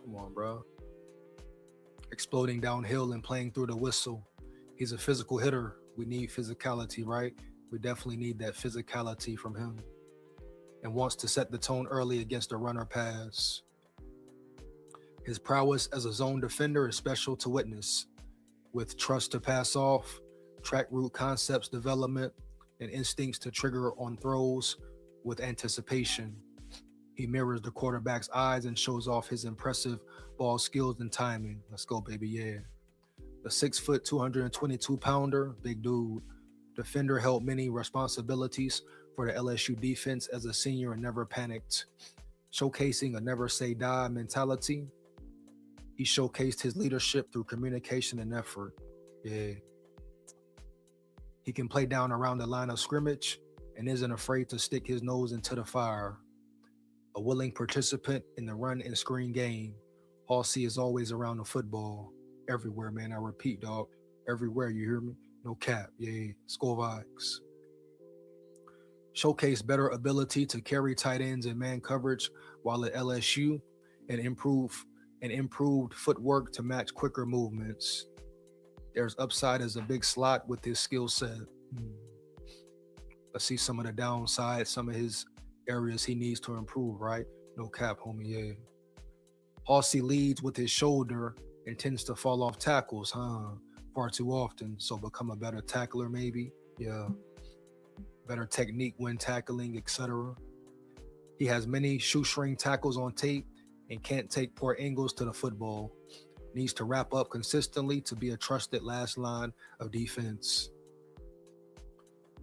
Come on, bro. Exploding downhill and playing through the whistle. He's a physical hitter. We need physicality, right? We definitely need that physicality from him. And wants to set the tone early against a runner pass. His prowess as a zone defender is special to witness. With trust to pass off, track route concepts development, and instincts to trigger on throws with anticipation. He mirrors the quarterback's eyes and shows off his impressive ball skills and timing. Let's go, baby, yeah. The 6', 222-pounder, big dude. Defender held many responsibilities for the LSU defense as a senior and never panicked. Showcasing a never say die mentality. He showcased his leadership through communication and effort. Yeah. He can play down around the line of scrimmage and isn't afraid to stick his nose into the fire. A willing participant in the run and screen game. Halsey is always around the football. Everywhere, man. I repeat, dog. Everywhere, you hear me? No cap. Yeah. SKOL VIKES. Showcase better ability to carry tight ends and man coverage while at LSU and improved footwork to match quicker movements. There's upside as a big slot with his skill set. Let's see some of the downside, some of his areas he needs to improve, right? No cap, homie, yeah. Halsey leads with his shoulder and tends to fall off tackles, far too often. So become a better tackler, maybe. Yeah. Better technique when tackling, etc. He has many shoestring tackles on tape and can't take poor angles to the football. Needs to wrap up consistently to be a trusted last line of defense.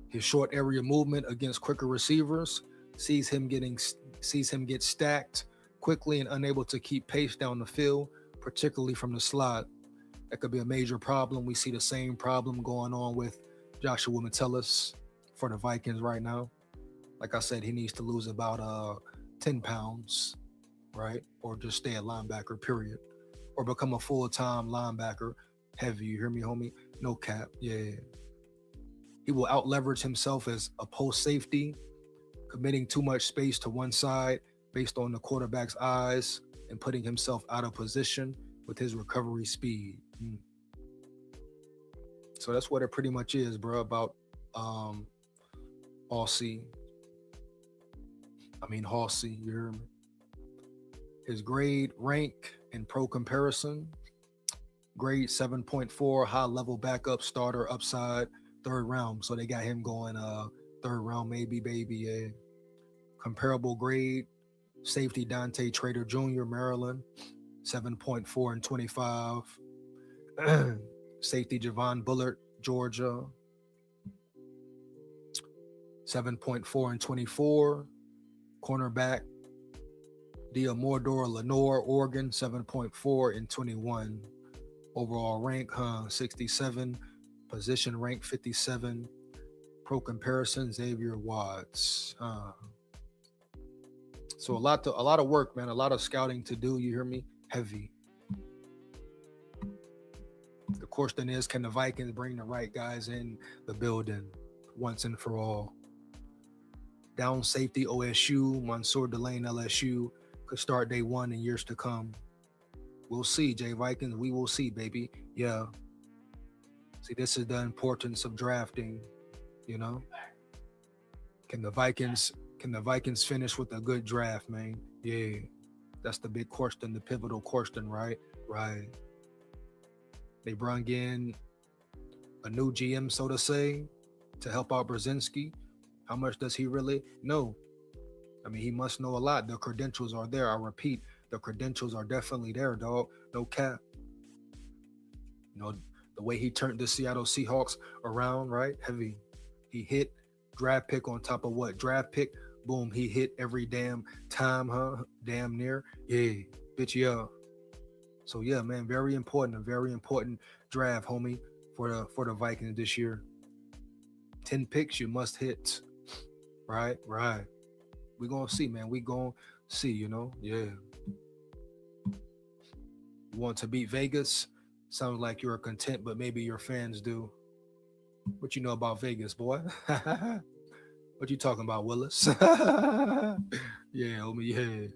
His short area movement against quicker receivers sees him get stacked quickly and unable to keep pace down the field, particularly from the slot. That could be a major problem. We see the same problem going on with Joshua Metellus for the Vikings right now. Like I said, he needs to lose about 10 pounds, right? Or just stay a linebacker, period. Or become a full-time linebacker. Heavy, you hear me, homie? No cap, yeah. He will out-leverage himself as a post safety, committing too much space to one side based on the quarterback's eyes and putting himself out of position with his recovery speed. So that's what it pretty much is, bro, about Halsey, you hear me? His grade, rank, and pro comparison. Grade 7.4, high-level backup starter upside, 3rd round. So they got him going 3rd round, maybe, baby, yeah. Comparable grade, safety Dante Trader Jr., Maryland, 7.4 and 25. Safety Javon Bullard, Georgia, 7.4 and 24. Cornerback Diamordor Lenore, Oregon, 7.4 and 21. Overall rank, 67. Position rank, 57. Pro comparison, Xavier Watts. So a lot of work, man. A lot of scouting to do. You hear me? Heavy. The question is, can the Vikings bring the right guys in the building once and for all? Down safety OSU, Mansour Delane LSU could start day 1 in years to come. We'll see, Jay Vikings. We will see, baby. Yeah. See, this is the importance of drafting, you know? Can the Vikings finish with a good draft, man? Yeah. That's the big question, the pivotal question, right? Right. They brung in a new GM, so to say, to help out Brzezinski. How much does he really know? I mean, he must know a lot. The credentials are there. I repeat, the credentials are definitely there, dog. No cap. You know, the way he turned the Seattle Seahawks around, right? Heavy. He hit draft pick on top of what? Draft pick. Boom, he hit every damn time, huh? Damn near. Yeah, bitch, yeah. So yeah, man, very important, a very important draft, homie, for the Vikings this year. 10 picks you must hit. Right, right. We gonna see, man. We gonna see, you know. Yeah. You want to beat Vegas? Sounds like you're content, but maybe your fans do. What you know about Vegas, boy? What you talking about, Willis? Yeah, homie, yeah.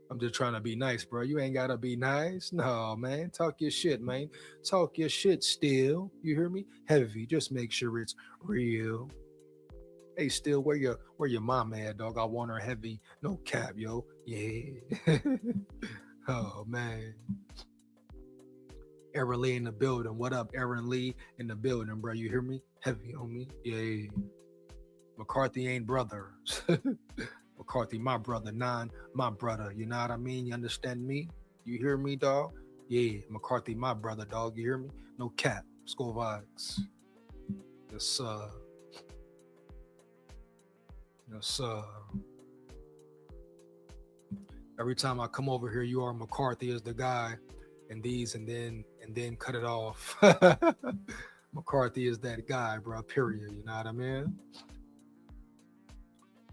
I'm just trying to be nice, bro. You ain't gotta be nice. No, man. Talk your shit, man. Talk your shit still. You hear me? Heavy. Just make sure it's real. Hey, still, where your mom at, dog? I want her heavy. No cap, yo. Yeah. Oh man. Aaron Lee in the building. What up, Aaron Lee in the building, bro? You hear me? Heavy on me. Yeah. McCarthy ain't brother. McCarthy, my brother. My brother. You know what I mean? You understand me? You hear me, dog? Yeah. McCarthy, my brother, dog. You hear me? No cap. SKOL VIKES. Yes, yes, every time I come over here, you are McCarthy is the guy, and then cut it off. McCarthy is that guy, bro. Period. You know what I mean?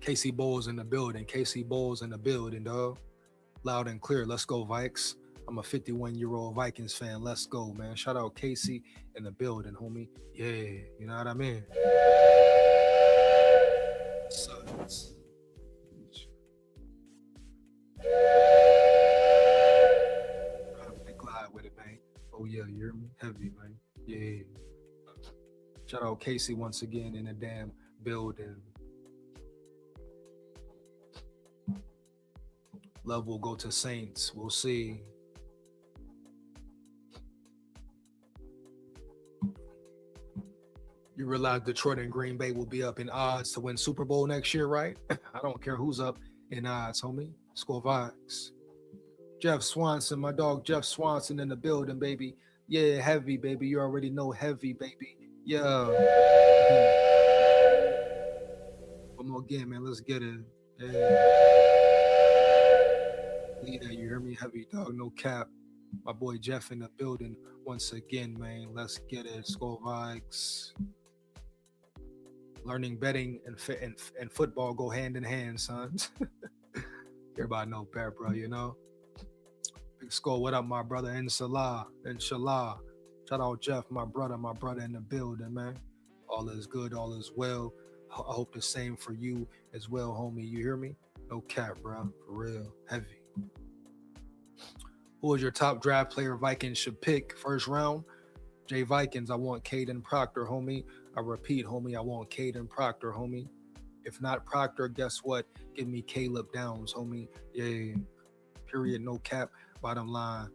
Casey Bowles in the building. Casey Bowles in the building, dog. Loud and clear. Let's go, Vikes. I'm a 51-year-old Vikings fan. Let's go, man. Shout out Casey in the building, homie. Yeah, you know what I mean? Sucks. Glide with it, man. Oh yeah, you hear me? Heavy, man. Yeah. Shout out Casey once again in the damn building. Love will go to Saints. We'll see. You realize Detroit and Green Bay will be up in odds to win Super Bowl next year, right? I don't care who's up in odds, homie. SKOL VIKES. Jeff Swanson, my dog Jeff Swanson in the building, baby. Yeah, heavy, baby. You already know heavy, baby. Yeah. One more again, man. Let's get it. Yeah. Lead that, you hear me? Heavy, dog. No cap. My boy Jeff in the building once again, man. Let's get it. SKOL VIKES. Learning betting and football go hand in hand, son. Everybody know better, bro, you know? Big SKOL, what up, my brother? Inshallah. Shout out Jeff, my brother in the building, man. All is good, all is well. I hope the same for you as well, homie. You hear me? No cap, bro. For real. Heavy. Who is your top draft player Vikings should pick first round? Jay Vikings, I want Caden Proctor, homie. I repeat, homie, I want Caden Proctor, homie. If not Proctor, guess what? Give me Caleb Downs, homie. Yeah. Period, no cap. Bottom line,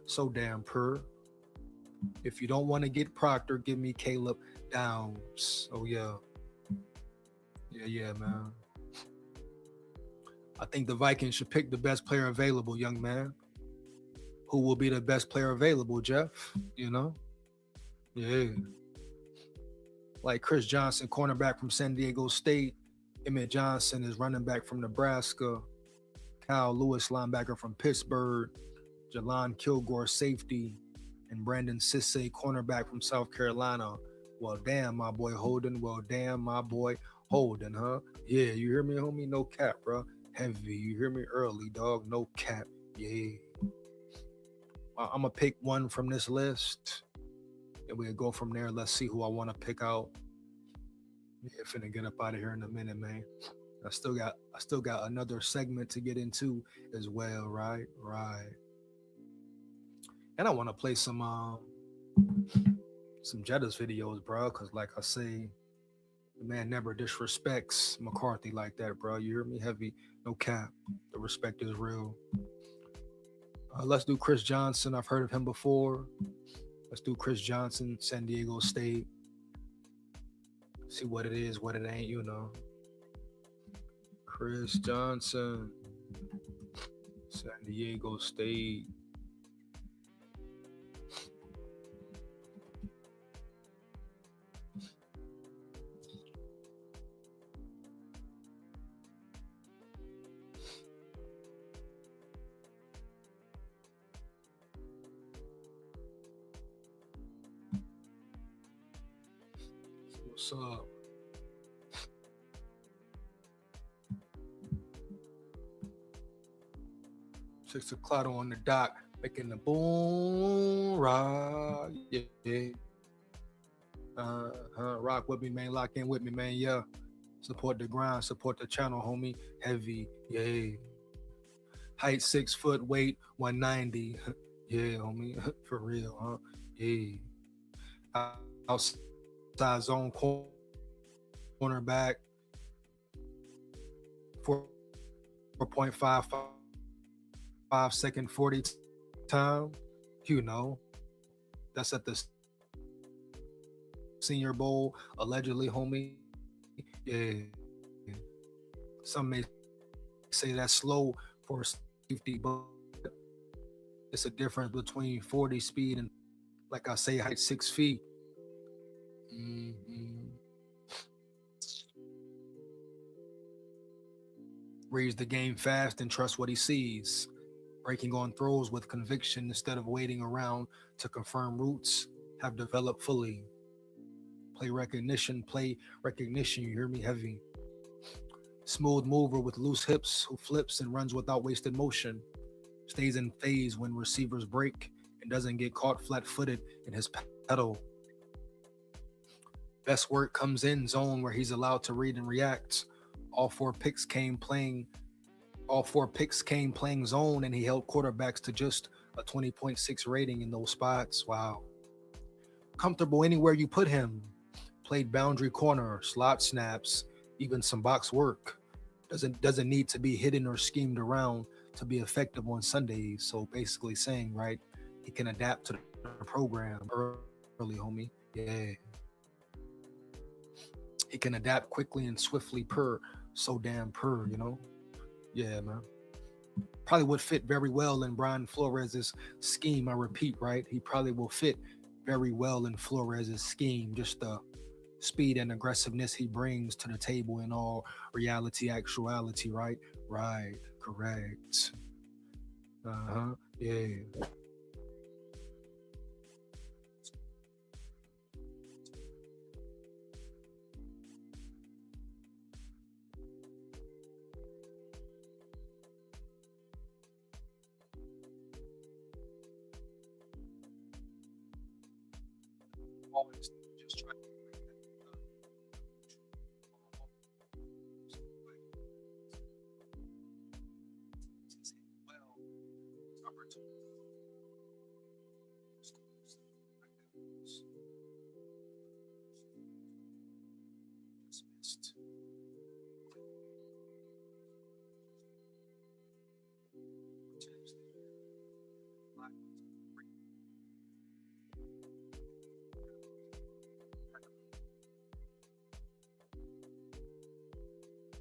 so damn per. If you don't want to get Proctor, give me Caleb Downs. Oh yeah. Yeah, man. I think the Vikings should pick the best player available, young man. Who will be the best player available, Jeff? You know? Yeah. Like Chris Johnson, cornerback from San Diego State. Emmett Johnson is running back from Nebraska. Kyle Lewis, linebacker from Pittsburgh. Jelon Kilgore, safety. And Brandon Sisse, cornerback from South Carolina. Well, damn, my boy Holden. Huh? Yeah, you hear me, homie? No cap, bro. Heavy. You hear me early, dog? No cap. Yeah. I'm going to pick one from this list. And we'll go from there. Let's see who I want to pick out. Yeah, finna get up out of here in a minute, man. I still got another segment to get into as well, right? And I want to play some Jettas videos, bro, because like I say, The man never disrespects McCarthy like that, bro. You hear me? Heavy, no cap. The respect is real. Let's do Chris Johnson. I've heard of him before. Let's do Chris Johnson, San Diego State. See what it is, what it ain't, you know. Chris Johnson, San Diego State. What's up? Six o'clock on the dot, making the boom rock. Yeah. Rock with me, man. Lock in with me, man. Yeah. Support the grind, support the channel, homie. Heavy, yeah. Height 6 foot, weight 190. Yeah, homie. For real, huh? Yeah. Outside zone cornerback. 4.55 second 40 time. You know. That's at the Senior Bowl, allegedly, homie. Yeah. Some may say that's slow for safety, but it's a difference between 40 speed and, like I say, height 6 feet. Reads the game fast and trusts what he sees. Breaking on throws with conviction instead of waiting around to confirm routes have developed fully. Play recognition, you hear me? Heavy. Smooth mover with loose hips who flips and runs without wasted motion. Stays in phase when receivers break and doesn't get caught flat-footed in his pedal. Best work comes in zone where he's allowed to read and react. All four picks came playing zone, and he held quarterbacks to just a 20.6 rating in those spots. Wow. Comfortable anywhere you put him. Played boundary corner, slot snaps, even some box work. Doesn't need to be hidden or schemed around to be effective on Sundays. So basically saying, right, he can adapt to the program early, homie. Yeah. He can adapt quickly and swiftly you know? Yeah, man. Probably would fit very well in Brian Flores' scheme. I repeat, right? He probably will fit very well in Flores' scheme. Just the speed and aggressiveness he brings to the table in all reality, actuality, right? Right, correct. Yeah. Always just trying to bring dismissed.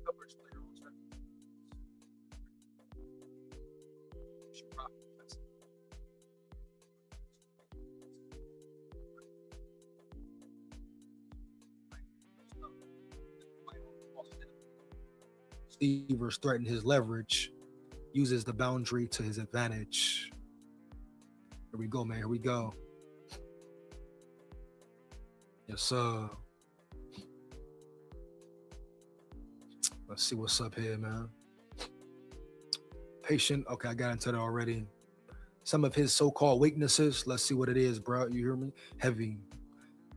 Coverage player on track. Receivers threaten his leverage, uses the boundary to his advantage. Here we go, man. Here we go. Yes, sir. Let's see what's up here, man. Patient. Okay, I got into that already. Some of his so-called weaknesses. Let's see what it is, bro. You hear me? Heavy.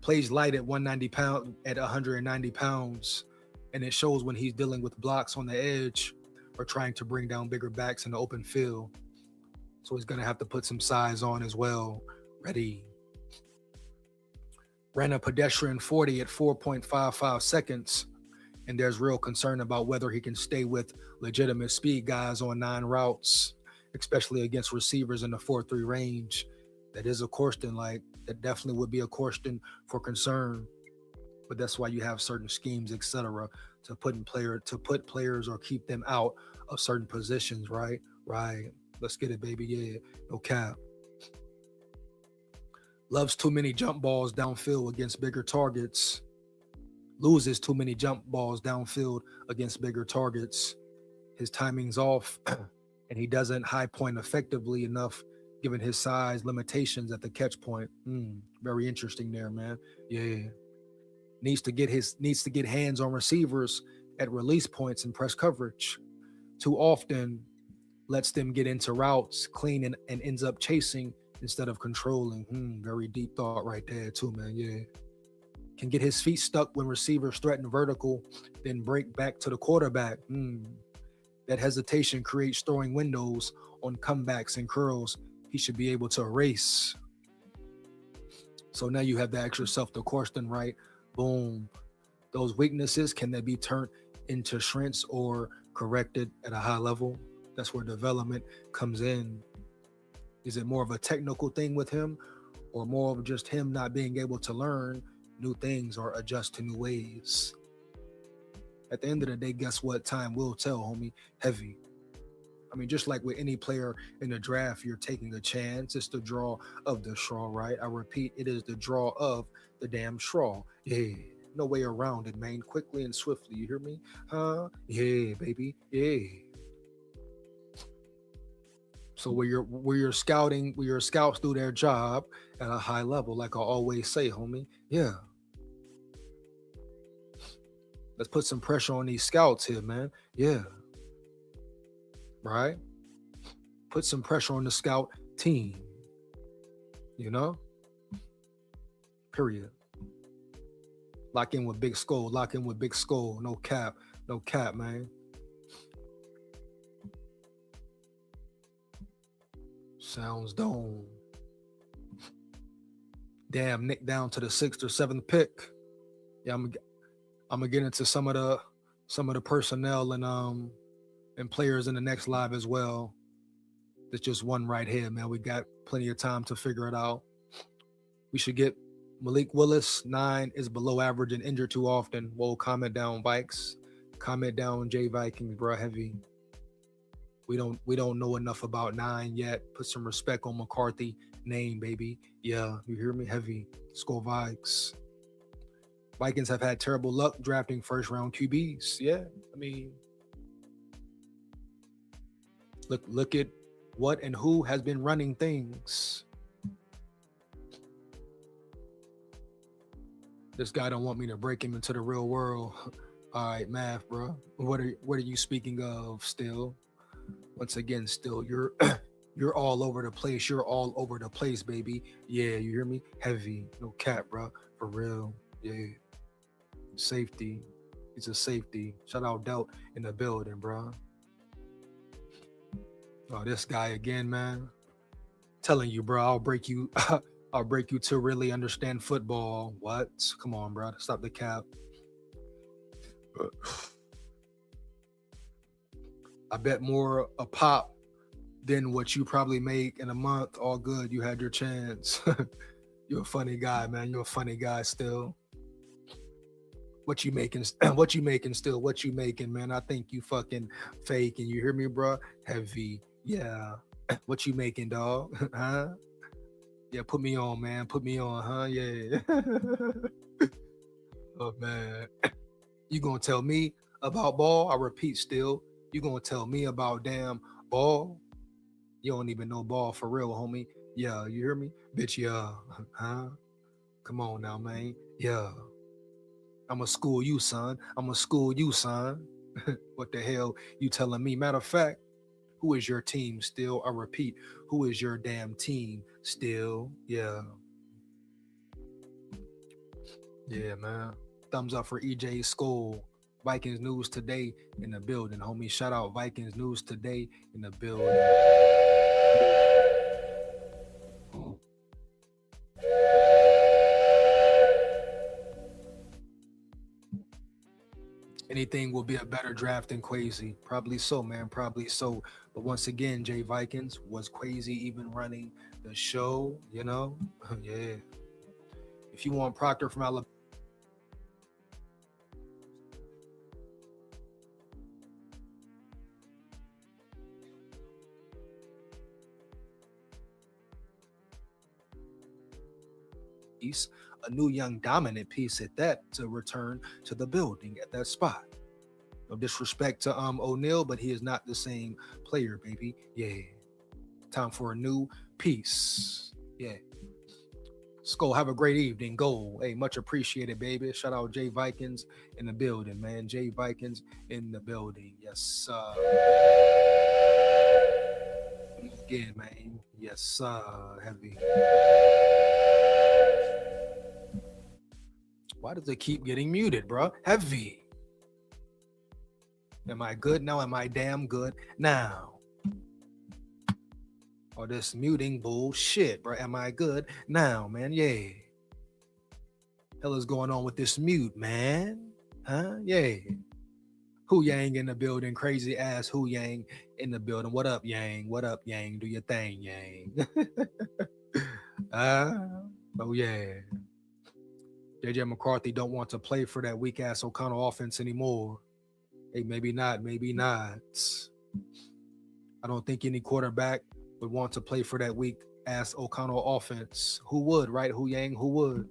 Plays light at 190 pounds, at 190 pounds. And it shows when he's dealing with blocks on the edge or trying to bring down bigger backs in the open field. So he's going to have to put some size on as well. Ready. ran a pedestrian 40 at 4.55 seconds. And there's real concern about whether he can stay with legitimate speed guys on 9 routes, especially against receivers in the 4.3 range. That is a question, like, that definitely would be a question for concern. But that's why you have certain schemes, etc., to put players or keep them out of certain positions, right? Right. Let's get it, baby. Yeah, no cap. Loves too many jump balls downfield against bigger targets. Loses too many jump balls downfield against bigger targets. His timing's off, and he doesn't high point effectively enough given his size limitations at the catch point. Very interesting there, man. Yeah. Needs to get hands on receivers at release points and press coverage. Too often lets them get into routes clean and ends up chasing instead of controlling. Very deep thought right there too, man. Yeah. Can get his feet stuck when receivers threaten vertical, then break back to the quarterback. That hesitation creates throwing windows on comebacks and curls he should be able to erase. So now you have to ask yourself the question, right? Boom. Those weaknesses, can they be turned into strengths or corrected at a high level? That's where development comes in. Is it more of a technical thing with him, or more of just him not being able to learn new things or adjust to new ways? At the end of the day, guess what? Time will tell, homie. Heavy. I mean, just like with any player in the draft, you're taking a chance. It's the draw of the straw, right? I repeat, it is the draw of the damn straw. Yeah, no way around it, man. Quickly and swiftly, you hear me? Huh? Yeah, baby. Yeah. So where your scouts do their job at a high level, like I always say, homie. Yeah. Let's put some pressure on these scouts here, man. Yeah. Right? Put some pressure on the scout team. You know? Period. Lock in with Big SKOL. Lock in with Big SKOL. No cap. No cap, man. Sounds dome. Damn, Nick down to the 6th or 7th pick. Yeah, I'm gonna get into some of the personnel and players in the next live as well. It's just one right here, man. We got plenty of time to figure it out. We should get Malik Willis. 9 is below average and injured too often. Whoa, comment down, Vikes. Comment down, J Vikings, bro. Heavy. We don't know enough about 9 yet. Put some respect on McCarthy name, baby. Yeah, you hear me? Heavy. SKOL Vikes. Vikings have had terrible luck drafting first-round QBs. Yeah, I mean, look at what and who has been running things. This guy don't want me to break him into the real world. All right, math, bro. What are you speaking of still? Once again, still, you're all over the place. You're all over the place, baby. Yeah, you hear me? Heavy. No cap, bro. For real. Yeah. Safety. He's a safety. Shout out Delt in the building, bro. Oh, this guy again, man. Telling you, bro, I'll break you. I'll break you to really understand football. What? Come on, bro. Stop the cap. I bet more a pop than what you probably make in a month. All good. You had your chance. You're a funny guy, man. You're a funny guy still. What you making? What you making still? What you making, man? I think you fucking fake. And you hear me, bro? Heavy. Yeah. What you making, dog? Huh? Yeah, put me on, man. Put me on, huh? Yeah. Oh, man. You gonna tell me about ball? I repeat still. You gonna tell me about damn ball? You don't even know ball for real, homie. Yeah, you hear me? Bitch, yeah. Huh? Come on now, man. Yeah. I'ma school you, son. I'ma school you, son. What the hell you telling me? Matter of fact, who is your team still? I repeat, who is your damn team still? Yeah. Yeah, man. Thumbs up for EJ SKOL. Vikings News Today in the building, homie. Shout out Vikings News Today in the building. anything will be a better draft than Quasi. Probably so, man. Probably so. But once again, Jay Vikings, was Quasi even running the show? You know? Yeah. If you want Proctor from Alabama, a new young dominant piece at that to return to the building at that spot. No disrespect to O'Neal, but he is not the same player, baby. Yeah. Time for a new piece. Yeah. SKOL, have a great evening. Go. Hey, much appreciated, baby. Shout out Jay Vikings in the building, man. Jay Vikings in the building. Yes, again, man. Yes, heavy. Why does it keep getting muted, bro? Heavy. Am I good now? Am I damn good now? All this muting bullshit, bro. Am I good now, man? Yeah. Hell is going on with this mute, man? Huh? Yeah. Hu Yang in the building. Crazy ass Hu Yang in the building. What up, Yang? What up, Yang? Do your thing, Yang. Oh, yeah. JJ McCarthy don't want to play for that weak ass O'Connell offense anymore. Hey, maybe not. Maybe not. I don't think any quarterback would want to play for that weak ass O'Connell offense. Who would, right? Hu Yang, who would?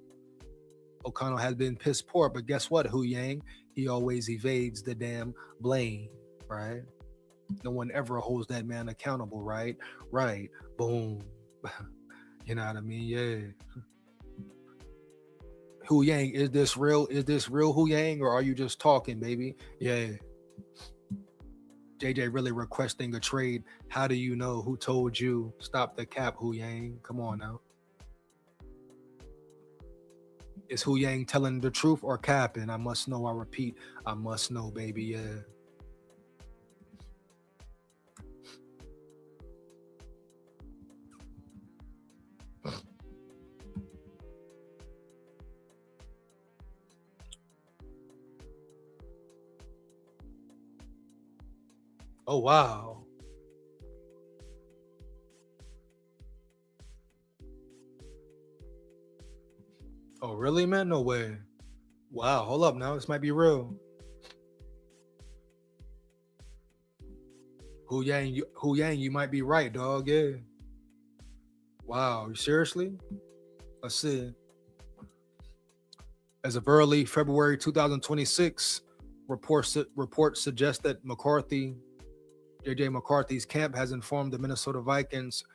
O'Connell has been piss poor, but guess what, Hu Yang? He always evades the damn blame, right? No one ever holds that man accountable, right? Right. Boom. You know what I mean? Yeah. Hu Yang, is this real? Is this real, Hu Yang, or are you just talking, baby? Yeah. JJ really requesting a trade. How do you know? Who told you? Stop the cap, Hu Yang. Come on now. Is Hu Yang telling the truth or capping? I must know. I repeat, I must know, baby. Yeah. Oh, wow. Oh, really, man? No way. Wow, hold up now. This might be real. Hu Yang, you might be right, dog. Yeah. Wow, seriously? Let's see. As of early February 2026, reports suggest that JJ McCarthy's camp has informed the Minnesota Vikings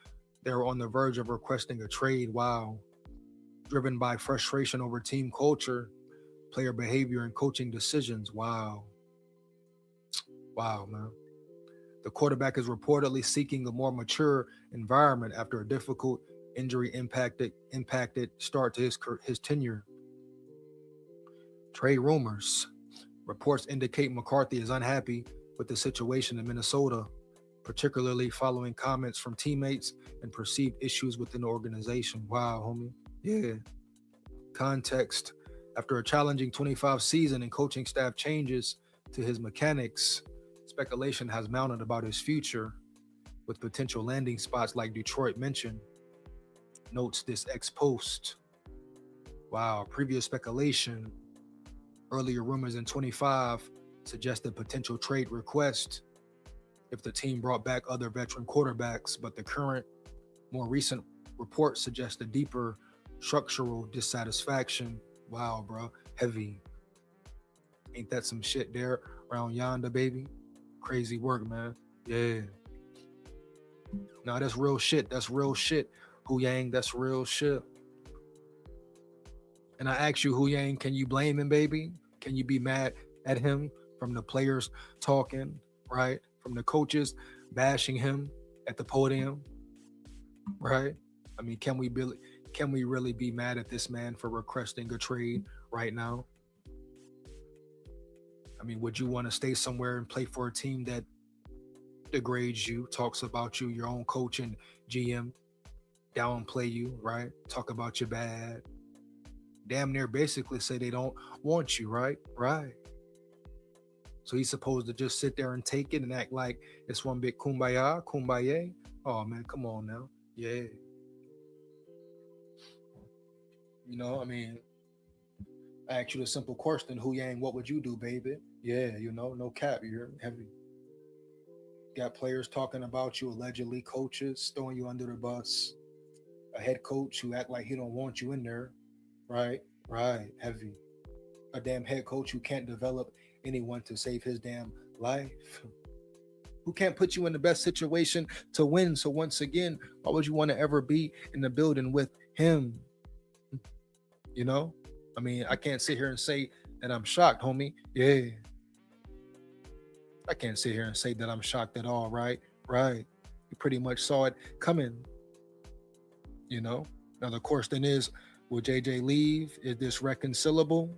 they're on the verge of requesting a trade. Wow. Driven by frustration over team culture, player behavior, and coaching decisions. Wow. Wow, man. The quarterback is reportedly seeking a more mature environment after a difficult injury impacted start to his tenure. Trade rumors. Reports indicate McCarthy is unhappy with the situation in Minnesota, particularly following comments from teammates and perceived issues within the organization. Wow, homie. Yeah. Context. After a challenging 25 season and coaching staff changes to his mechanics, speculation has mounted about his future, with potential landing spots like Detroit mentioned, notes this ex-post. Wow, previous speculation. Earlier rumors in 25 suggested potential trade request if the team brought back other veteran quarterbacks, but the current, more recent report suggests a deeper structural dissatisfaction. Wow, bro. Heavy. Ain't that some shit there around yonder, baby? Crazy work, man. Yeah. No, that's real shit. That's real shit. Hu Yang, that's real shit. And I ask you, Hu Yang, can you blame him, baby? Can you be mad at him from the players talking, right? From the coaches bashing him at the podium, right? I mean, can we really be mad at this man for requesting a trade right now? I mean, would you want to stay somewhere and play for a team that degrades you, talks about you, your own coach and GM, downplay you, right? Talk about you bad. Damn near basically say they don't want you, right? Right. So he's supposed to just sit there and take it and act like it's one big kumbaya, kumbaya. Oh man, come on now. Yeah. You know, I mean, I ask you the simple question, Hu Yang, what would you do, baby? Yeah, you know, no cap, you're heavy. Got players talking about you, allegedly coaches throwing you under the bus. A head coach who act like he don't want you in there. Right, right, heavy. A damn head coach who can't develop anyone to save his damn life. Who can't put you in the best situation to win. So once again, why would you want to ever be in the building with him? You know? I mean, I can't sit here and say that I'm shocked, homie. Yeah. I can't sit here and say that I'm shocked at all, right? Right. You pretty much saw it coming. You know? Now the question is, will JJ leave? Is this reconcilable?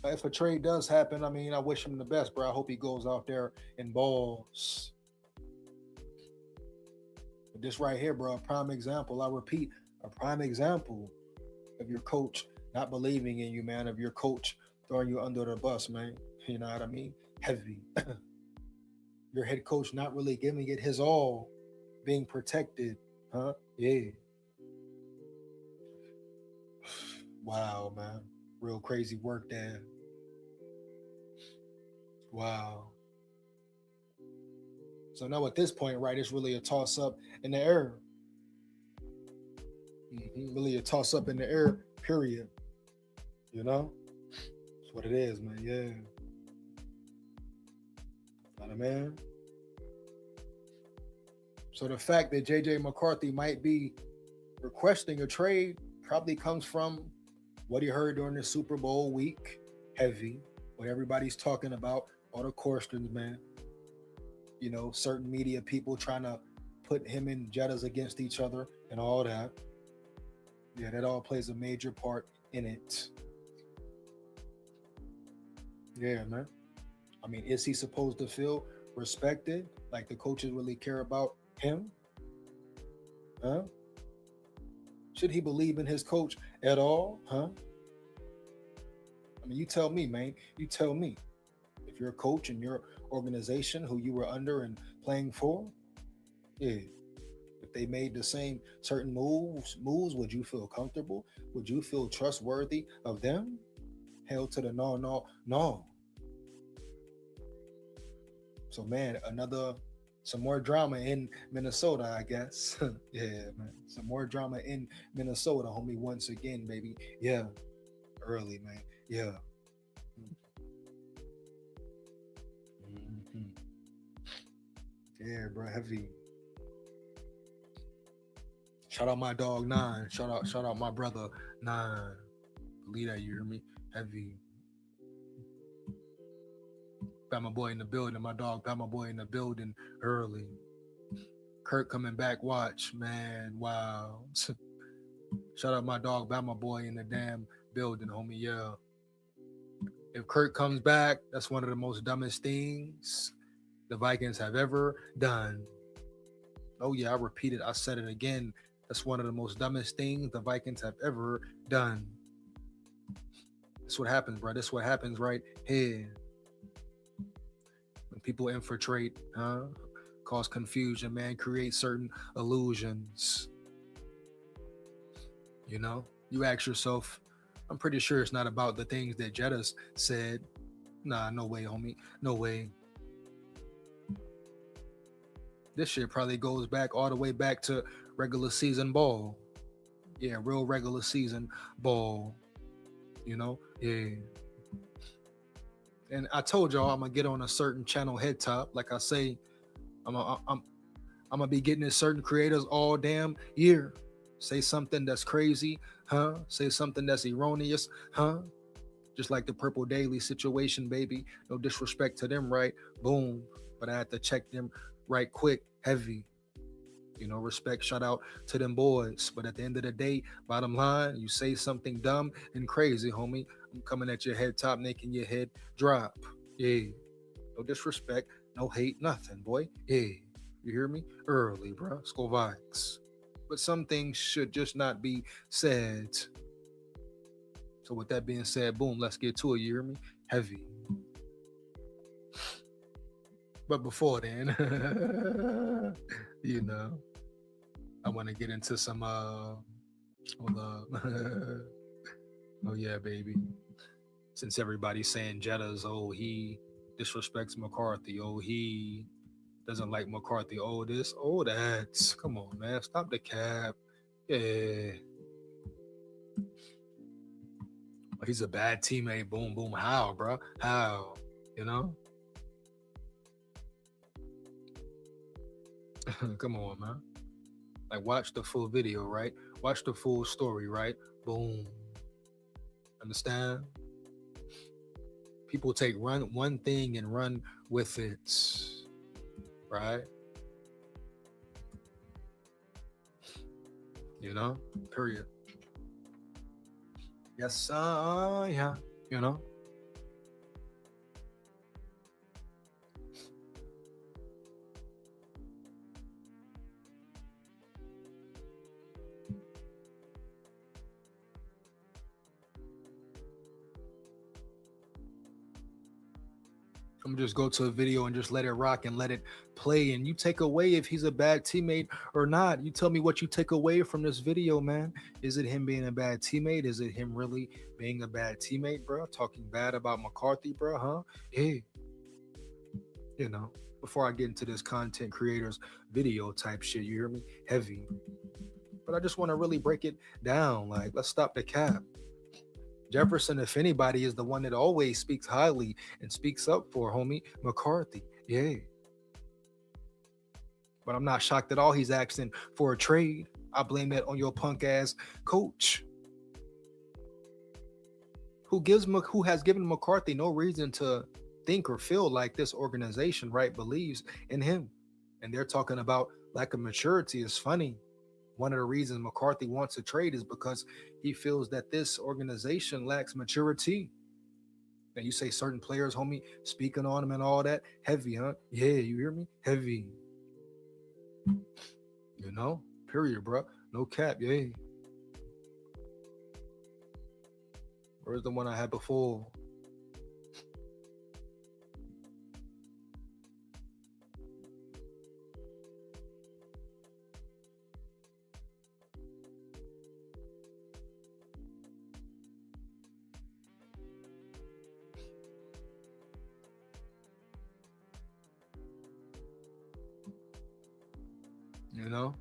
If a trade does happen, I mean, I wish him the best, bro. I hope he goes out there and balls. But this right here, bro, a prime example. I repeat, a prime example of your coach not believing in you, man. Of your coach throwing you under the bus, man. You know what I mean? Heavy. Your head coach not really giving it his all, being protected, huh? Yeah. Wow, man. Real crazy work there. Wow. So now at this point, right, it's really a toss up in the air. Really a toss up in the air, period. You know? That's what it is, man. Yeah. Got it, man. So the fact that JJ McCarthy might be requesting a trade probably comes from what he heard during the Super Bowl week. Heavy. What everybody's talking about. All the questions, man. You know, certain media people trying to put him and Jettas against each other and all that. Yeah, that all plays a major part in it. Yeah, man. I mean, is he supposed to feel respected? Like the coaches really care about him? Huh? Should he believe in his coach at all? Huh? I mean, you tell me, man. You tell me. If you're a coach in your organization who you were under and playing for, yeah. If they made the same certain moves, would you feel comfortable? Would you feel trustworthy of them? Hell to the no. So man, some more drama in Minnesota, I guess. Yeah, man. Some more drama in Minnesota, homie, once again, baby. Yeah. Early, man. Yeah. Yeah, bro, heavy. Shout out my dog Nine. Shout out my brother Nine. Believe that, you hear me? Heavy. Got my boy in the building. My dog got my boy in the building early. Kurt coming back. Watch, man. Wow. Shout out my dog, got my boy in the damn building, homie. Yeah. If Kurt comes back, that's one of the most dumbest things the Vikings have ever done. Oh yeah, I repeat it. I said it again. That's one of the most dumbest things the Vikings have ever done. That's what happens, bro. That's what happens right here. When people infiltrate, cause confusion, man, create certain illusions. You know, you ask yourself, I'm pretty sure it's not about the things that Jettas said. Nah, no way, homie. No way. This shit probably goes back all the way back to regular season ball. Yeah, real regular season ball. You know? Yeah. And I told y'all I'm gonna get on a certain channel head top. Like I say, I'm gonna be getting at certain creators all damn year. Say something that's crazy, huh? Say something that's erroneous, huh? Just like the Purple Daily situation, baby. No disrespect to them, right? Boom. But I had to check them right quick, heavy. You know, respect, shout out to them boys. But at the end of the day, bottom line, you say something dumb and crazy, homie, I'm coming at your head top, making your head drop. Yeah. No disrespect, no hate, nothing, boy. Yeah. You hear me? Early, bro. SKOL VIKES. But some things should just not be said. So with that being said, boom, let's get to it. You hear me? Heavy. But before then, you know, I want to get into some hold up. Oh yeah, baby. Since everybody's saying Jetta's, oh, he disrespects McCarthy, oh, he doesn't like McCarthy, oh, this, oh, that. Come on, man. Stop the cap. Yeah. He's a bad teammate. Boom, boom. How, bro? How? You know? Come on, man. Like, watch the full video, right? Watch the full story, right? Boom. Understand? People take one thing and run with it, right? You know? Period. Yes, yeah. You know? I'm just go to a video and just let it rock and let it play. And you take away if he's a bad teammate or not. You tell me what you take away from this video, man. Is it him being a bad teammate? Is it him really being a bad teammate, bro? Talking bad about McCarthy, bro, huh? Hey, you know, before I get into this content creators video type shit, you hear me? Heavy. But I just want to really break it down. Like, let's stop the cap. Jefferson, if anybody, is the one that always speaks highly and speaks up for homie McCarthy. Yeah. But I'm not shocked at all he's asking for a trade. I blame that on your punk ass coach. Who has given McCarthy no reason to think or feel like this organization, right, believes in him. And they're talking about lack of maturity. Is funny. One of the reasons McCarthy wants to trade is because he feels that this organization lacks maturity. And you say certain players, homie, speaking on them and all that. Heavy, huh? Yeah, you hear me? Heavy. You know? Period, bro. No cap, yeah. Where's the one I had before? You know?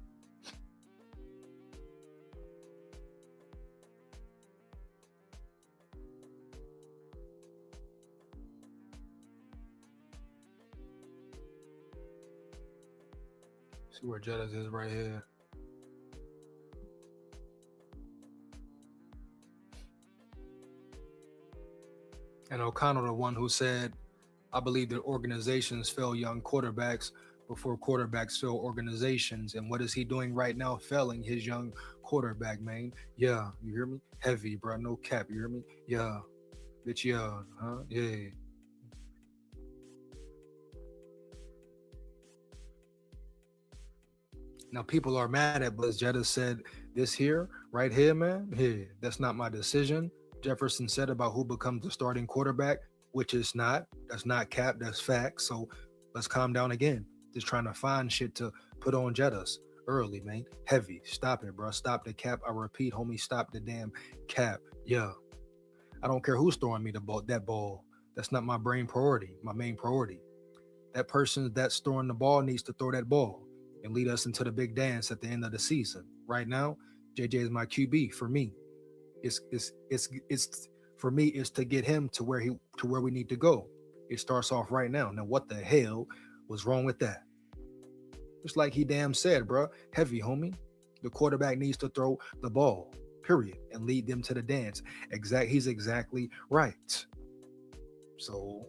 See where Jettas is right here. And O'Connell, the one who said, I believe that organizations fail young quarterbacks before quarterbacks fail organizations. And what is he doing right now? Failing his young quarterback, man. Yeah, you hear me? Heavy, bro. No cap. You hear me? Yeah. Bitch, yeah. Huh? Yeah. Now, people are mad at Buzz. Jetta said this here, right here, man. Here, that's not my decision. Jefferson said about who becomes the starting quarterback, which is not. That's not cap. That's fact. So let's calm down again. Just trying to find shit to put on Jettas early, man. Heavy. Stop it, bro. Stop the cap. I repeat, homie, stop the damn cap. Yeah. I don't care who's throwing me the ball. That ball. That's not my main priority. That person that's throwing the ball needs to throw that ball and lead us into the big dance at the end of the season. Right now, JJ is my QB. For me, it's for me is to get him to where we need to go. It starts off right now. Now, what the hell was wrong with that? Just like he damn said, bro. Heavy, homie. The quarterback needs to throw the ball, period, and lead them to the dance. He's exactly right. So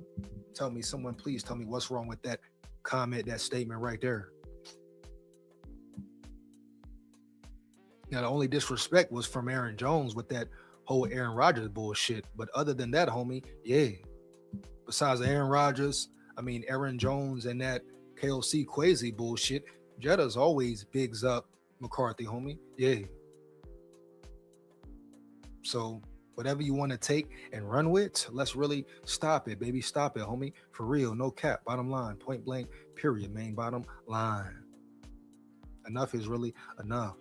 tell me, someone please tell me what's wrong with that comment, that statement right there. Now, the only disrespect was from Aaron Jones with that whole Aaron Rodgers bullshit. But other than that, homie, yeah. Besides Aaron Rodgers, Aaron Jones and that KOC Quasi bullshit, Jetta's always bigs up McCarthy, homie. Yeah. So whatever you want to take and run with, let's really stop it, baby. Stop it, homie. For real, no cap. Bottom line, point blank, period, main bottom line. Enough is really enough.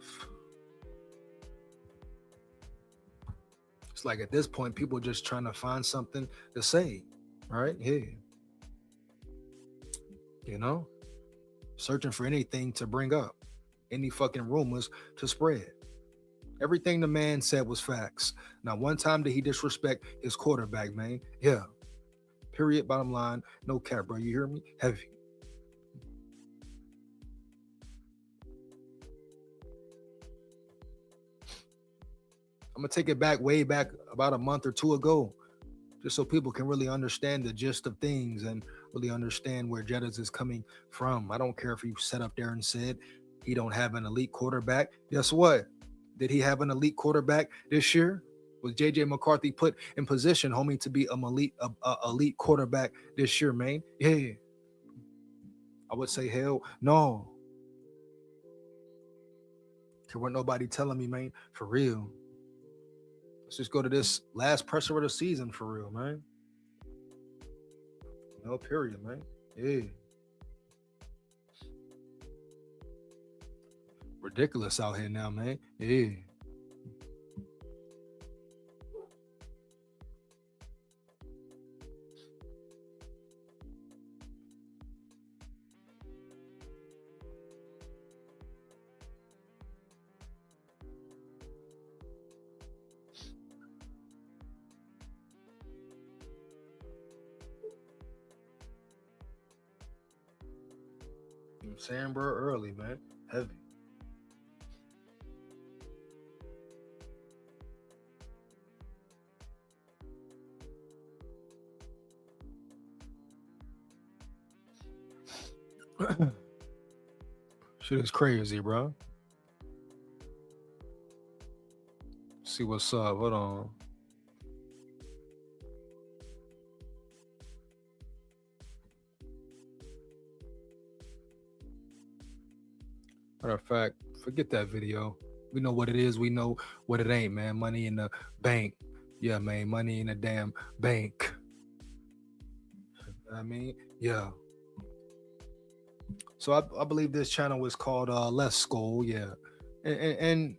It's like at this point, people just trying to find something to say, right? Yeah. You know? Searching for anything to bring up. Any fucking rumors to spread. Everything the man said was facts. Not one time did he disrespect his quarterback, man. Yeah. Period, bottom line, no cap, bro. You hear me? Heavy. I'm going to take it back, way back about a month or two ago, just so people can really understand the gist of things and really understand where Jettas is coming from. I don't care if you sat up there and said he don't have an elite quarterback. Guess what? Did he have an elite quarterback this year? Was JJ McCarthy put in position, homie, to be an elite quarterback this year, man? Yeah. I would say hell no. There wasn't nobody telling me, man, for real. Let's just go to this last presser of the season for real, man. No period, man. Yeah. Ridiculous out here now, man. Yeah. You know what I'm saying, bro? Early, man. Heavy. Shit is crazy, bro. See what's up. Hold on. Matter of fact, forget that video. We know what it is. We know what it ain't, man. Money in the bank. Yeah, man. Money in the damn bank. Yeah. So I believe this channel is called SKOL, yeah. And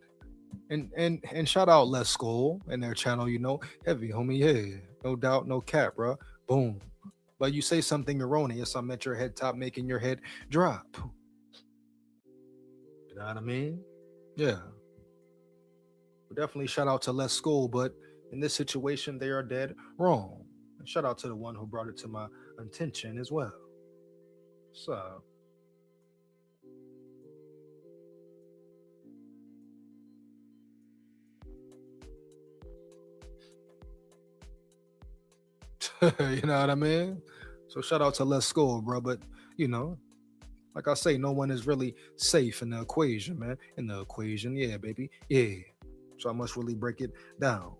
shout out SKOL and their channel, you know, heavy, homie, yeah. No doubt, no cap, bro. Boom. But you say something erroneous, I'm at your head top, making your head drop. You know what I mean? Yeah. Definitely shout out to SKOL, but in this situation, they are dead wrong. And shout out to the one who brought it to my attention as well. So. You know what I mean? So shout out to SKOL, bro. But, you know, like I say, no one is really safe in the equation, man. In the equation, yeah, baby. Yeah. So I must really break it down.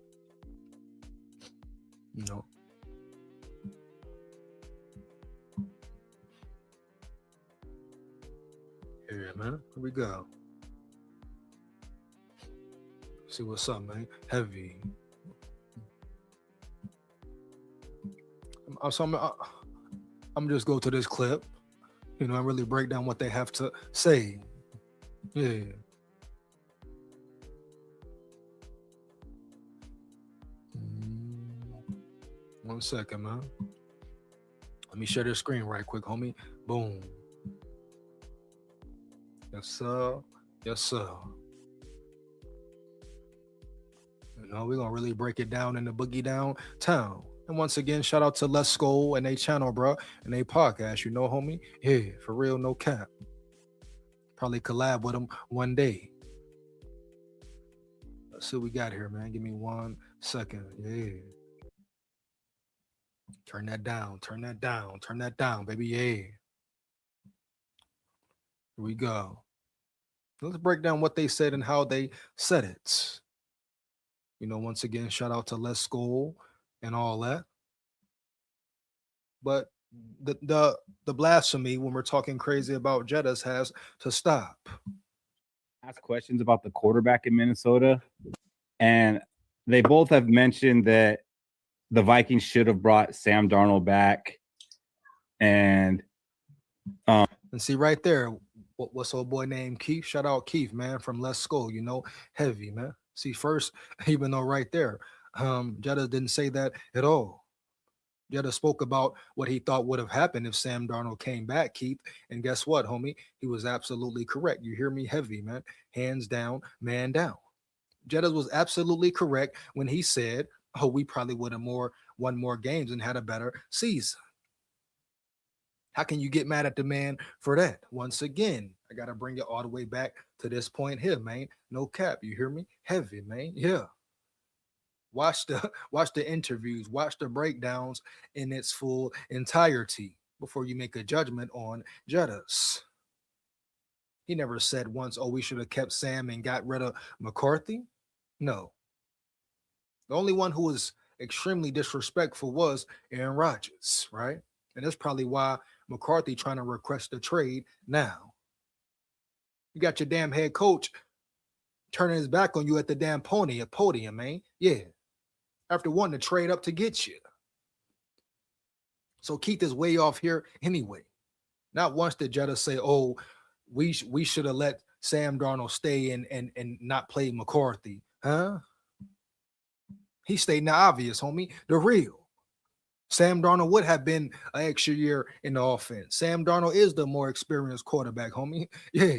You know. Here, man. Here we go. See what's up, man. Heavy. I'm just go to this clip, you know, and really break down what they have to say. Yeah. One second, man. Let me share this screen right quick, homie. Boom. Yes, sir. Yes, sir. You know, we're gonna really break it down in the boogie downtown. And once again, shout out to SKOL and they channel, bro, and they podcast. You know, homie? Yeah, for real, no cap. Probably collab with them one day. Let's see what we got here, man. Give me 1 second. Yeah. Turn that down. Turn that down. Turn that down, baby. Yeah. Here we go. Let's break down what they said and how they said it. You know, once again, shout out to SKOL and all that. But the blasphemy when we're talking crazy about Jettas has to stop. Ask questions about the quarterback in Minnesota, and they both have mentioned that the Vikings should have brought Sam Darnold back. And see right there, what's old boy named Keith? Shout out Keith, man, from SKOL, you know, heavy, man. See, first, even though right there, Jetta didn't say that at all. Jetta spoke about what he thought would have happened if Sam Darnold came back, Keith. And guess what, homie? He was absolutely correct. You hear me? Heavy, man. Hands down, man down. Jetta was absolutely correct when he said, oh, we probably would have won more games and had a better season. How can you get mad at the man for that? Once again, I got to bring it all the way back to this point here, man. No cap. You hear me? Heavy, man. Yeah. Watch the interviews, watch the breakdowns in its full entirety before you make a judgment on Jettas. He never said once, oh, we should have kept Sam and got rid of McCarthy. No. The only one who was extremely disrespectful was Aaron Rodgers, right? And that's probably why McCarthy trying to request a trade now. You got your damn head coach turning his back on you at the damn podium, man. Yeah. After wanting to trade up to get you. So Keith is way off here anyway. Not once did Jetta say, oh, we should have let Sam Darnold stay and not play McCarthy. Huh? He stayed in the obvious, homie. The real. Sam Darnold would have been an extra year in the offense. Sam Darnold is the more experienced quarterback, homie. Yeah.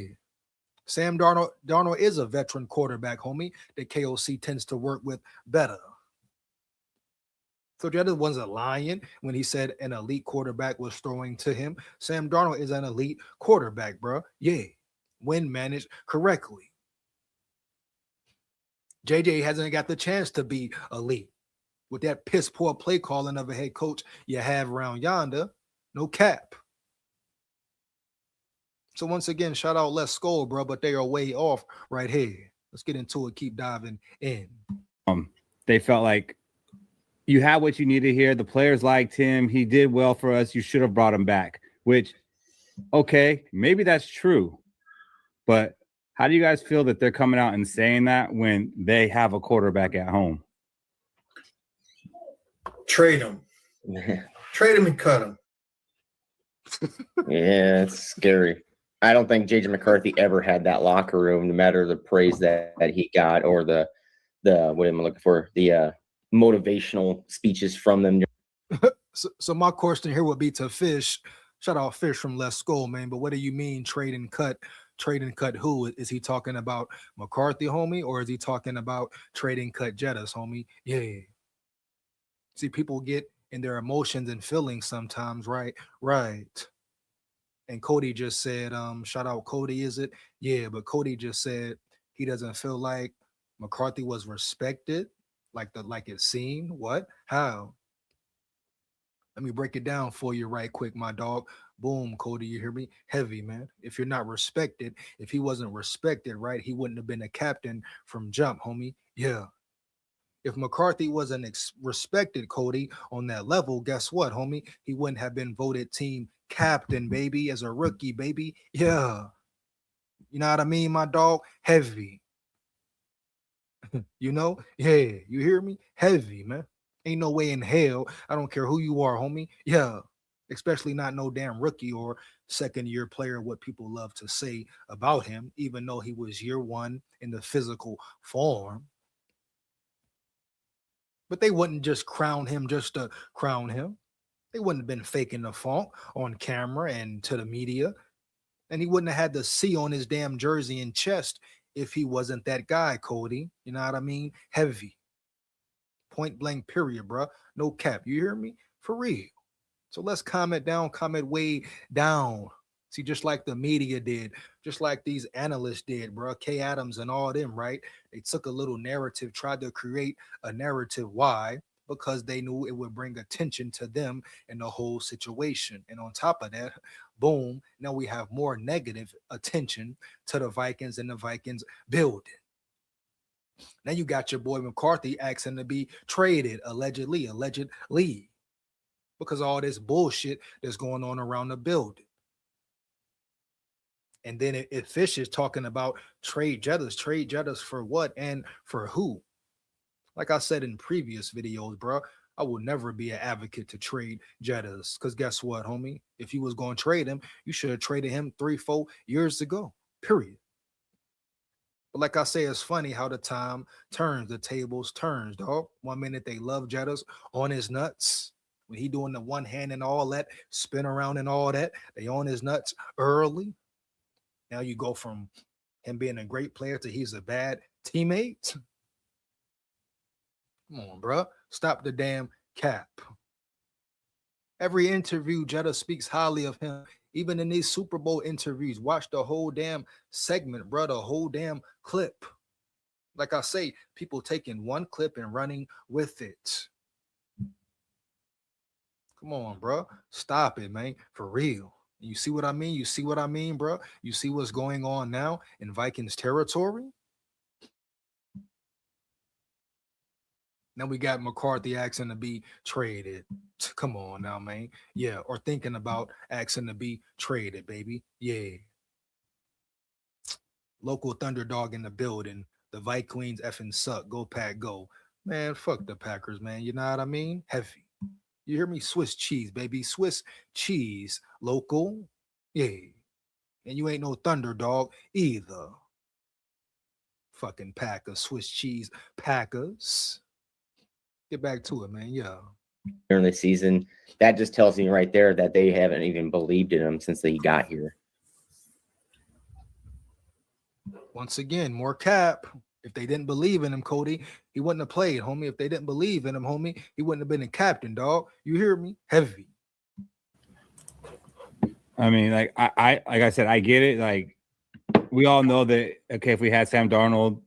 Sam Darnold is a veteran quarterback, homie, that KOC tends to work with better. So Jetta wasn't lying when he said an elite quarterback was throwing to him. Sam Darnold is an elite quarterback, bro. Yeah, when managed correctly. JJ hasn't got the chance to be elite with that piss poor play calling of a head coach you have around yonder. No cap. So once again, shout out SKOL, bro, but they are way off right here. Let's get into it. Keep diving in. They felt like you had what you needed here. The players liked him. He did well for us. You should have brought him back, which, okay, maybe that's true. But how do you guys feel that they're coming out and saying that when they have a quarterback at home? Trade him. Trade him and cut him. Yeah, it's scary. I don't think J.J. McCarthy ever had that locker room, no matter the praise that he got or the what am I looking for? The motivational speeches from them. So my question here would be to Fish. Shout out Fish from SKOL, man. But what do you mean trade and cut? Trade and cut who? Is he talking about McCarthy, homie? Or is he talking about trade and cut Jettas, homie? Yeah. See, people get in their emotions and feelings sometimes, right? Right. And Cody just said, shout out Cody, is it? Yeah, but Cody just said he doesn't feel like McCarthy was respected like it seemed. What? How? Let me break it down for you right quick, my dog. Boom, Cody, you hear me? Heavy, man. If you're not respected, if he wasn't respected, right, he wouldn't have been a captain from jump, homie. Yeah. If McCarthy wasn't respected, Cody, on that level, guess what, homie? He wouldn't have been voted team captain, baby, as a rookie, baby. Yeah. You know what I mean, my dog? Heavy. You know? Yeah. You hear me? Heavy, man. Ain't no way in hell. I don't care who you are, homie. Yeah. Especially not no damn rookie or second-year player, what people love to say about him, even though he was year one in the physical form. But they wouldn't just crown him just to crown him. They wouldn't have been faking the funk on camera and to the media. And he wouldn't have had the C on his damn jersey and chest if he wasn't that guy, Cody. You know what I mean? Heavy. Point blank, period, bro. No cap. You hear me? For real. So let's comment down, comment way down. See, just like the media did, just like these analysts did, bro. K. Adams and all them, right? They took a little narrative, tried to create a narrative. Why? Because they knew it would bring attention to them and the whole situation. And on top of that, boom, now we have more negative attention to the Vikings and the Vikings building. Now you got your boy McCarthy asking to be traded, allegedly, because of all this bullshit that's going on around the building. And then it Fish is talking about trade Jettas for what and for who? Like I said in previous videos, bro, I will never be an advocate to trade Jettas, because guess what, homie? If you was going to trade him, you should have traded him 3-4 years ago, period. But like I say, it's funny how the time turns, the tables turns, dog. 1 minute they love Jettas on his nuts. When he doing the one hand and all that, spin around and all that, they on his nuts early. Now you go from him being a great player to he's a bad teammate. Come on, bro. Stop the damn cap. Every interview, Jetta speaks highly of him. Even in these Super Bowl interviews, watch the whole damn segment, bro, the whole damn clip. Like I say, people taking one clip and running with it. Come on, bro. Stop it, man. For real. You see what I mean? You see what I mean, bro? You see what's going on now in Vikings territory? Now we got McCarthy asking to be traded. Come on now, man. Yeah, or thinking about asking to be traded, baby. Yeah. Local Thunderdog in the building. The Vikings effing suck. Go Pack, go. Man, fuck the Packers, man. You know what I mean? Heavy. You hear me? Swiss cheese, baby. Swiss cheese. Local. Yeah. And you ain't no Thunderdog either. Fucking Packers. Swiss cheese Packers. Get back to it, man. Yeah. During the season, that just tells me right there that they haven't even believed in him since he got here. Once again, more cap. If they didn't believe in him, Cody, he wouldn't have played, homie. If they didn't believe in him, homie, he wouldn't have been a captain, dog. You hear me? Heavy. I mean, like I said, I get it. Like, we all know that, okay, if we had Sam Darnold,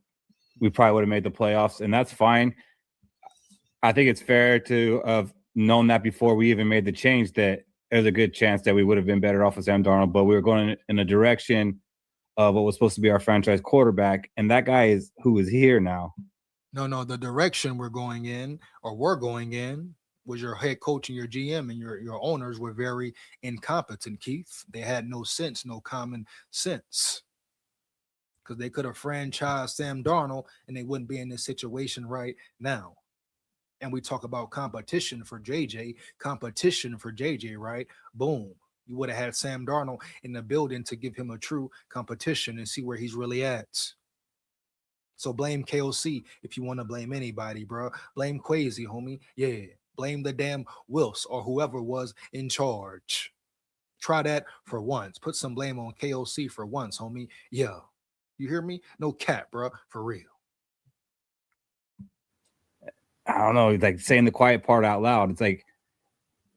we probably would have made the playoffs, and that's fine. I think it's fair to have known that before we even made the change, that there's a good chance that we would have been better off with Sam Darnold, but we were going in a direction of what was supposed to be our franchise quarterback, and that guy is who is here now. No, the direction we're going in was your head coach and your GM and your owners were very incompetent, Keith. They had no sense, no common sense. Because they could have franchised Sam Darnold and they wouldn't be in this situation right now. And we talk about competition for JJ, right? Boom. You would have had Sam Darnold in the building to give him a true competition and see where he's really at. So blame KOC if you want to blame anybody, bro. Blame Quasi, homie. Yeah. Blame the damn Wills or whoever was in charge. Try that for once. Put some blame on KOC for once, homie. Yeah. You hear me? No cap, bro. For real. I don't know, like saying the quiet part out loud. It's like,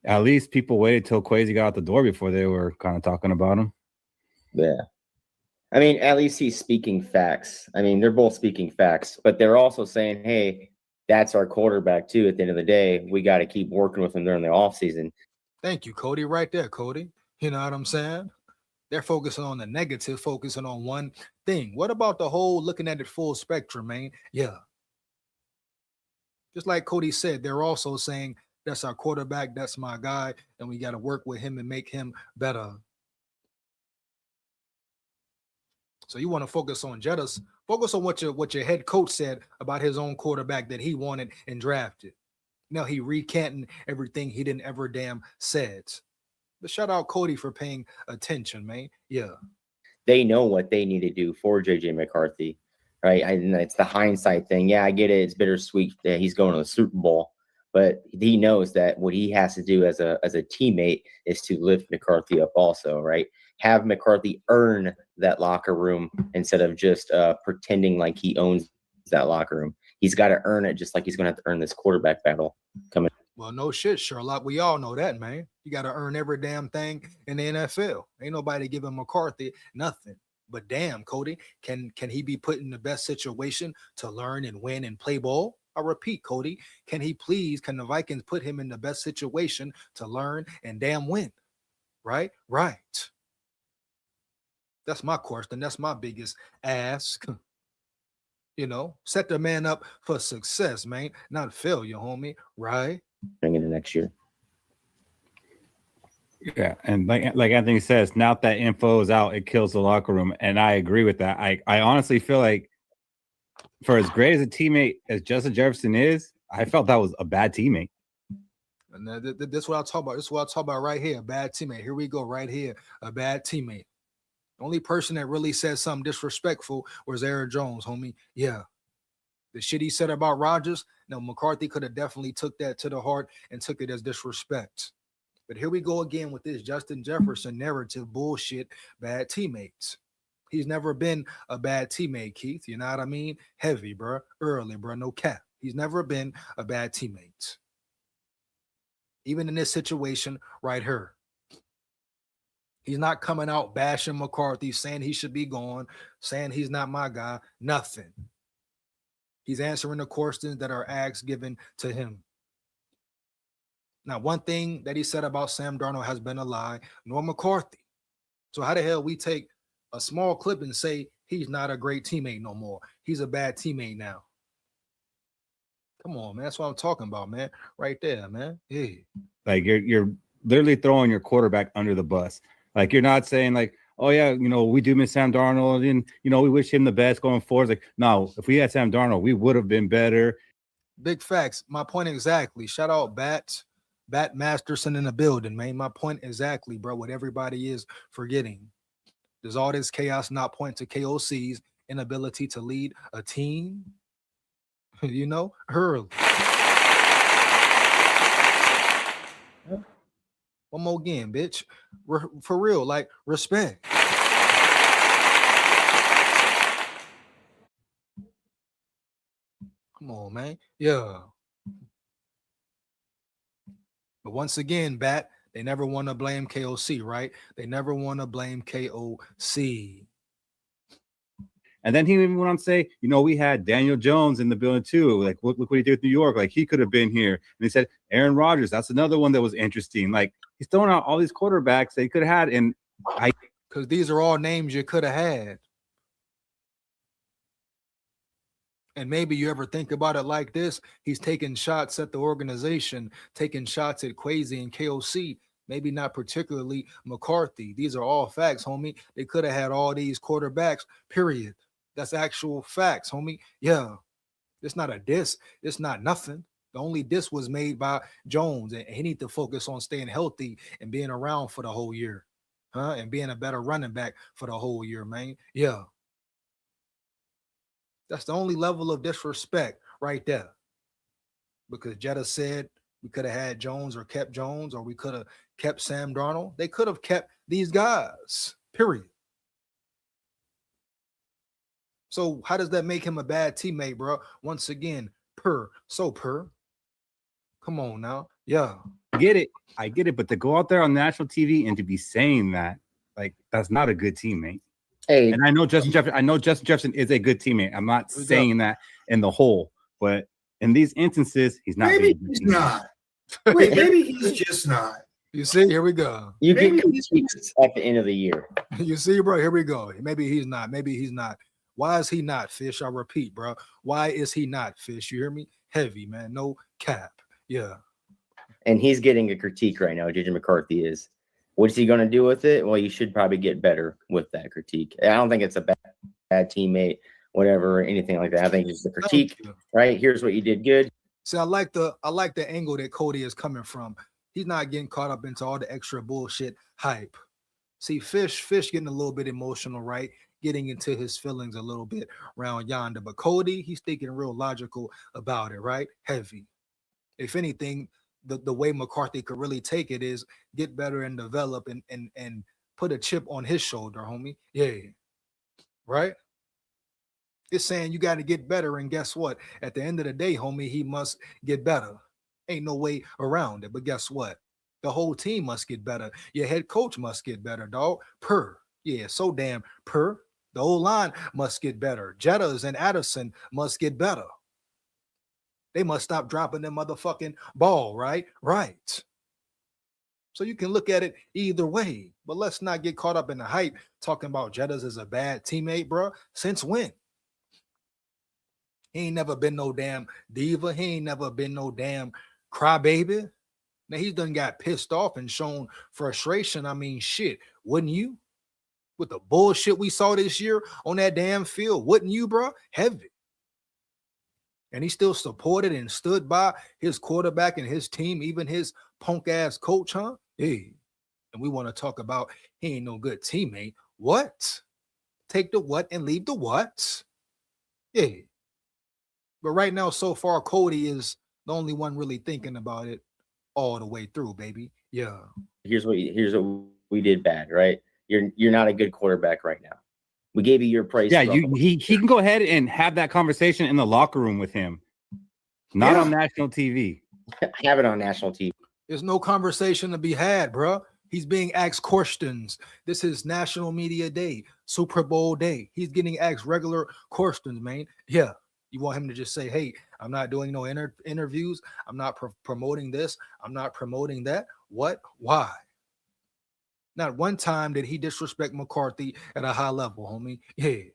at least people waited till Quasi got out the door before they were kind of talking about him. Yeah. I mean, at least he's speaking facts. I mean, they're both speaking facts, but they're also saying, hey, that's our quarterback too. At the end of the day, we got to keep working with him during the offseason. Thank you, Cody. Right there, Cody. You know what I'm saying? They're focusing on the negative, focusing on one thing. What about the whole looking at it full spectrum, man? Yeah. Just like Cody said, they're also saying, that's our quarterback, that's my guy, and we got to work with him and make him better. So you want to focus on Jettas, focus on what your head coach said about his own quarterback that he wanted and drafted. Now he recanting everything he didn't ever damn said. But shout out Cody for paying attention, man. Yeah. They know what they need to do for JJ McCarthy, right? And it's the hindsight thing. Yeah, I get it. It's bittersweet that he's going to the Super Bowl, but he knows that what he has to do as a teammate is to lift McCarthy up also, right? Have McCarthy earn that locker room instead of just pretending like he owns that locker room. he's got to earn it, just like he's going to have to earn this quarterback battle coming. Well, no shit, Sherlock. We all know that, man. You got to earn every damn thing in the NFL. Ain't nobody giving McCarthy nothing. But damn, Cody, can he be put in the best situation to learn and win and play ball? I repeat, Cody, can the Vikings put him in the best situation to learn and damn win? Right? Right. That's my question. That's my biggest ask. You know, set the man up for success, man, not failure, homie. Right? Bring into next year. Yeah, and like Anthony says, now that info is out, it kills the locker room, and I agree with that. I honestly feel like, for as great as a teammate as Justin Jefferson is, I felt that was a bad teammate. And this is what I talk about. This is what I talk about right here. A bad teammate. Here we go, right here. A bad teammate. The only person that really said something disrespectful was Aaron Jones, homie. Yeah. The shit he said about Rodgers, no, McCarthy could have definitely took that to the heart and took it as disrespect. But here we go again with this Justin Jefferson narrative bullshit, bad teammates. He's never been a bad teammate, Keith. You know what I mean? Heavy, bro. Early, bro. No cap. He's never been a bad teammate. Even in this situation right here. He's not coming out bashing McCarthy, saying he should be gone, saying he's not my guy. Nothing. He's answering the questions that are asked given to him. Now, one thing that he said about Sam Darnold has been a lie, nor McCarthy. So how the hell we take a small clip and say he's not a great teammate no more? He's a bad teammate now. Come on, man. That's what I'm talking about, man. Right there, man. Yeah. Like you're literally throwing your quarterback under the bus. Like, you're not saying like, oh yeah, you know, we do miss Sam Darnold and, you know, we wish him the best going forward. Like, no, if we had Sam Darnold, we would have been better. Big facts. My point exactly. Shout out Bat Masterson in the building, man. My point exactly, bro. What everybody is forgetting. Does all this chaos not point to KOC's inability to lead a team? You know, early. One more again, bitch. For real, like, respect. Come on, man. Yeah. But once again, Bat, they never want to blame KOC, right? They never want to blame KOC. And then he even went on to say, you know, we had Daniel Jones in the building too. Like, look what he did with New York. Like, he could have been here. And he said Aaron Rodgers. That's another one that was interesting. Like, he's throwing out all these quarterbacks that he could have had. And because these are all names you could have had. And maybe you ever think about it like this. He's taking shots at the organization, taking shots at Kwesi and KOC. Maybe not particularly McCarthy. These are all facts, homie. They could have had all these quarterbacks, period. That's actual facts, homie. Yeah. It's not a diss. It's not nothing. The only diss was made by Jones, and he need to focus on staying healthy and being around for the whole year. And being a better running back for the whole year, man. Yeah. That's the only level of disrespect right there. Because Jetta said we could have had Jones or kept Jones, or we could have kept Sam Darnold. They could have kept these guys, period. So how does that make him a bad teammate, bro? Once again, per. Come on now. Yeah. I get it. But to go out there on national TV and to be saying that, like, that's not a good teammate. Hey, and I know Justin Jefferson is a good teammate. I'm not saying that in the whole, but in these instances, he's not. Maybe he's not. Wait, maybe he's just not. You see, here we go. You get critiques at the end of the year. You see, bro, here we go. Maybe he's not. Maybe he's not. Why is he not, Fish? I repeat, bro. Why is he not, Fish? You hear me? Heavy, man. No cap. Yeah. And he's getting a critique right now. JJ McCarthy is. What's he going to do with it? Well, you should probably get better with that critique. I don't think it's a bad teammate, whatever, anything like that. I think it's a critique, right? Here's what you did good. See, I like the angle that Cody is coming from. He's not getting caught up into all the extra bullshit hype. See, Fish getting a little bit emotional, right? Getting into his feelings a little bit around yonder. But Cody, he's thinking real logical about it, right? Heavy. If anything, the way McCarthy could really take it is get better and develop and put a chip on his shoulder, homie. Yeah. Right? It's saying you got to get better. And guess what? At the end of the day, homie, he must get better. Ain't no way around it. But guess what? The whole team must get better. Your head coach must get better, dog. Yeah, so damn per. The whole line must get better. Jettas and Addison must get better. They must stop dropping their motherfucking ball, right? Right. So you can look at it either way. But let's not get caught up in the hype talking about Jettas as a bad teammate, bro. Since when? He ain't never been no damn diva. He ain't never been no damn crybaby. Now he's done got pissed off and shown frustration. I mean, shit, wouldn't you? With the bullshit we saw this year on that damn field, wouldn't you, bro? Heavy. And he still supported and stood by his quarterback and his team, even his punk ass coach, huh? Hey. And we want to talk about he ain't no good teammate. What? Take the what and leave the what? Yeah. But right now, so far, Cody is the only one really thinking about it all the way through, baby. Yeah. Here's what we did bad, right? You're not a good quarterback right now. We gave you your praise. Yeah, he can go ahead and have that conversation in the locker room with him, not on national TV. Have it on national TV. There's no conversation to be had, bro. He's being asked questions. This is National Media Day, Super Bowl day. He's getting asked regular questions, man. Yeah. You want him to just say, hey, I'm not doing no interviews. I'm not promoting this. I'm not promoting that. What? Why? Not one time did he disrespect McCarthy at a high level, homie. Yeah.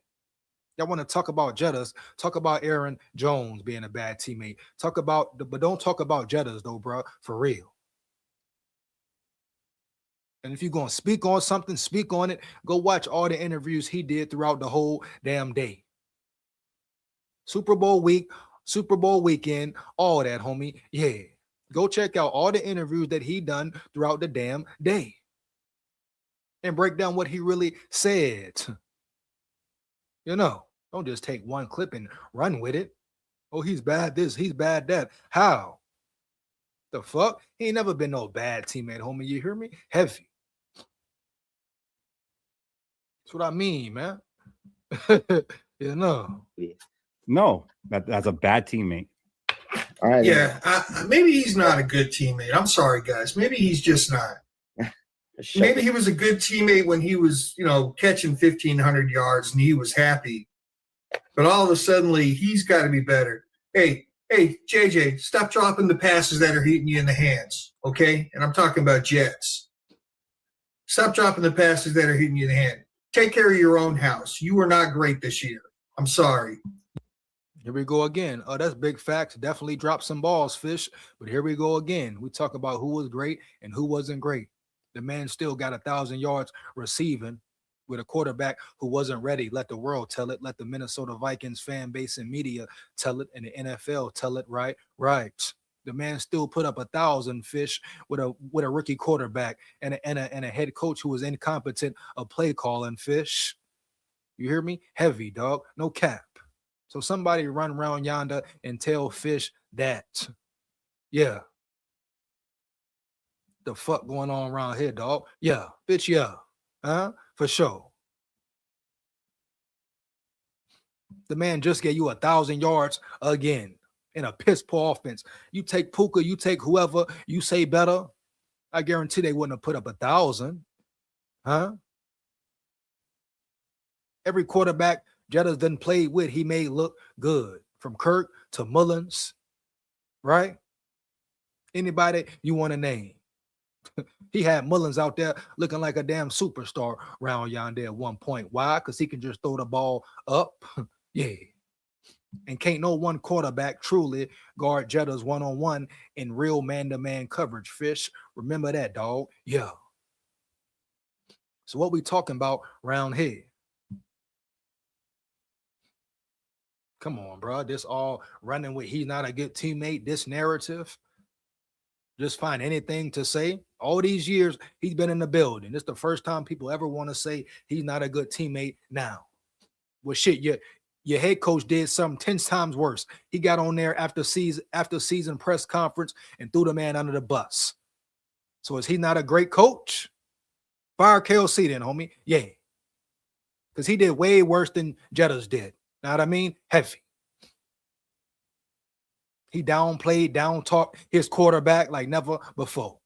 Y'all want to talk about Jettas, talk about Aaron Jones being a bad teammate. But don't talk about Jettas, though, bro, for real. And if you're going to speak on something, speak on it. Go watch all the interviews he did throughout the whole damn day. Super Bowl week, Super Bowl weekend, all that, homie. Yeah. Go check out all the interviews that he done throughout the damn day. And break down what he really said. You know, don't just take one clip and run with it. Oh, he's bad this, he's bad that. How? The fuck? He ain't never been no bad teammate, homie. You hear me? Heavy. That's what I mean, man. You know. No, that's a bad teammate. All right. Yeah, maybe he's not a good teammate. I'm sorry, guys. Maybe he's just not. Maybe he was a good teammate when he was, catching 1,500 yards and he was happy. But all of a sudden, he's got to be better. Hey, JJ, stop dropping the passes that are hitting you in the hands, okay? And I'm talking about Jets. Stop dropping the passes that are hitting you in the hand. Take care of your own house. You were not great this year. I'm sorry. Here we go again. Oh, that's big facts. Definitely dropped some balls, Fish. But here we go again. We talk about who was great and who wasn't great. The man still got 1,000 yards receiving with a quarterback who wasn't ready. Let the world tell it. Let the Minnesota Vikings fan base and media tell it, and the NFL tell it. Right. The man still put up 1,000, Fish, with a rookie quarterback and a head coach who was incompetent of play calling, Fish. You hear me? Heavy, dog. No cap. So somebody run around yonder and tell Fish that. Yeah. The fuck going on around here, dog? Yeah, bitch, yeah. Huh? For sure. The man just gave you 1,000 yards again in a piss poor offense. You take Puka, you take whoever, you say better. I guarantee they wouldn't have put up 1,000. Huh? Every quarterback Jettas done played with, he made look good. From Kirk to Mullins, right? Anybody you want to name. He had Mullins out there looking like a damn superstar around yonder at one point. Why? Because he can just throw the ball up. Yeah. And can't no one quarterback truly guard Jettas one-on-one in real man-to-man coverage, Fish. Remember that, dog. Yeah. So what we talking about round here? Come on, bro. This all running with he's not a good teammate, this narrative. Just find anything to say. All these years he's been in the building. This is the first time people ever want to say he's not a good teammate now. Well, shit, your head coach did something 10 times worse. He got on there after season press conference and threw the man under the bus. So is he not a great coach? Fire KLC then, homie. Yeah. Because he did way worse than Jettas did. Know what I mean? Heavy. He downplayed, down talked his quarterback like never before.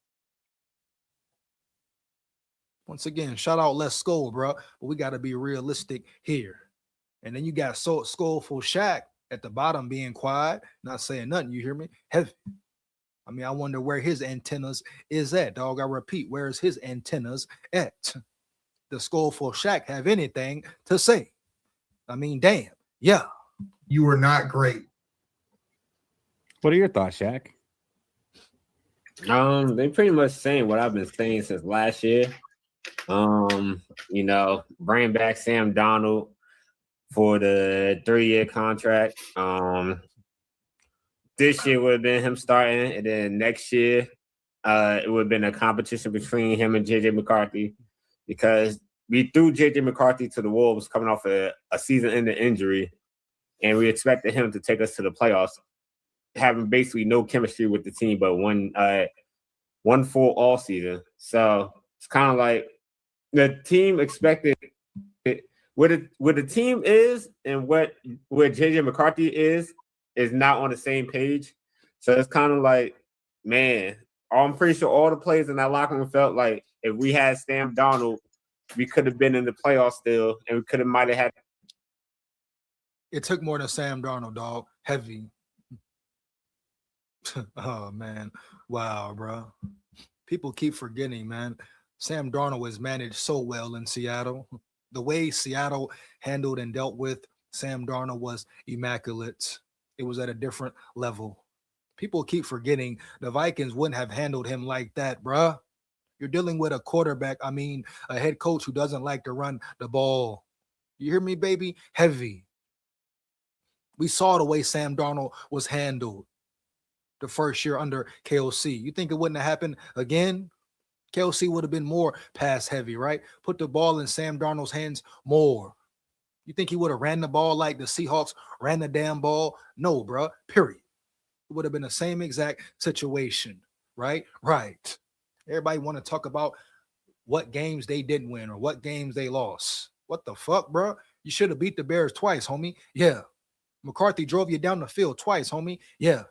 Once again, shout out Let's SKOL, bro. But we got to be realistic here. And then you got SKOL for Shaq at the bottom being quiet, not saying nothing. You hear me? Heavy. I mean, I wonder where his antennas is at, dog. I repeat, where's his antennas at? The SKOL for Shaq have anything to say? I mean, damn. Yeah. You were not great. What are your thoughts, Shaq? They pretty much saying what I've been saying since last year. You know, bring back Sam Darnold for the 3-year contract. This year would have been him starting, and then next year, it would have been a competition between him and JJ McCarthy, because we threw JJ McCarthy to the Wolves coming off a season-ending injury, and we expected him to take us to the playoffs, having basically no chemistry with the team, but one full all season. So it's kind of like the team expected it, where the team is and where JJ McCarthy is not on the same page. So it's kind of like, man, I'm pretty sure all the players in that locker room felt like if we had Sam Darnold, we could have been in the playoffs still, and we might have had. It took more than Sam Darnold, dog. Heavy. Oh, man. Wow, bro. People keep forgetting, man. Sam Darnold was managed so well in Seattle. The way Seattle handled and dealt with Sam Darnold was immaculate. It was at a different level. People keep forgetting the Vikings wouldn't have handled him like that, bruh. You're dealing with a quarterback, a head coach who doesn't like to run the ball. You hear me, baby? Heavy. We saw the way Sam Darnold was handled the first year under KOC. You think it wouldn't have happened again? KOC would have been more pass heavy, right? Put the ball in Sam Darnold's hands more. You think he would have ran the ball like the Seahawks ran the damn ball? No, bro. Period. It would have been the same exact situation, right? Right. Everybody want to talk about what games they didn't win or what games they lost. What the fuck, bro? You should have beat the Bears twice, homie. Yeah. McCarthy drove you down the field twice, homie. Yeah.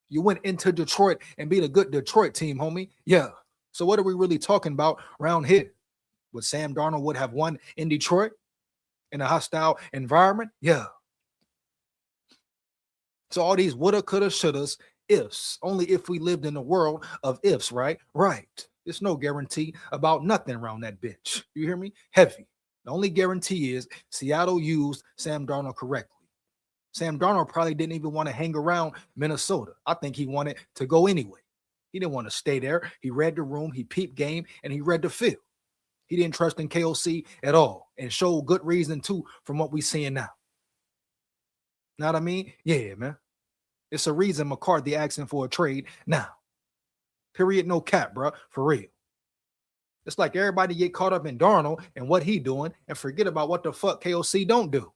You went into Detroit and beat a good Detroit team, homie. Yeah. So what are we really talking about around here? Would Sam Darnold would have won in Detroit in a hostile environment? Yeah. So all these woulda, coulda, shouldas, ifs. Only if we lived in a world of ifs, right? Right. There's no guarantee about nothing around that bitch. You hear me? Heavy. The only guarantee is Seattle used Sam Darnold correctly. Sam Darnold probably didn't even want to hang around Minnesota. I think he wanted to go anyway. He didn't want to stay there. He read the room, he peeped game, and he read the field. He didn't trust in KOC at all and showed good reason too from what we're seeing now. Know what I mean? Yeah, man. It's a reason McCarthy asking for a trade now. Period, no cap, bro. For real. It's like everybody get caught up in Darnold and what he doing and forget about what the fuck KOC don't do.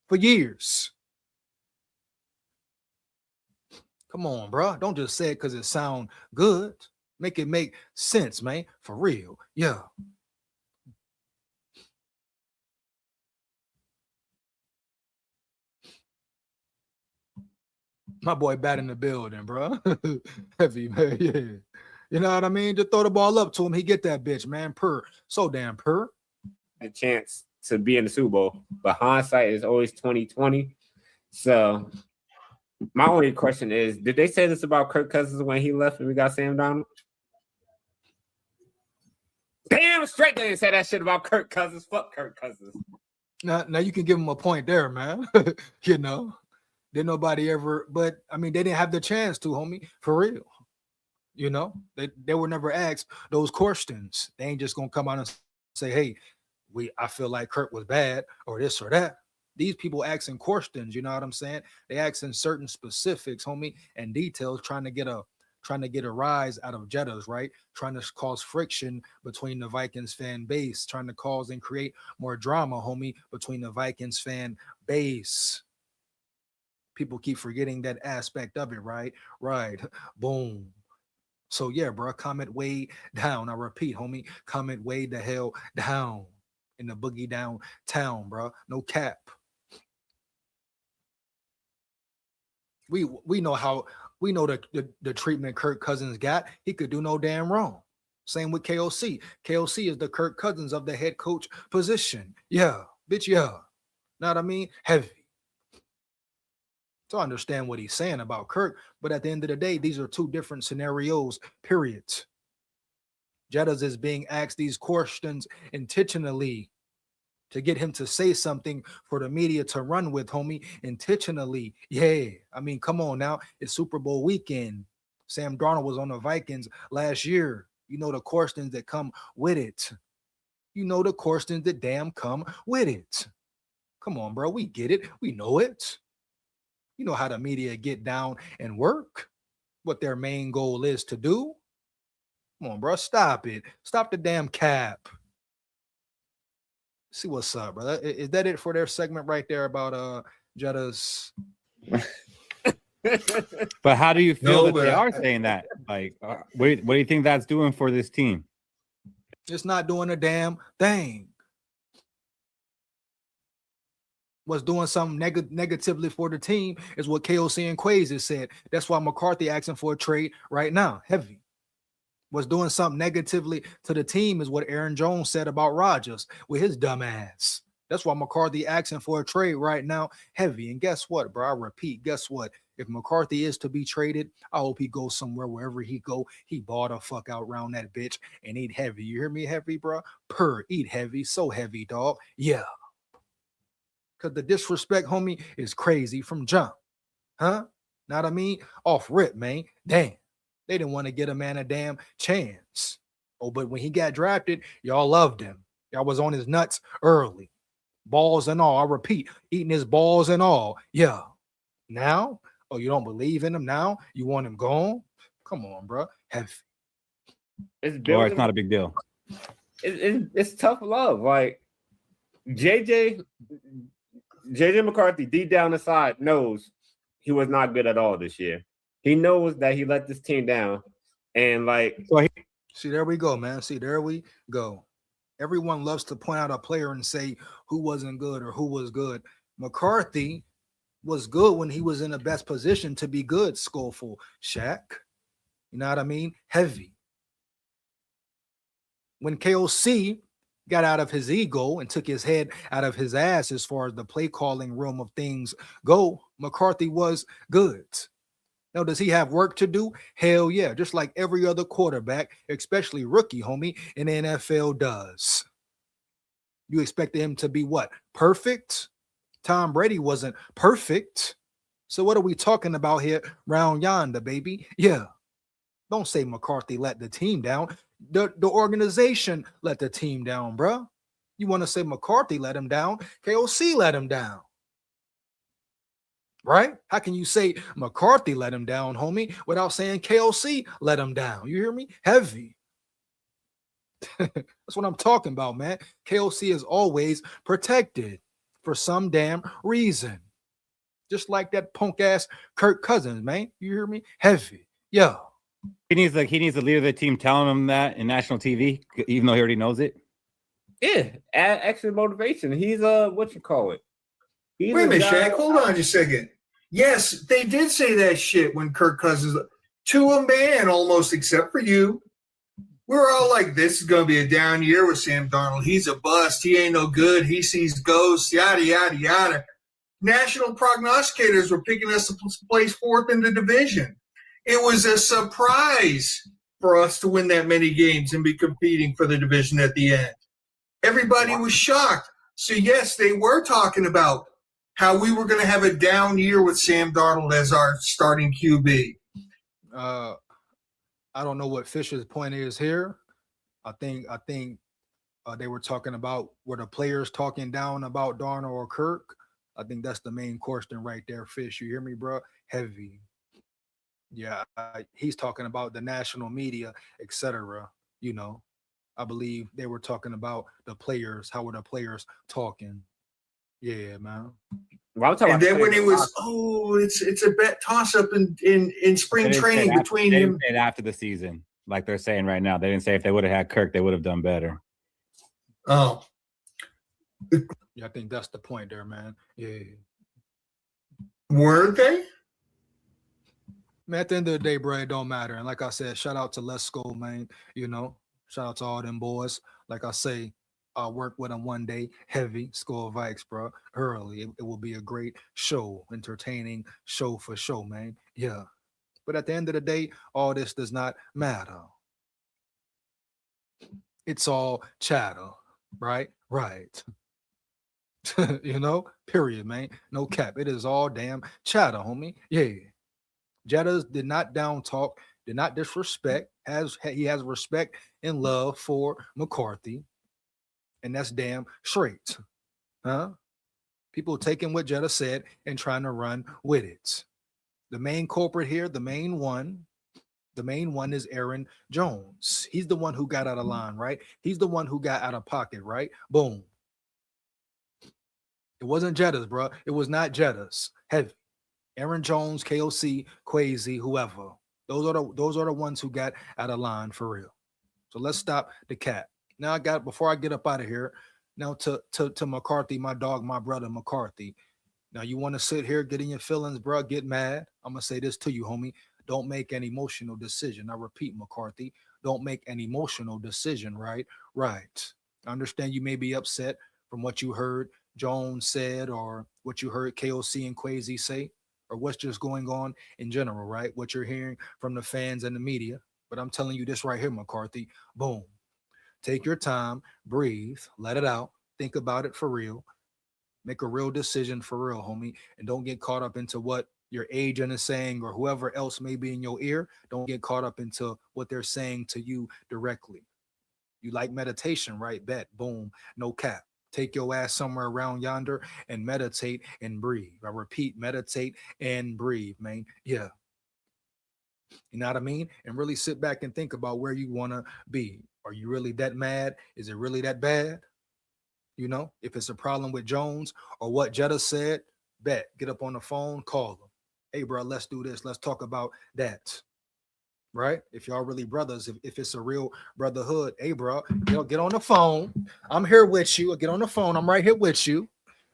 For years. Come on, bro. Don't just say it because it sound good. Make it make sense, man. For real. Yeah. My boy bat in the building, bro. Heavy, man. Yeah. You know what I mean? Just throw the ball up to him. He get that bitch, man. So damn purr. A chance to be in the Super Bowl, but hindsight is always 20/20. So my only question is, did they say this about Kirk Cousins when he left and we got Sam Darnold? Damn straight they didn't say that shit about Kirk Cousins. Fuck Kirk Cousins. Now you can give him a point there, man. You know, didn't nobody ever, but I mean, they didn't have the chance to, homie, for real. You know, they were never asked those questions. They ain't just gonna come out and say, hey, I feel like Kirk was bad or this or that. These people asking questions, you know what I'm saying? They asking certain specifics, homie, and details, trying to get a rise out of Jettas, right? Trying to cause friction between the Vikings fan base, trying to cause and create more drama, homie, between the Vikings fan base. People keep forgetting that aspect of it, right? Right. Boom. So yeah, bro, comment way down. I repeat, homie, comment way the hell down. in the boogie downtown, bro. No cap. We know the treatment Kirk Cousins got. He could do no damn wrong. Same with KOC. KOC is the Kirk Cousins of the head coach position. Yeah, bitch, yeah. Know what I mean? Heavy. So I understand what he's saying about Kirk, but at the end of the day, these are two different scenarios, period. Jettas is being asked these questions intentionally to get him to say something for the media to run with, homie, intentionally. Yeah, I mean, come on now. It's Super Bowl weekend. Sam Darnold was on the Vikings last year. You know the questions that come with it. You know the questions that damn come with it. Come on, bro. We get it. We know it. You know how the media get down and work, what their main goal is to do. Come on, bro. Stop it. Stop the damn cap. See what's up, brother. Is that it for their segment right there about Jetta's? But how do you feel that they are saying that? Like, what do you think that's doing for this team? It's not doing a damn thing. What's doing something negatively for the team is what KOC and Quays has said. That's why McCarthy asking for a trade right now. Heavy. What's doing something negatively to the team is what Aaron Jones said about Rodgers with his dumb ass. That's why McCarthy asking for a trade right now. Heavy. And guess what, bro? I repeat, guess what? If McCarthy is to be traded, I hope he goes somewhere. Wherever he go, he ball the fuck out around that bitch and eat heavy. You hear me, heavy, bro? Eat heavy. So heavy, dog. Yeah. Because the disrespect, homie, is crazy from jump. Huh? Know what I mean? Off rip, man. Damn. They didn't want to get a man a damn chance. Oh, but when he got drafted, y'all loved him. Y'all was on his nuts early. Balls and all. I repeat, eating his balls and all. Yeah. Now? Oh, you don't believe in him now? You want him gone? Come on, bro. It's not a big deal. It's tough love. Like, JJ McCarthy, deep down inside, knows he was not good at all this year. He knows that he let this team down. And see, there we go, man. See, there we go. Everyone loves to point out a player and say who wasn't good or who was good. McCarthy was good when he was in the best position to be good, Skoful. Shaq. You know what I mean? Heavy. When KOC got out of his ego and took his head out of his ass as far as the play calling realm of things go, McCarthy was good. Now, does he have work to do? Hell yeah. Just like every other quarterback, especially rookie, homie, in the NFL does. You expected him to be what? Perfect? Tom Brady wasn't perfect. So what are we talking about here round yonder, baby? Yeah. Don't say McCarthy let the team down. The organization let the team down, bro. You want to say McCarthy let him down? KOC let him down. Right? How can you say McCarthy let him down, homie, without saying KOC let him down? You hear me? Heavy. That's what I'm talking about, man. KOC is always protected for some damn reason. Just like that punk ass Kirk Cousins, man. You hear me? Heavy. Yeah. He needs the leader of the team telling him that in national TV, even though he already knows it. Yeah, add extra motivation. He's what you call it? Wait a minute, Shaq. Hold on just a second. Yes, they did say that shit when Kirk Cousins, to a man almost, except for you. We're all like, this is going to be a down year with Sam Darnold. He's a bust. He ain't no good. He sees ghosts, yada, yada, yada. National prognosticators were picking us to place fourth in the division. It was a surprise for us to win that many games and be competing for the division at the end. Everybody was shocked. So, yes, they were talking about how we were going to have a down year with Sam Darnold as our starting QB. I don't know what Fisher's point is here. I think they were talking about were the players talking down about Darnold or Kirk. I think that's the main question right there, Fish. You hear me, bro? Heavy. Yeah, he's talking about the national media, etc. You know, I believe they were talking about the players. How were the players talking? Yeah, man. Well, and then when it was, it's a bet toss up in spring training between him. And after the season, like they're saying right now, they didn't say if they would have had Kirk, they would have done better. Oh, Yeah, I think that's the point there, man. Yeah. Were they? Man, at the end of the day, bro, it don't matter. And like I said, shout out to SKOL, man. You know, shout out to all them boys. Like I say, I'll work with them one day. Heavy SKOL VIKES, bro. Early. It will be a great show, entertaining show for show, man. Yeah. But at the end of the day, all this does not matter. It's all chatter, right? Right. You know, period, man. No cap. It is all damn chatter, homie. Yeah. Jettas did not down talk, did not disrespect. He has respect and love for McCarthy, and that's damn straight, huh? People taking what Jetta said and trying to run with it. The main culprit here, the main one is Aaron Jones. He's the one who got out of line, right? He's the one who got out of pocket, right? Boom. It wasn't Jetta's, bro. It was not Jetta's. Heavy. Aaron Jones, KOC, Quasi, whoever. Those are the ones who got out of line for real. So let's stop the cat. Now before I get up out of here, now to McCarthy, my dog, my brother McCarthy. Now you want to sit here, get in your feelings, bro, get mad. I'm gonna say this to you, homie. Don't make an emotional decision. I repeat, McCarthy, don't make an emotional decision, right? Right. I understand you may be upset from what you heard Jones said or what you heard KOC and Quasi say, or what's just going on in general, right? What you're hearing from the fans and the media. But I'm telling you this right here, McCarthy. Boom. Take your time, breathe, let it out, think about it for real, make a real decision for real, homie, and don't get caught up into what your agent is saying or whoever else may be in your ear. Don't get caught up into what they're saying to you directly. You like meditation, right? Bet. Boom. No cap. Take your ass somewhere around yonder and meditate and breathe. I repeat, meditate and breathe, man. Yeah. You know what I mean? And really sit back and think about where you want to be. Are you really that mad? Is it really that bad? You know, if it's a problem with Jones or what Jetta said, bet. Get up on the phone, call him. Hey, bro, let's do this. Let's talk about that. Right? If y'all really brothers, if it's a real brotherhood, hey, bro, get on the phone. I'm here with you. Get on the phone. I'm right here with you.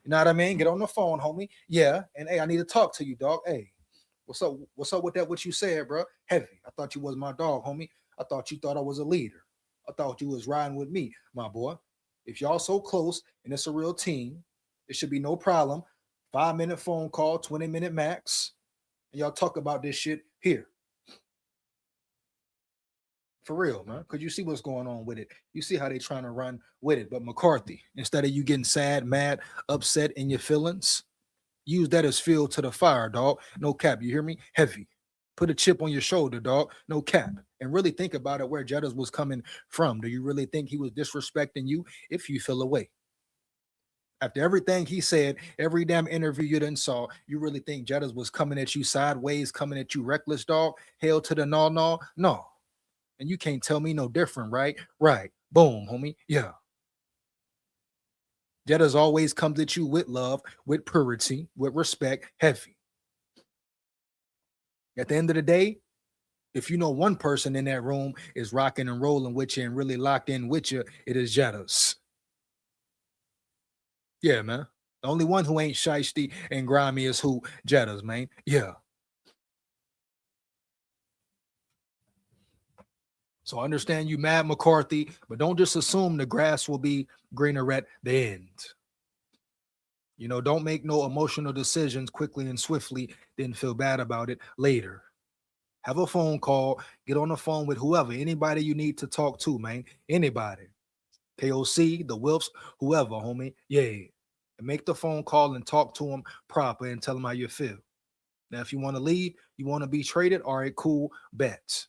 You know what I mean? Get on the phone, homie. Yeah. And hey, I need to talk to you, dog. Hey, what's up? What's up with that? What you said, bro? Heavy. I thought you was my dog, homie. I thought you thought I was a leader. I thought you was riding with me, my boy. If y'all so close and it's a real team, it should be no problem. 5-minute phone call, 20-minute max. And y'all talk about this shit here. For real, man. Because you see what's going on with it. You see how they trying to run with it. But McCarthy, instead of you getting sad, mad, upset in your feelings, use that as fuel to the fire, dog. No cap. You hear me? Heavy. Put a chip on your shoulder, dog. No cap. And really think about it where Jettas was coming from. Do you really think he was disrespecting you if you feel away? After everything he said, every damn interview you done saw, you really think Jettas was coming at you sideways, coming at you reckless, dog? Hail to the no. And you can't tell me no different, right? Right. Boom, homie. Yeah. Jettas always comes at you with love, with purity, with respect, heavy. At the end of the day, if you know one person in that room is rocking and rolling with you and really locked in with you, it is Jettas. Yeah, man. The only one who ain't shiesty and grimy is who? Jettas, man. Yeah. So I understand you mad, McCarthy, but don't just assume the grass will be greener at the end. You know, don't make no emotional decisions quickly and swiftly, then feel bad about it later. Have a phone call, get on the phone with whoever, anybody you need to talk to, man. Anybody. KOC, the Wilfs, whoever, homie. Yeah. And make the phone call and talk to them proper and tell them how you feel. Now, if you want to leave, you want to be traded, all right, cool, bet.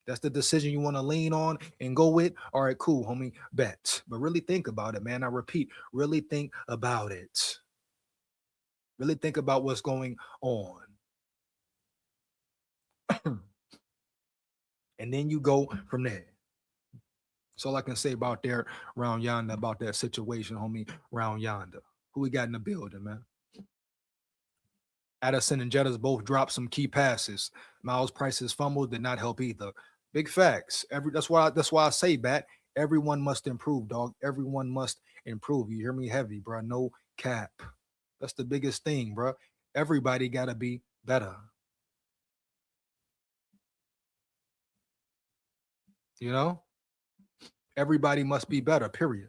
That's the decision you want to lean on and go with. All right, cool, homie, bet. But really think about it, man. I repeat, really think about it. Really think about what's going on. And then you go from there. That's all I can say about there, round yonder, about that situation, homie, round yonder. Who we got in the building, man? Addison and Jettas both dropped some key passes. Miles Price's fumble did not help either. Big facts. That's why I say, Bat, Everyone must improve, dog. Everyone must improve. You hear me? Heavy, bro. No cap. That's the biggest thing, bro. Everybody gotta be better. You know, everybody must be better. Period.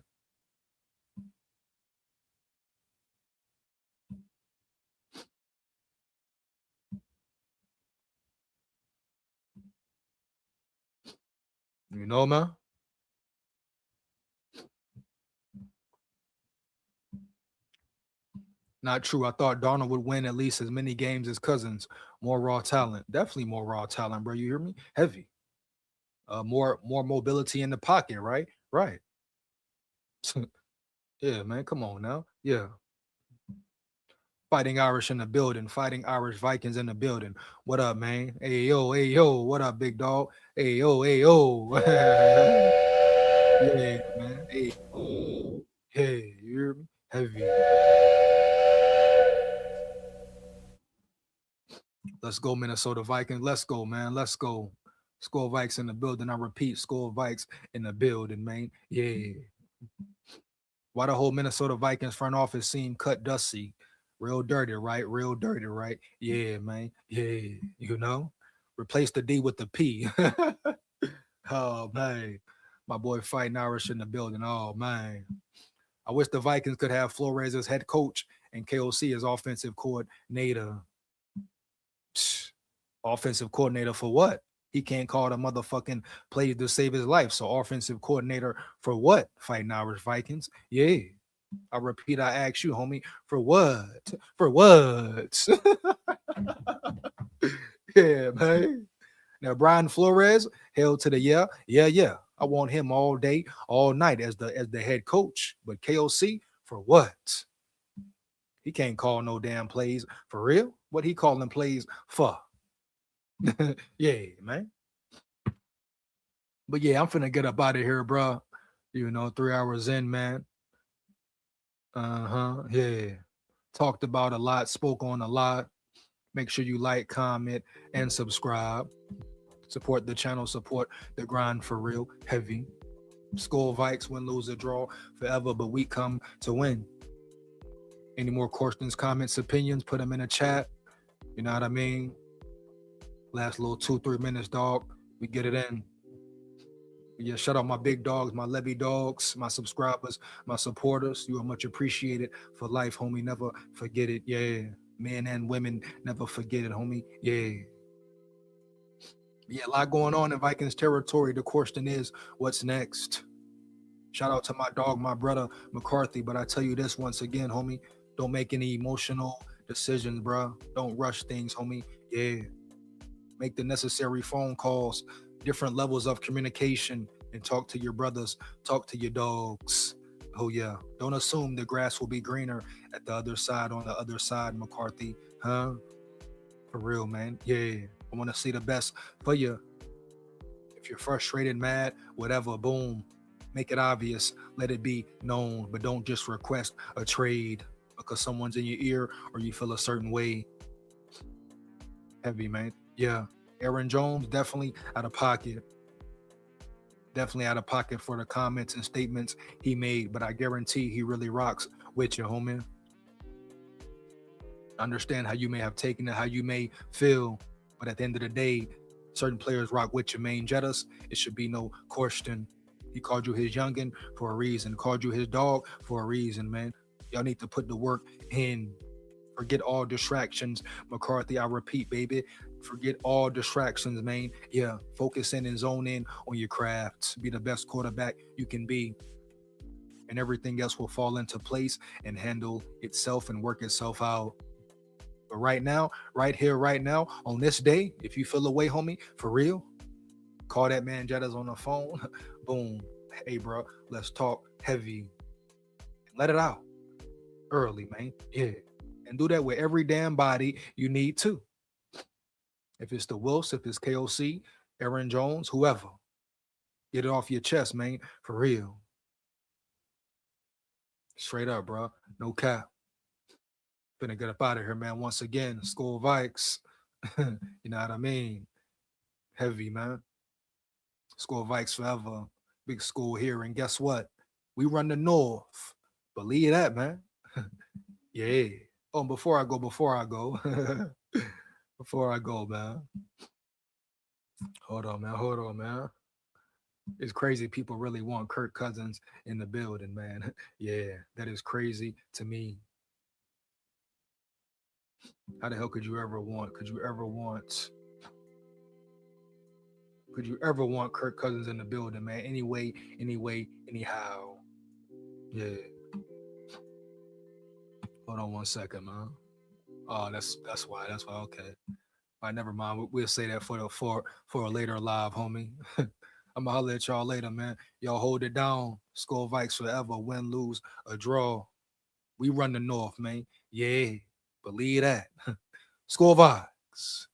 You know, man. Not true. I thought Darnold would win at least as many games as Cousins. More raw talent. Definitely more raw talent, bro. You hear me? Heavy. More mobility in the pocket, right? Right. Yeah, man. Come on now. Yeah. Fighting Irish in the building. Fighting Irish Vikings in the building. What up, man? Hey yo, hey yo. What up, big dog? Hey yo, hey yo. Yeah, man. Hey. Hey, you hear me? Heavy. Let's go, Minnesota Vikings. Let's go, man. Let's go. Skol Vikes in the building. I repeat, Skol Vikes in the building, man. Yeah. Why the whole Minnesota Vikings front office seem cut dusty? Real dirty, right? Real dirty, right? Yeah, man. Yeah, you know? Replace the D with the P. Oh, man. My boy Fighting Irish in the building. Oh, man. I wish the Vikings could have Flores as head coach and KOC as offensive coordinator. Offensive coordinator for what? He can't call the motherfucking plays to save his life. So offensive coordinator for what? Fighting Irish Vikings. Yeah. I repeat, I ask you, homie, for what? For what? Yeah, man. Now Brian Flores, held to the yeah. I want him all day, all night as the head coach. But KOC for what? He can't call no damn plays for real. What he calling plays for? Yeah, man. But yeah, I'm finna get up out of here, bro. 3 hours in, man. Yeah. Talked about a lot, spoke on a lot. Make sure you like, comment, and subscribe. Support the channel, support the grind for real. Heavy. Skol Vikes, win, lose, or draw forever, but we come to win. Any more questions, comments, opinions, put them in the chat. You know what I mean? Last little 2-3 minutes, dog. We get it in. Yeah, shout out my big dogs, my Levy dogs, my subscribers, my supporters. You are much appreciated for life, homie. Never forget it. Yeah. Men and women, never forget it, homie. Yeah. Yeah, a lot going on in Vikings territory. The question is, what's next? Shout out to my dog, my brother, McCarthy. But I tell you this once again, homie, don't make any emotional decisions, bro. Don't rush things, homie. Yeah. Make the necessary phone calls, different levels of communication, and talk to your brothers, talk to your dogs. Oh, yeah. Don't assume the grass will be greener at the other side, on the other side, McCarthy. Huh? For real, man. Yeah. I want to see the best for you. If you're frustrated, mad, whatever, boom. Make it obvious. Let it be known. But don't just request a trade because someone's in your ear or you feel a certain way. Heavy, man. Yeah. Aaron Jones, definitely out of pocket. Definitely out of pocket for the comments and statements he made. But I guarantee he really rocks with you, homie. Understand how you may have taken it, how you may feel. But at the end of the day, certain players rock with your main Jettas. It should be no question. He called you his youngin' for a reason. Called you his dog for a reason, man. Y'all need to put the work in. Forget all distractions, McCarthy. I repeat, baby. Forget all distractions, man. Yeah, focus in and zone in on your craft. Be the best quarterback you can be. And everything else will fall into place and handle itself and work itself out. But right now, right here, right now, on this day, if you feel away, homie, for real, call that man Jettas on the phone. Boom. Hey, bro, let's talk heavy. Let it out early, man. Yeah. And do that with every damn body you need to. If it's the Wills, if it's KOC, Aaron Jones, whoever. Get it off your chest, man. For real. Straight up, bro. No cap. Finna get up out of here, man. Once again, Skol Vikes. You know what I mean? Heavy, man. Skol Vikes forever. Big Skol here, and guess what? We run the North. Believe that, man. Yeah. Oh, before I go, before I go, man. Hold on, man. It's crazy. People really want Kirk Cousins in the building, man. Yeah, that is crazy to me. How the hell could you ever want? Could you ever want Kirk Cousins in the building, man? Anyway, anyhow. Yeah. Hold on one second, man. Oh, that's why. That's why. Okay. All right, never mind. We'll say that for a later live, homie. I'm gonna holler at y'all later, man. Y'all hold it down. SKOL Vikes forever. Win, lose, a draw. We run the North, man. Yeah. Believe that. SKOL Vikes.